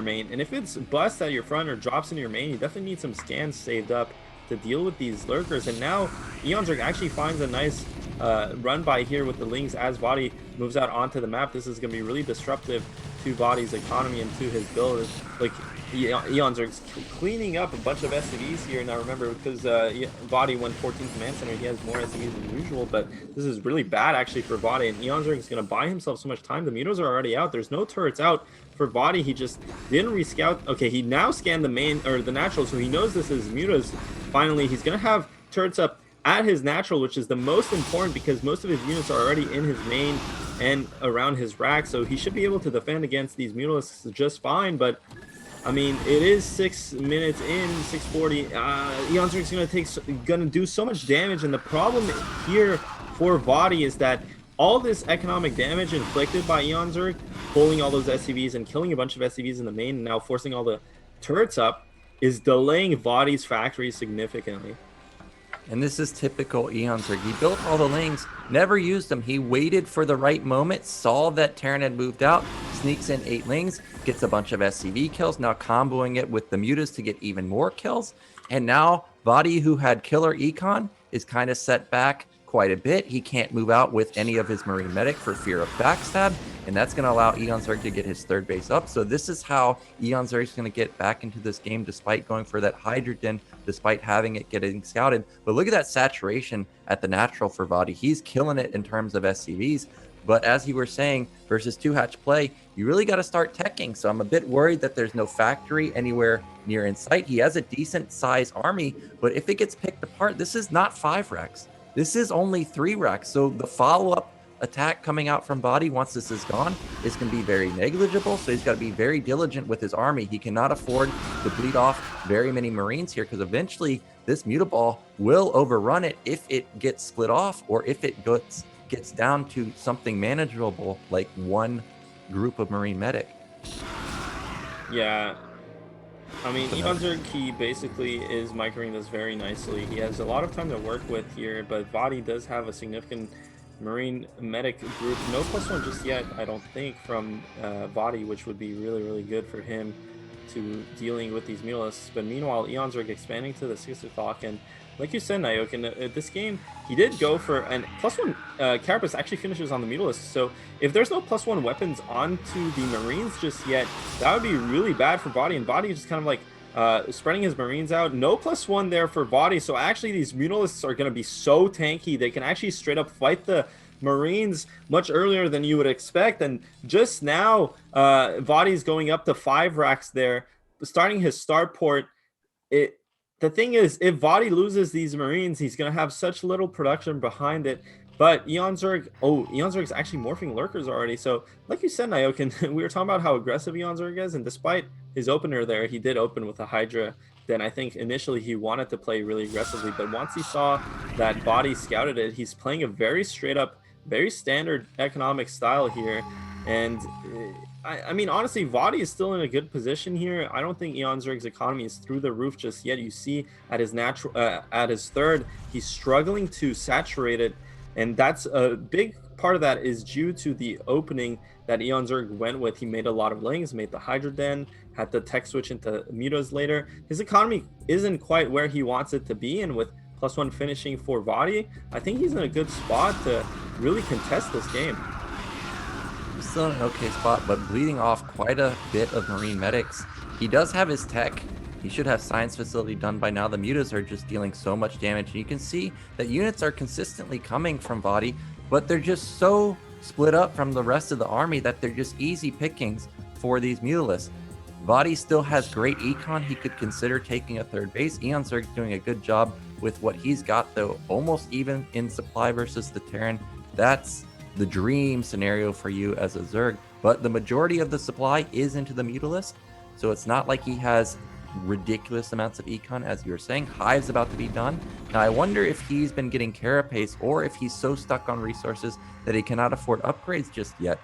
B: main. And if it's bust at your front or drops in your main, you definitely need some scans saved up to deal with these lurkers. And now eOnzErG actually finds a nice run by here with the lings as vOddy moves out onto the map. This is going to be really disruptive to vOddy's economy and to his build. Like, eOnzErG's cleaning up a bunch of SCVs here. Now remember, because vOddy went 14 command center, he has more SCVs than usual, but this is really bad actually for vOddy, and eOnzErG is going to buy himself so much time. The mutos are already out. There's no turrets out for vOddy. He just didn't rescout. Okay, he now scanned the main, or the natural, so he knows this is mutos. Finally, he's going to have turrets up at his natural, which is the most important, because most of his units are already in his main and around his rack, so he should be able to defend against these mutalisks just fine. But I mean, it is 6 minutes in, 6:40. eOnzErG's gonna do so much damage, and the problem here for vOddy is that all this economic damage inflicted by eOnzErG, pulling all those SCVs and killing a bunch of SCVs in the main, and now forcing all the turrets up, is delaying vOddy's factory significantly.
A: And this is typical eOnzErG. He built all the lings, never used them. He waited for the right moment, saw that Terran had moved out, sneaks in 8 lings, gets a bunch of SCV kills, now comboing it with the mutas to get even more kills. And now vOddy, who had killer econ, is kind of set back quite a bit. He can't move out with any of his Marine Medic for fear of backstab, and that's going to allow eOnzErG to get his third base up. So this is how eOnzErG is going to get back into this game, despite going for that hydrogen, despite having it getting scouted. But look at that saturation at the natural for vOddy. He's killing it in terms of SCVs. But as you were saying, versus 2-hatch play, you really got to start teching. So I'm a bit worried that there's no factory anywhere near in sight. He has a decent size army, but if it gets picked apart, this is not 5 racks. This is only 3 racks. So the follow-up attack coming out from vOddy once this is gone is going to be very negligible. So he's got to be very diligent with his army. He cannot afford to bleed off very many Marines here, because eventually this mutaball will overrun it if it gets split off, or if it gets down to something manageable like one group of Marine Medic.
B: Yeah, I mean, eOnzErG, he basically is microing this very nicely. He has a lot of time to work with here, but vOddy does have a significant Marine medic group. No +1 just yet, I don't think, from vOddy, which would be really, really good for him to dealing with these Mutalisks. But meanwhile, eOnzErG expanding to the Sister Thok, and like you said, Nayok, in this game, he did go for an +1 Carapace actually finishes on the Mutalisk. So if there's no +1 weapons onto the Marines just yet, that would be really bad for vOddy, and vOddy just kind of like spreading his Marines out. No +1 there for vOddy, so actually these Mutalisks are going to be so tanky. They can actually straight up fight the Marines much earlier than you would expect, and just now vOddy's going up to 5 racks there, starting his starport. The thing is, if vOddy loses these Marines, he's going to have such little production behind it. But eOnzErG's actually morphing lurkers already. So like you said, Nayok, we were talking about how aggressive eOnzErG is, and despite his opener there, he did open with a Hydra. Then I think initially he wanted to play really aggressively, but once he saw that vOddy scouted it, he's playing a very straight up, very standard economic style here. And I mean, honestly, vOddy is still in a good position here. I don't think eOnzErG's economy is through the roof just yet. You see at his third, he's struggling to saturate it. And that's a big part of that is due to the opening that eOnzErG went with. He made a lot of lings, made the Hydra Den, had the tech switch into mutas later. His economy isn't quite where he wants it to be, and with +1 finishing for vOddy, I think he's in a good spot to really contest this game.
A: He's still in an okay spot, but bleeding off quite a bit of Marine medics. He does have his tech. He should have science facility done by now. The mutas are just dealing so much damage. And you can see that units are consistently coming from vOddy, but they're just so split up from the rest of the army that they're just easy pickings for these Mutalisks. vOddy still has great econ. He could consider taking a third base. eOnzErG's doing a good job with what he's got, though, almost even in supply versus the Terran. That's the dream scenario for you as a Zerg, but the majority of the supply is into the Mutalisk, so it's not like he has ridiculous amounts of econ, as you were saying. Hive's about to be done. Now I wonder if he's been getting carapace, or if he's so stuck on resources that he cannot afford upgrades just yet.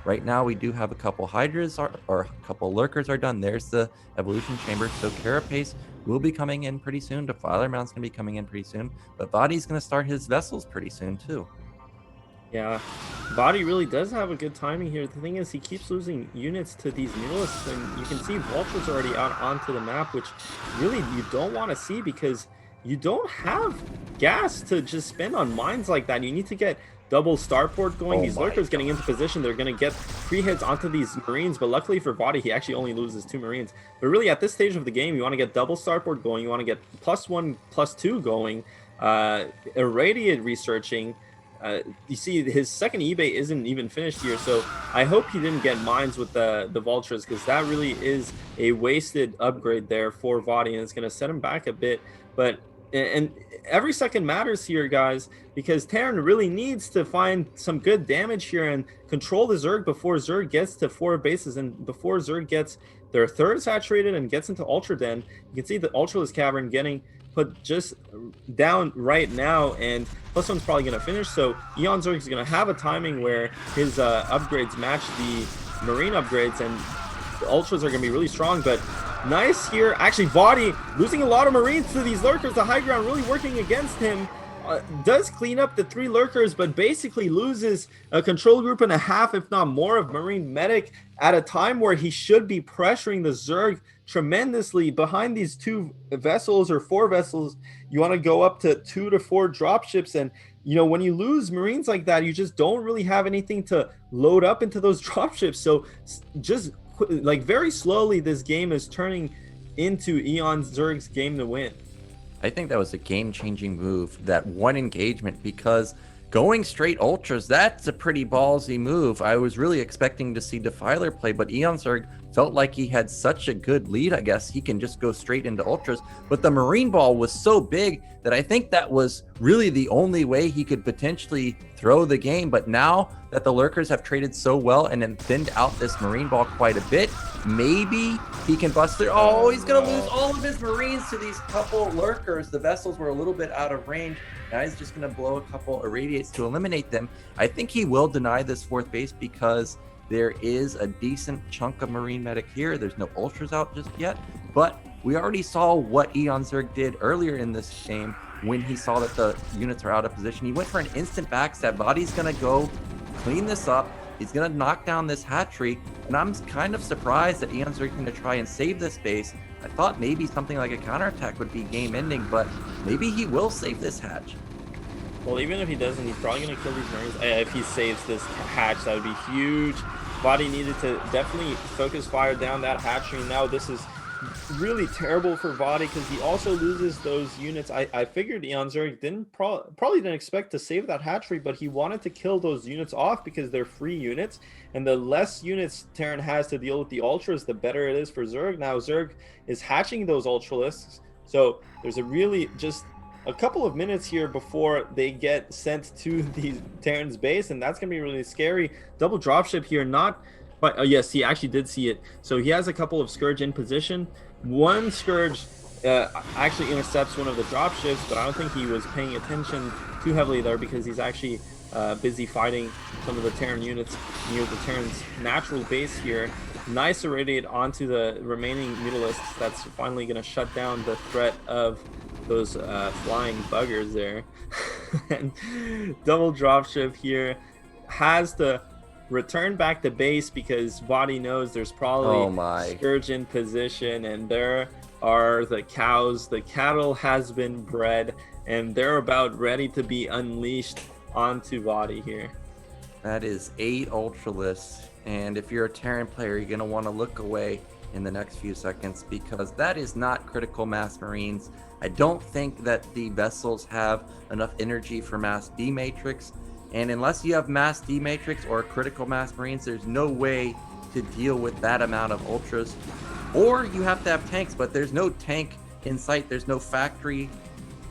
A: Right now we do have a couple Hydras or a couple Lurkers are done. There's the evolution chamber, so carapace will be coming in pretty soon. Defiler Mount's gonna be coming in pretty soon, but vOddy's gonna start his vessels pretty soon too.
B: Yeah, vOddy really does have a good timing here. The thing is, he keeps losing units to these Mutalisks, and you can see Vulture's already out onto the map, which really you don't want to see, because you don't have gas to just spend on mines like that. You need to get double starport going. These Lurkers getting into position, they're going to get pre-hits onto these Marines, but luckily for vOddy, he actually only loses 2 Marines. But really, at this stage of the game, you want to get double starport going, you want to get +1, +2 going, irradiate researching. You see his second eBay isn't even finished here, so I hope he didn't get mines with the vultures, because that really is a wasted upgrade there for vOddy, and it's going to set him back a bit. But and every second matters here, guys, because Terran really needs to find some good damage here and control the Zerg before Zerg gets to 4 bases, and before Zerg gets their third saturated and gets into Ultra Den. You can see the Ultralisk Cavern getting put just down right now, and +1's probably going to finish, so eOnzErG is going to have a timing where his upgrades match the Marine upgrades, and the Ultras are going to be really strong. But nice here, actually vOddy losing a lot of Marines to these Lurkers. The high ground really working against him. Does clean up the 3 Lurkers, but basically loses a control group and a half, if not more, of Marine medic at a time where he should be pressuring the Zerg tremendously behind these 2 vessels or 4 vessels. You want to go up to 2 to 4 dropships, and you know, when you lose Marines like that, you just don't really have anything to load up into those dropships. So just like very slowly, this game is turning into eOnzErG's game to win.
A: I think that was a game-changing move, that one engagement, because going straight ultras, that's a pretty ballsy move. I was really expecting to see Defiler play, but eOnzErG felt like he had such a good lead. I guess he can just go straight into ultras, but the Marine ball was so big that I think that was really the only way he could potentially throw the game. But now that the Lurkers have traded so well and then thinned out this Marine ball quite a bit, maybe he can bust through. Oh, he's gonna lose all of his Marines to these couple Lurkers. The vessels were a little bit out of range. Now he's just gonna blow a couple irradiates to eliminate them. I think he will deny this 4th base because there is a decent chunk of Marine medic here. There's no ultras out just yet, but We already saw what eOnzErG did earlier in this game when he saw that the units are out of position. He went for an instant backstab. vOddy's going to go clean this up. He's going to knock down this hatchery, and I'm kind of surprised that eOnzErG going to try and save this base. I thought maybe something like a counterattack would be game-ending, but maybe he will save this hatch.
B: Well, even if he doesn't, he's probably going to kill these Marines. If he saves this hatch, that would be huge. vOddy needed to definitely focus fire down that hatchery. Now this is really terrible for vOddy because he also loses those units. I figured eOnzErG probably didn't expect to save that hatchery, but he wanted to kill those units off because they're free units, and the less units Terran has to deal with the ultras, the better it is for Zerg. Now Zerg is hatching those ultralisks, so there's a really just a couple of minutes here before they get sent to the Terran's base, and that's gonna be really scary. Double dropship here, not. But yes, he actually did see it. So he has a couple of Scourge in position. One Scourge actually intercepts one of the dropships, but I don't think he was paying attention too heavily there because he's actually busy fighting some of the Terran units near the Terran's natural base here. Nice irradiate onto the remaining Mutalisks. That's finally going to shut down the threat of those flying buggers there. And double dropship here has to return back to base because vOddy knows there's probably Scourge in position, and there are the cows. The cattle has been bred, and they're about ready to be unleashed onto vOddy here.
A: That is 8 ultralisks, and if you're a Terran player, you're going to want to look away in the next few seconds because that is not critical mass Marines. I don't think that the vessels have enough energy for mass D matrix. And unless you have mass D matrix or critical mass Marines, there's no way to deal with that amount of ultras. Or you have to have tanks, but there's no tank in sight. There's no factory.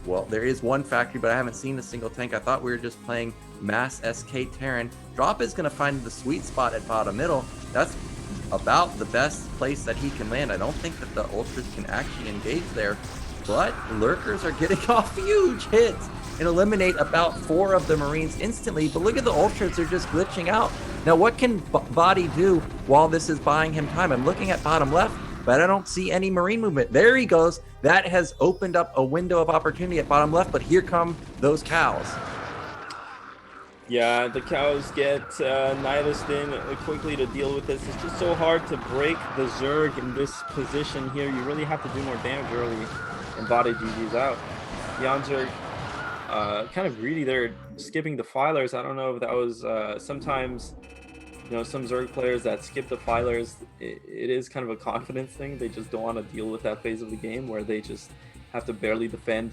A: Well, there is one factory, but I haven't seen a single tank. I thought we were just playing mass SK Terran. Drop is going to find the sweet spot at bottom middle. That's about the best place that he can land. I don't think that the ultras can actually engage there, but lurkers are getting off huge hits and eliminate about 4 of the Marines instantly. But look at the ultras, they're just glitching out. Now what can vOddy do while this is buying him time? I'm looking at bottom left, but I don't see any Marine movement. There he goes. That has opened up a window of opportunity at bottom left, but here come those cows.
B: Yeah, the cows get Nihilist in quickly to deal with this. It's just so hard to break the Zerg in this position here. You really have to do more damage early, and vOddy GG's out. eOnzErG kind of greedy there, skipping the filers. I don't know if that was sometimes, you know, some Zerg players that skip the filers, it is kind of a confidence thing. They just don't want to deal with that phase of the game where they just have to barely defend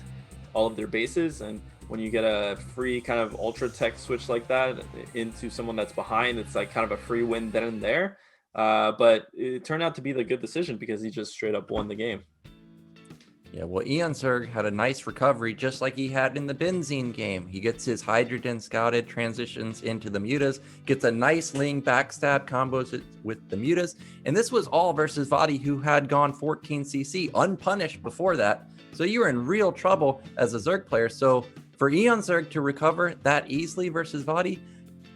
B: all of their bases. And when you get a free kind of ultra tech switch like that into someone that's behind, it's like kind of a free win then and there. But it turned out to be the good decision because he just straight up won the game.
A: Yeah, well, eOnzErG had a nice recovery just like he had in the Benzene game. He gets his hydrogen scouted, transitions into the mutas, gets a nice Ling backstab combos with the mutas, and this was all versus vOddy, who had gone 14cc unpunished before that. So you were in real trouble as a Zerg player. So for eOnzErG to recover that easily versus vOddy,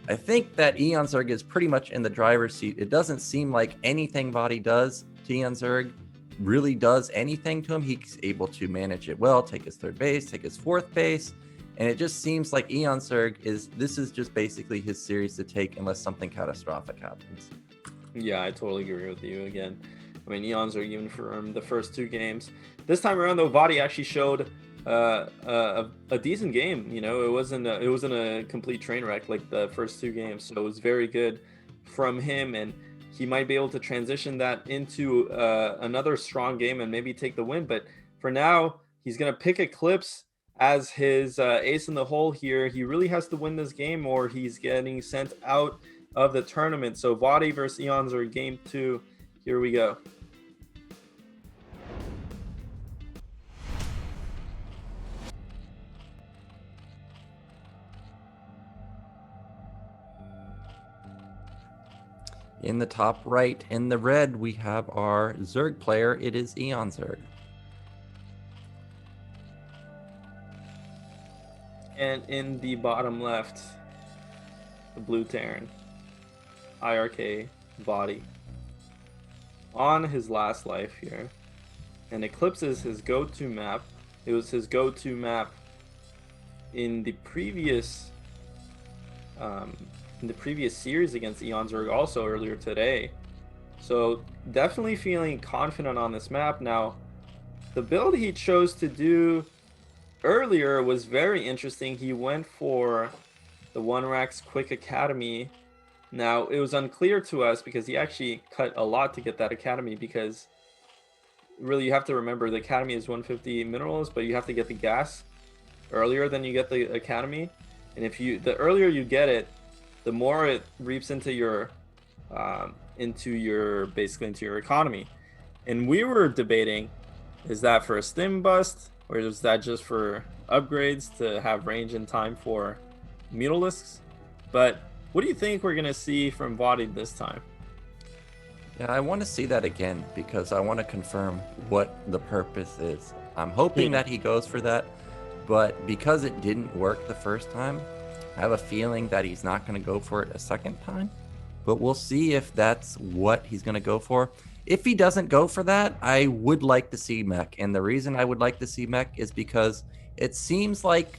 A: I think that eOnzErG is pretty much in the driver's seat. It doesn't seem like anything vOddy does to eOnzErG really does anything to him. He's able to manage it well, take his 3rd base, take his 4th base, and it just seems like eOnzErG this is just basically his series to take unless something catastrophic happens.
B: Yeah, I totally agree with you again. I mean, eOnzErG even for the first 2 games. This time around though, vOddy actually showed a decent game. You know, it wasn't a complete train wreck like the first 2 games, so it was very good from him, and he might be able to transition that into another strong game and maybe take the win. But for now, he's going to pick Eclipse as his ace in the hole here. He really has to win this game or he's getting sent out of the tournament. So vOddy versus eOnzErG game 2. Here we go.
A: In the top right, in the red, we have our Zerg player. It is eOnzErG.
B: And in the bottom left, the blue Terran, IRK vOddy, on his last life here. and Eclipse is his go-to map. It was his go-to map in the previous series against eOnzErG also earlier today. So definitely feeling confident on this map. Now, the build he chose to do earlier was very interesting. He went for the 1rax Quick Academy. Now, it was unclear to us because he actually cut a lot to get that Academy, because really you have to remember the Academy is 150 minerals, but you have to get the gas earlier than you get the Academy. And if the earlier you get it, the more it reaps into your basically into your economy. And we were debating, is that for a stim bust, or is that just for upgrades to have range and time for Mutalisks? But what do you think we're gonna see from vOddy this time?
A: Yeah, I want to see that again because I want to confirm what the purpose is. I'm hoping that he goes for that, but because it didn't work the first time, I have a feeling that he's not going to go for it a second time. But we'll see if that's what he's going to go for. If he doesn't go for that, I would like to see mech. And the reason I would like to see mech is because it seems like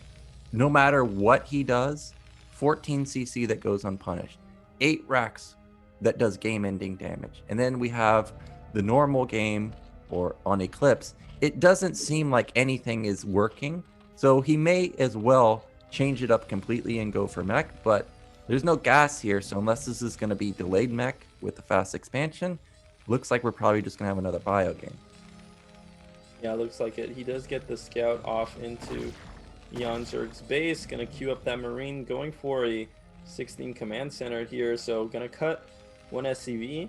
A: no matter what he does, 14 CC that goes unpunished, 8 racks that does game-ending damage. And then we have the normal game or on Eclipse. It doesn't seem like anything is working. So he may as well change it up completely and go for mech, but there's no gas here. So unless this is going to be delayed mech with the fast expansion, looks like we're probably just going to have another bio game.
B: Yeah, looks like it. He does get the scout off into eOnzErG's base. Going to queue up that Marine, going for a 16 command center here. So going to cut one SCV.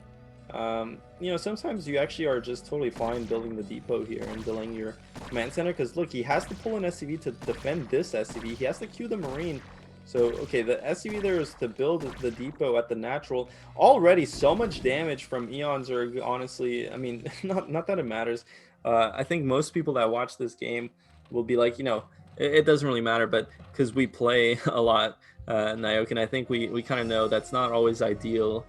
B: You know, sometimes you actually are just totally fine building the depot here and delaying your command center, because look, he has to pull an SCV to defend this SCV. He has to queue the Marine. So, okay, the SCV there is to build the depot at the natural. Already so much damage from eOnzErG, honestly. I mean, not that it matters. I think most people that watch this game will be like, you know, it doesn't really matter, but because we play a lot, Nyoke, and I think we kind of know that's not always ideal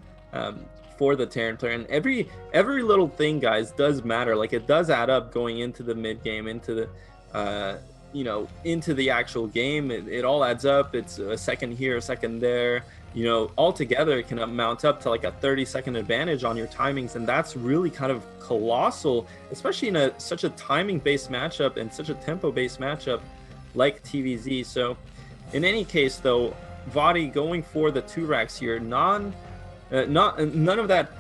B: for the Terran player. And every little thing, guys, does matter. Like, it does add up going into the mid game, into the you know, into the actual game. It all adds up. It's a second here, a second there, you know, altogether it can mount up to like a 30-second advantage on your timings, and that's really kind of colossal, especially in such a timing based matchup and such a tempo based matchup like TVZ. So in any case though, vOddy going for the 2 racks here, none of that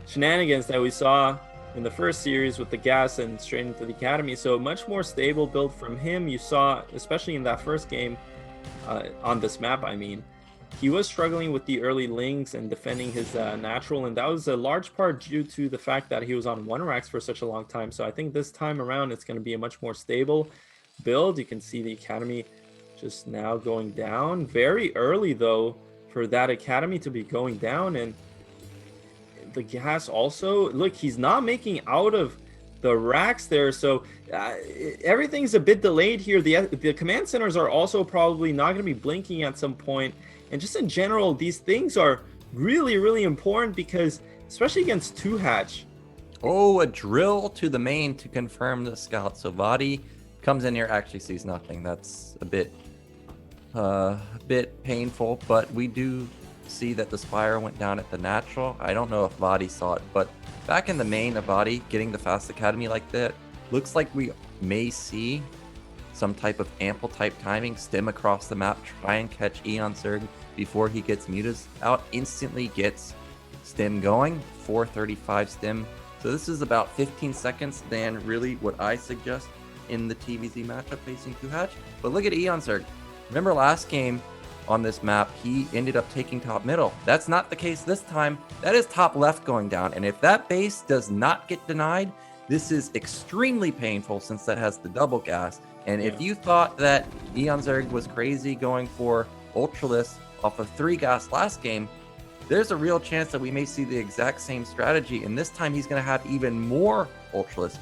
B: shenanigans that we saw in the first series with the gas and straight into the academy. So much more stable build from him. You saw, especially in that first game on this map, I mean, he was struggling with the early links and defending his natural, and that was a large part due to the fact that he was on 1 racks for such a long time. So I think this time around it's going to be a much more stable build. You can see the academy just now going down very early though for that academy to be going down. And the gas also, look, he's not making out of the racks there, so everything's a bit delayed here. The command centers are also probably not going to be blinking at some point. And just in general, these things are really important, because especially against 2-hatch.
A: Oh, a drill to the main to confirm the scout. So vOddy comes in here, actually sees nothing. That's a bit painful, but we do see that the Spire went down at the natural. I don't know if vOddy saw it, but back in the main of vOddy getting the fast academy like that, looks like we may see some type of ample type timing, stim across the map, try and catch eOnzErG before he gets mutas out, instantly gets stim going, 435 stim. So this is about 15 seconds than really what I suggest in the TVZ matchup facing 2-hatch. But look at eOnzErG. Remember last game on this map, he ended up taking top middle. That's not the case this time. That is top left going down. And if that base does not get denied, this is extremely painful, since that has the double gas. And if you thought that eOnzErG was crazy going for Ultralisk off of 3 gas last game, there's a real chance that we may see the exact same strategy. And this time he's going to have even more Ultralisk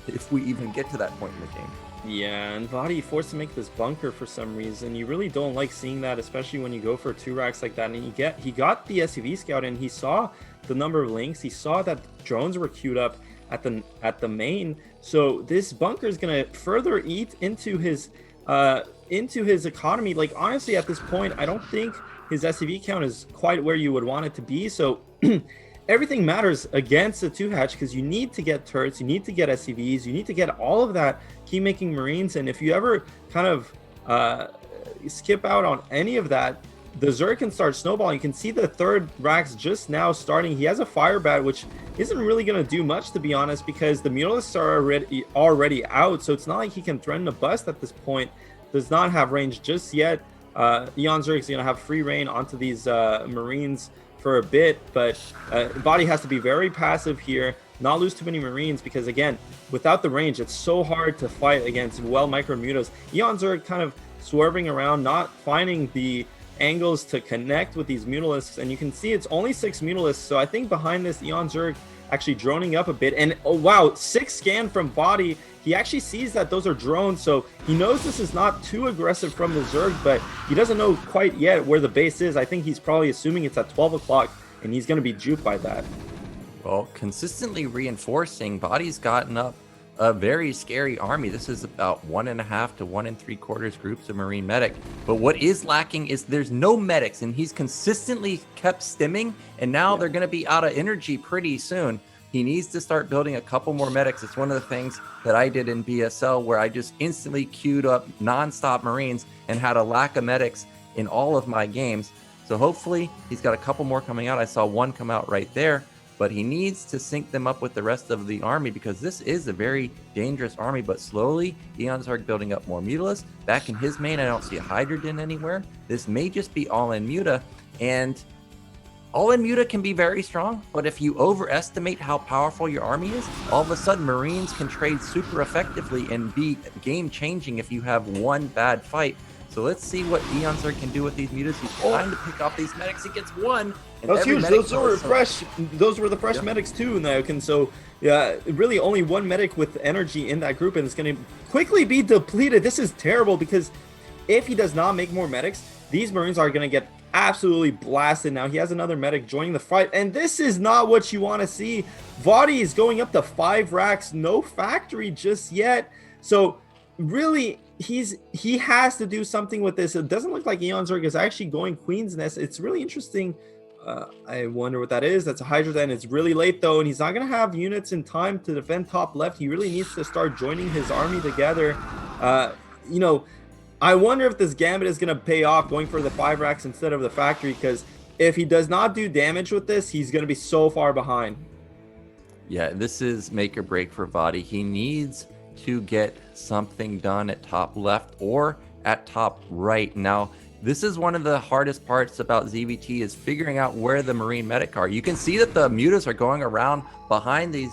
A: if we even get to that point in the game.
B: Yeah, and vOddy forced to make this bunker for some reason. You really don't like seeing that, especially when you go for 2 racks like that. And he got the SCV scout, and he saw the number of links. He saw that drones were queued up. at the main. So this bunker is gonna further eat into his economy. Like honestly, at this point, I don't think his SCV count is quite where you would want it to be. So everything matters against the 2-hatch because you need to get turrets, you need to get SCVs, you need to get all of that key making Marines. And if you ever kind of skip out on any of that, the Zerg can start snowballing. You can see the third Rax just now starting. He has a fire bat, which isn't really going to do much, to be honest, because the Mutalisks are already out. So it's not like he can threaten a bust at this point. Does not have range just yet. eOnzErG is going to have free reign onto these Marines for a bit, but vOddy has to be very passive here, not lose too many Marines, because again, without the range, it's so hard to fight against well micro mutas. eOnzErG kind of swerving around, not finding the angles to connect with these Mutalisks, and you can see it's only 6 Mutalisks. So I think behind this, eOnzErG actually droning up a bit, and oh wow, 6 scan from vOddy. He actually sees that those are drones, so he knows this is not too aggressive from the Zerg, but he doesn't know quite yet where the base is. I think he's probably assuming it's at 12 o'clock, and he's going to be duped by that.
A: Well, consistently reinforcing, vOddy's gotten up a very scary army. This is about 1.5 to 1 3/4 groups of Marine medic. But what is lacking is there's no medics, and he's consistently kept stimming, and now they're going to be out of energy pretty soon. He needs to start building a couple more medics. It's one of the things that I did in BSL, where I just instantly queued up nonstop Marines and had a lack of medics in all of my games. So hopefully he's got a couple more coming out. I saw one come out right there, but he needs to sync them up with the rest of the army, because this is a very dangerous army. But slowly, eOnzErG building up more Mutalisks. Back in his main, I don't see a hydra anywhere. This may just be all-in Muta, and all-in Muta can be very strong, but if you overestimate how powerful your army is, all of a sudden Marines can trade super effectively and be game-changing if you have one bad fight. So let's see what eOnzErG can do with these Mutas. He's trying to pick off these medics. He gets one.
B: That was huge. Those were fresh. Those were the fresh medics too, Naok. And so, yeah, really only one medic with energy in that group, and it's going to quickly be depleted. This is terrible, because if he does not make more medics, these Marines are going to get absolutely blasted. Now he has another medic joining the fight, and this is not what you want to see. vOddy is going up to 5 racks, no factory just yet. So really, he has to do something with this. It doesn't look like eOnzErG is actually going Queen's Nest. It's really interesting. I wonder what that is. That's a hydra then. It's really late though, and he's not going to have units in time to defend top left. He really needs to start joining his army together. You know, I wonder if this gambit is going to pay off, going for the 5 racks instead of the factory, because if he does not do damage with this, he's going to be so far behind.
A: Yeah, this is make or break for vOddy. He needs to get something done at top left or at top right. Now, this is one of the hardest parts about ZVT, is figuring out where the Marine medic are. You can see that the Mutas are going around behind these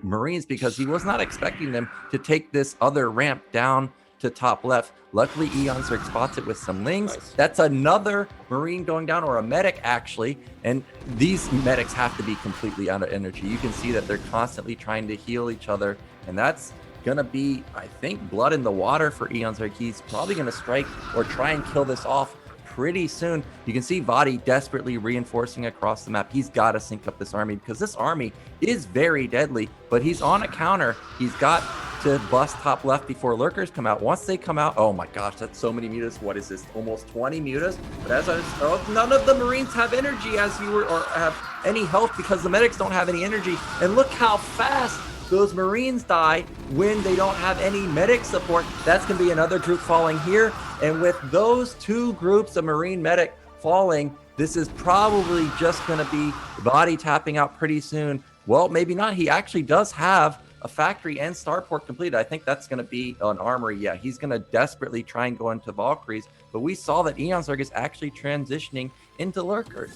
A: Marines, because he was not expecting them to take this other ramp down to top left. Luckily, eOnzErG spots it with some lings. Nice. That's another Marine going down, or a medic actually, and these medics have to be completely out of energy. You can see that they're constantly trying to heal each other, and that's gonna be, I think, blood in the water for eOnzErG. He's probably gonna strike or try and kill this off pretty soon. You can see vOddy desperately reinforcing across the map. He's got to sync up this army, because this army is very deadly, but he's on a counter. He's got to bust top left before lurkers come out. Once they come out, oh my gosh, that's so many Mutas. What is this? Almost 20 Mutas. But as I was, none of the Marines have energy or have any health, because the medics don't have any energy. And look how fast those Marines die when they don't have any medic support. That's going to be another group falling here. And with those 2 groups of Marine medic falling, this is probably just going to be vOddy tapping out pretty soon. Well, maybe not. He actually does have a factory and starport completed. I think that's going to be an armory. Yeah, he's going to desperately try and go into Valkyries. But we saw that eOnzErG is actually transitioning into lurkers.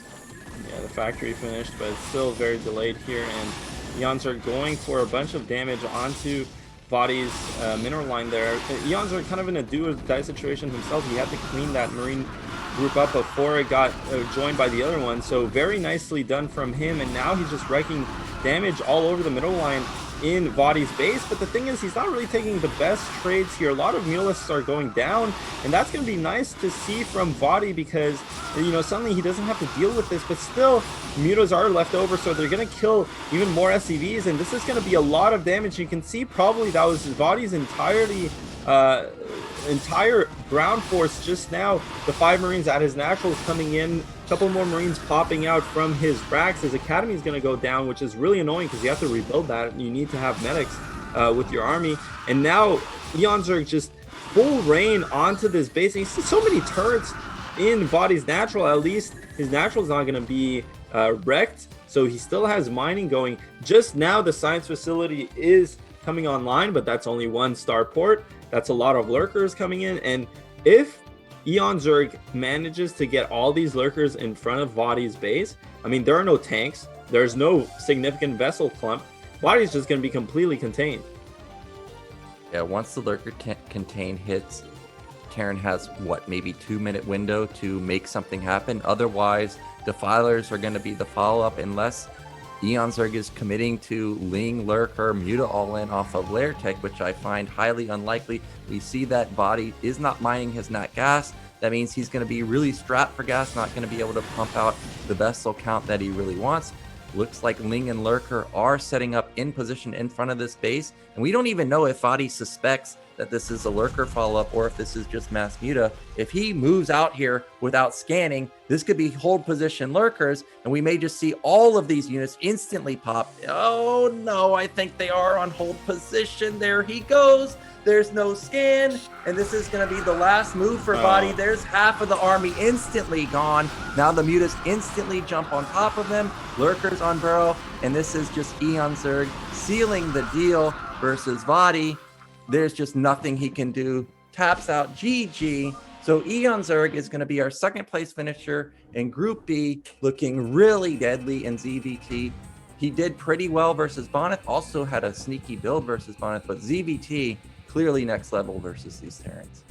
B: Yeah, the factory finished, but it's still very delayed here. And eOnzErG going for a bunch of damage onto vOddy's mineral line there. eOnzErG kind of in a do or die situation himself. He had to clean that Marine group up before it got joined by the other one. So very nicely done from him. And now he's just wrecking damage all over the middle line. in vOddy's base, but the thing is, he's not really taking the best trades here. A lot of Mulists are going down, and that's going to be nice to see from vOddy because, you know, suddenly he doesn't have to deal with this, but still, Mutas are left over, so they're going to kill even more SCVs, and this is going to be a lot of damage. You can see probably that was vOddy's entire ground force just now. The 5 Marines at his naturals coming in, a couple more Marines popping out from his racks. His academy is going to go down, which is really annoying because you have to rebuild that and you need to have medics with your army. And now eOnzErG just full rain onto this base. And you see so many turrets in vOddy's natural. At least his natural is not going to be wrecked, so he still has mining going. Just now the science facility is coming online, but that's only 1 starport. That's a lot of lurkers coming in, and if eOnzErG manages to get all these lurkers in front of vOddy's base, I mean, there are no tanks, there's no significant vessel clump. vOddy's just going to be completely contained.
A: Yeah, once the lurker contain hits, Terran has what, maybe 2-minute window to make something happen. Otherwise, defilers are going to be the follow-up unless eOnzErG is committing to Ling, Lurker, Muta all-in off of Lair Tech, which I find highly unlikely. We see that vOddy is not mining his nat gas. That means he's going to be really strapped for gas, not going to be able to pump out the vessel count that he really wants. Looks like Ling and Lurker are setting up in position in front of this base, and we don't even know if vOddy suspects that this is a lurker follow-up or if this is just mass muta. If he moves out here without scanning, this could be hold position lurkers, and we may just see all of these units instantly pop. Oh no, I think they are on hold position. There he goes. There's no scan, and this is going to be the last move for vOddy. There's half of the army instantly gone. Now the mutas instantly jump on top of them. Lurkers on burrow, and this is just eOnzErG sealing the deal versus vOddy. There's just nothing he can do. Taps out, GG. So eOnzErG is going to be our 2nd place finisher in Group B, looking really deadly in ZVT. He did pretty well versus Bonyth, also had a sneaky build versus Bonyth, but ZVT clearly next level versus these Terrans.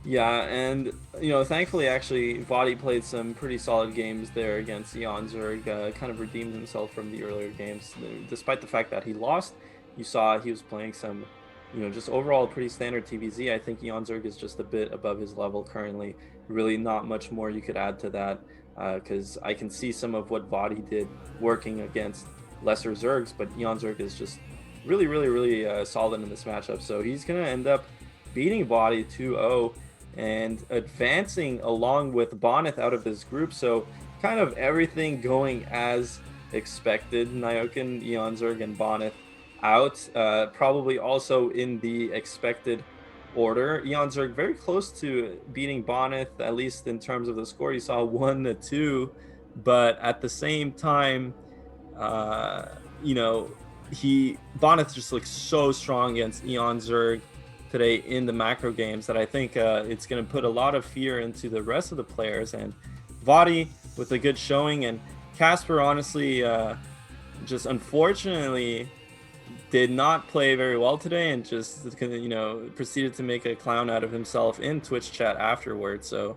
B: Yeah, and you know, thankfully, actually, vOddy played some pretty solid games there against eOnzErG. Kind of redeemed himself from the earlier games, despite the fact that he lost. You saw he was playing some, you know, just overall pretty standard TVZ. I think eOnzErG is just a bit above his level currently. Really not much more you could add to that, because I can see some of what vOddy did working against lesser Zergs, but eOnzErG is just really solid in this matchup. So he's going to end up beating vOddy 2-0 and advancing along with Bonyth out of this group. So kind of everything going as expected. Nyokin, eOnzErG, and Bonyth out, probably also in the expected order. eOnzErG very close to beating Bonyth, at least in terms of the score. You saw 1-2, but at the same time, you know, Bonyth just looks so strong against eOnzErG today in the macro games that I think it's going to put a lot of fear into the rest of the players. And vOddy with a good showing, and Casper honestly just unfortunately did not play very well today and just, you know, proceeded to make a clown out of himself in Twitch chat afterwards. So,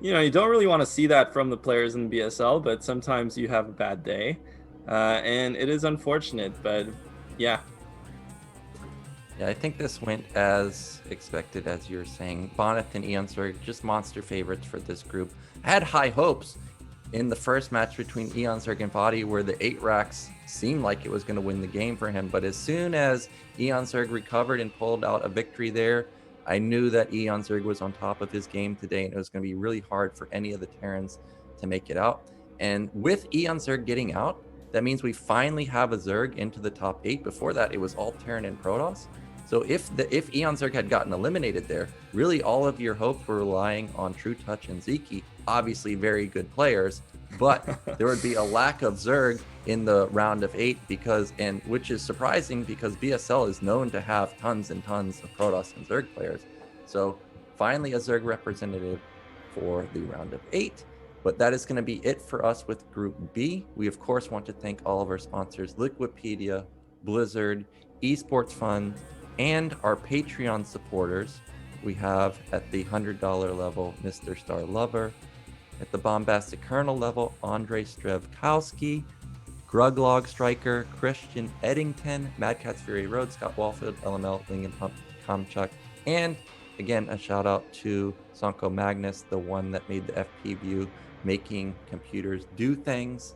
B: you know, you don't really want to see that from the players in BSL, but sometimes you have a bad day, and it is unfortunate. But yeah.
A: Yeah, I think this went as expected, as you were saying. Bonyth and eOnzErG just monster favorites for this group. I had high hopes in the first match between eOnzErG and vOddy, where the 8 racks seemed like it was going to win the game for him. But as soon as eOnzErG recovered and pulled out a victory there, I knew that eOnzErG was on top of his game today, and it was going to be really hard for any of the Terrans to make it out. And with eOnzErG getting out, that means we finally have a Zerg into the top 8. Before that, it was all Terran and Protoss. So if eOnzErG had gotten eliminated there, really all of your hopes were relying on True Touch and Zeke, obviously very good players, but there would be a lack of Zerg in the round of 8 which is surprising because BSL is known to have tons and tons of Protoss and Zerg players. So finally a Zerg representative for the round of 8. But that is going to be it for us with Group B. We of course want to thank all of our sponsors, Liquipedia, Blizzard, Esports Fund, and our Patreon supporters. We have at the $100 level, Mr. Star Lover. At the Bombastic Colonel level, Andrei Strevkowski. Gruglog Striker, Christian Eddington, Mad Cat's Fury Road, Scott Walfield, LML, Lingen Komchuk, and again, a shout out to Sonko Magnus, the one that made the FP view, making computers do things.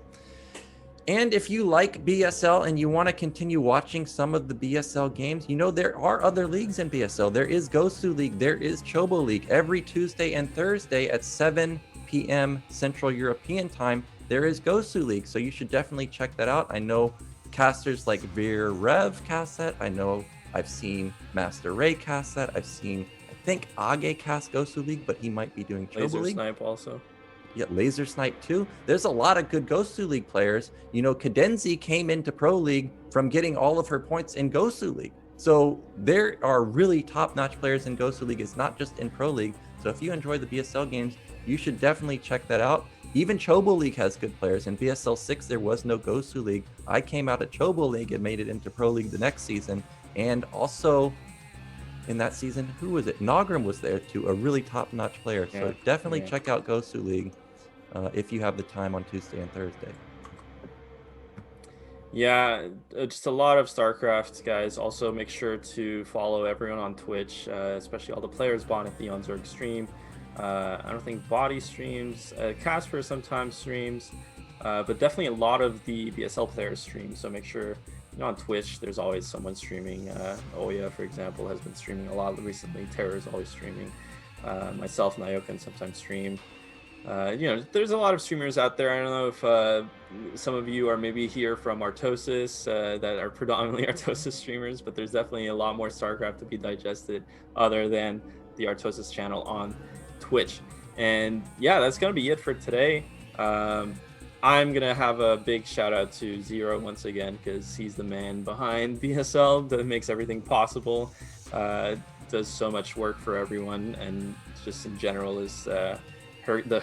A: And if you like BSL and you want to continue watching some of the BSL games, you know, there are other leagues in BSL. There is Gosu League, there is Chobo League. Every Tuesday and Thursday at 7 p.m. Central European time, there is Gosu League. So you should definitely check that out. I know casters like Veer Rev cast that. I know I've seen Master Ray cast that. I've seen, I think Age cast Gosu League, but he might be doing Chobo
B: Laser
A: League.
B: Snipe also.
A: Yeah, Laser Snipe too. There's a lot of good Gosu League players. You know, Cadenzi came into Pro League from getting all of her points in Gosu League. So there are really top-notch players in Gosu League. It's not just in Pro League. So if you enjoy the BSL games, you should definitely check that out. Even Chobo League has good players. In BSL 6, there was no Gosu League. I came out of Chobo League and made it into Pro League the next season. And also in that season, who was it? Nagram was there too, a really top-notch player. So
B: Yeah,
A: definitely
B: yeah.
A: check out Gosu League if you have the time on Tuesday and Thursday.
B: Yeah, just a lot of StarCraft, guys. Also, make sure to follow everyone on Twitch, especially all the players. Bonyth, eOnzErG stream. I don't think vOddy streams. Casper sometimes streams, but definitely a lot of the BSL players stream. So make sure, you know, on Twitch, there's always someone streaming. Oya, for example, has been streaming a lot recently. Terra is always streaming. Myself and Iokan sometimes stream. You know, there's a lot of streamers out there. I don't know if some of you are maybe here from Artosis that are predominantly Artosis streamers, but there's definitely a lot more StarCraft to be digested other than the Artosis channel on Twitch. And yeah, that's going to be it for today. I'm going to have a big shout out to Zero once again, because he's the man behind BSL that makes everything possible. Does so much work for everyone, and just in general is the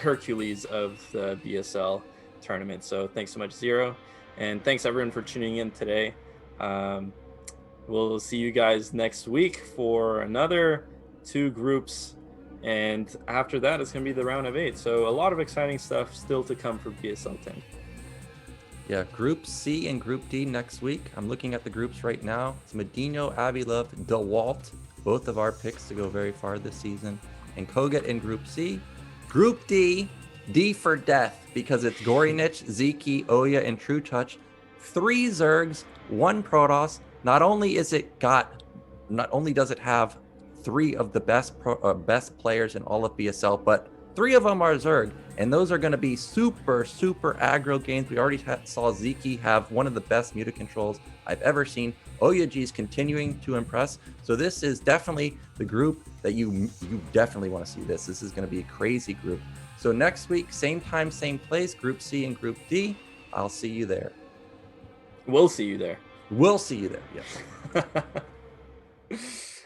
B: Hercules of the BSL tournament. So thanks so much, Zero, and thanks everyone for tuning in today. We'll see you guys next week for another 2 groups, and after that it's going to be the round of 8. So a lot of exciting stuff still to come for BSL 10.
A: Yeah, Group C and Group D next week. I'm looking at the groups right now. It's Medino, Avilov, DeWalt, both of our picks to go very far this season, and Koget in Group C. Group D, D for death, because it's Gorinich, Ziki, Oya, and True Touch. 3 Zergs, 1 Protoss. Not only does it have 3 of the best players in all of BSL, but 3 of them are Zerg, and those are going to be super aggro games. We already saw Ziki have one of the best muta controls I've ever seen. Oya is continuing to impress. So this is definitely the group that you definitely want to see this. This is going to be a crazy group. So next week, same time, same place, Group C and Group D. I'll see you there.
B: We'll see you there.
A: We'll see you there, yes.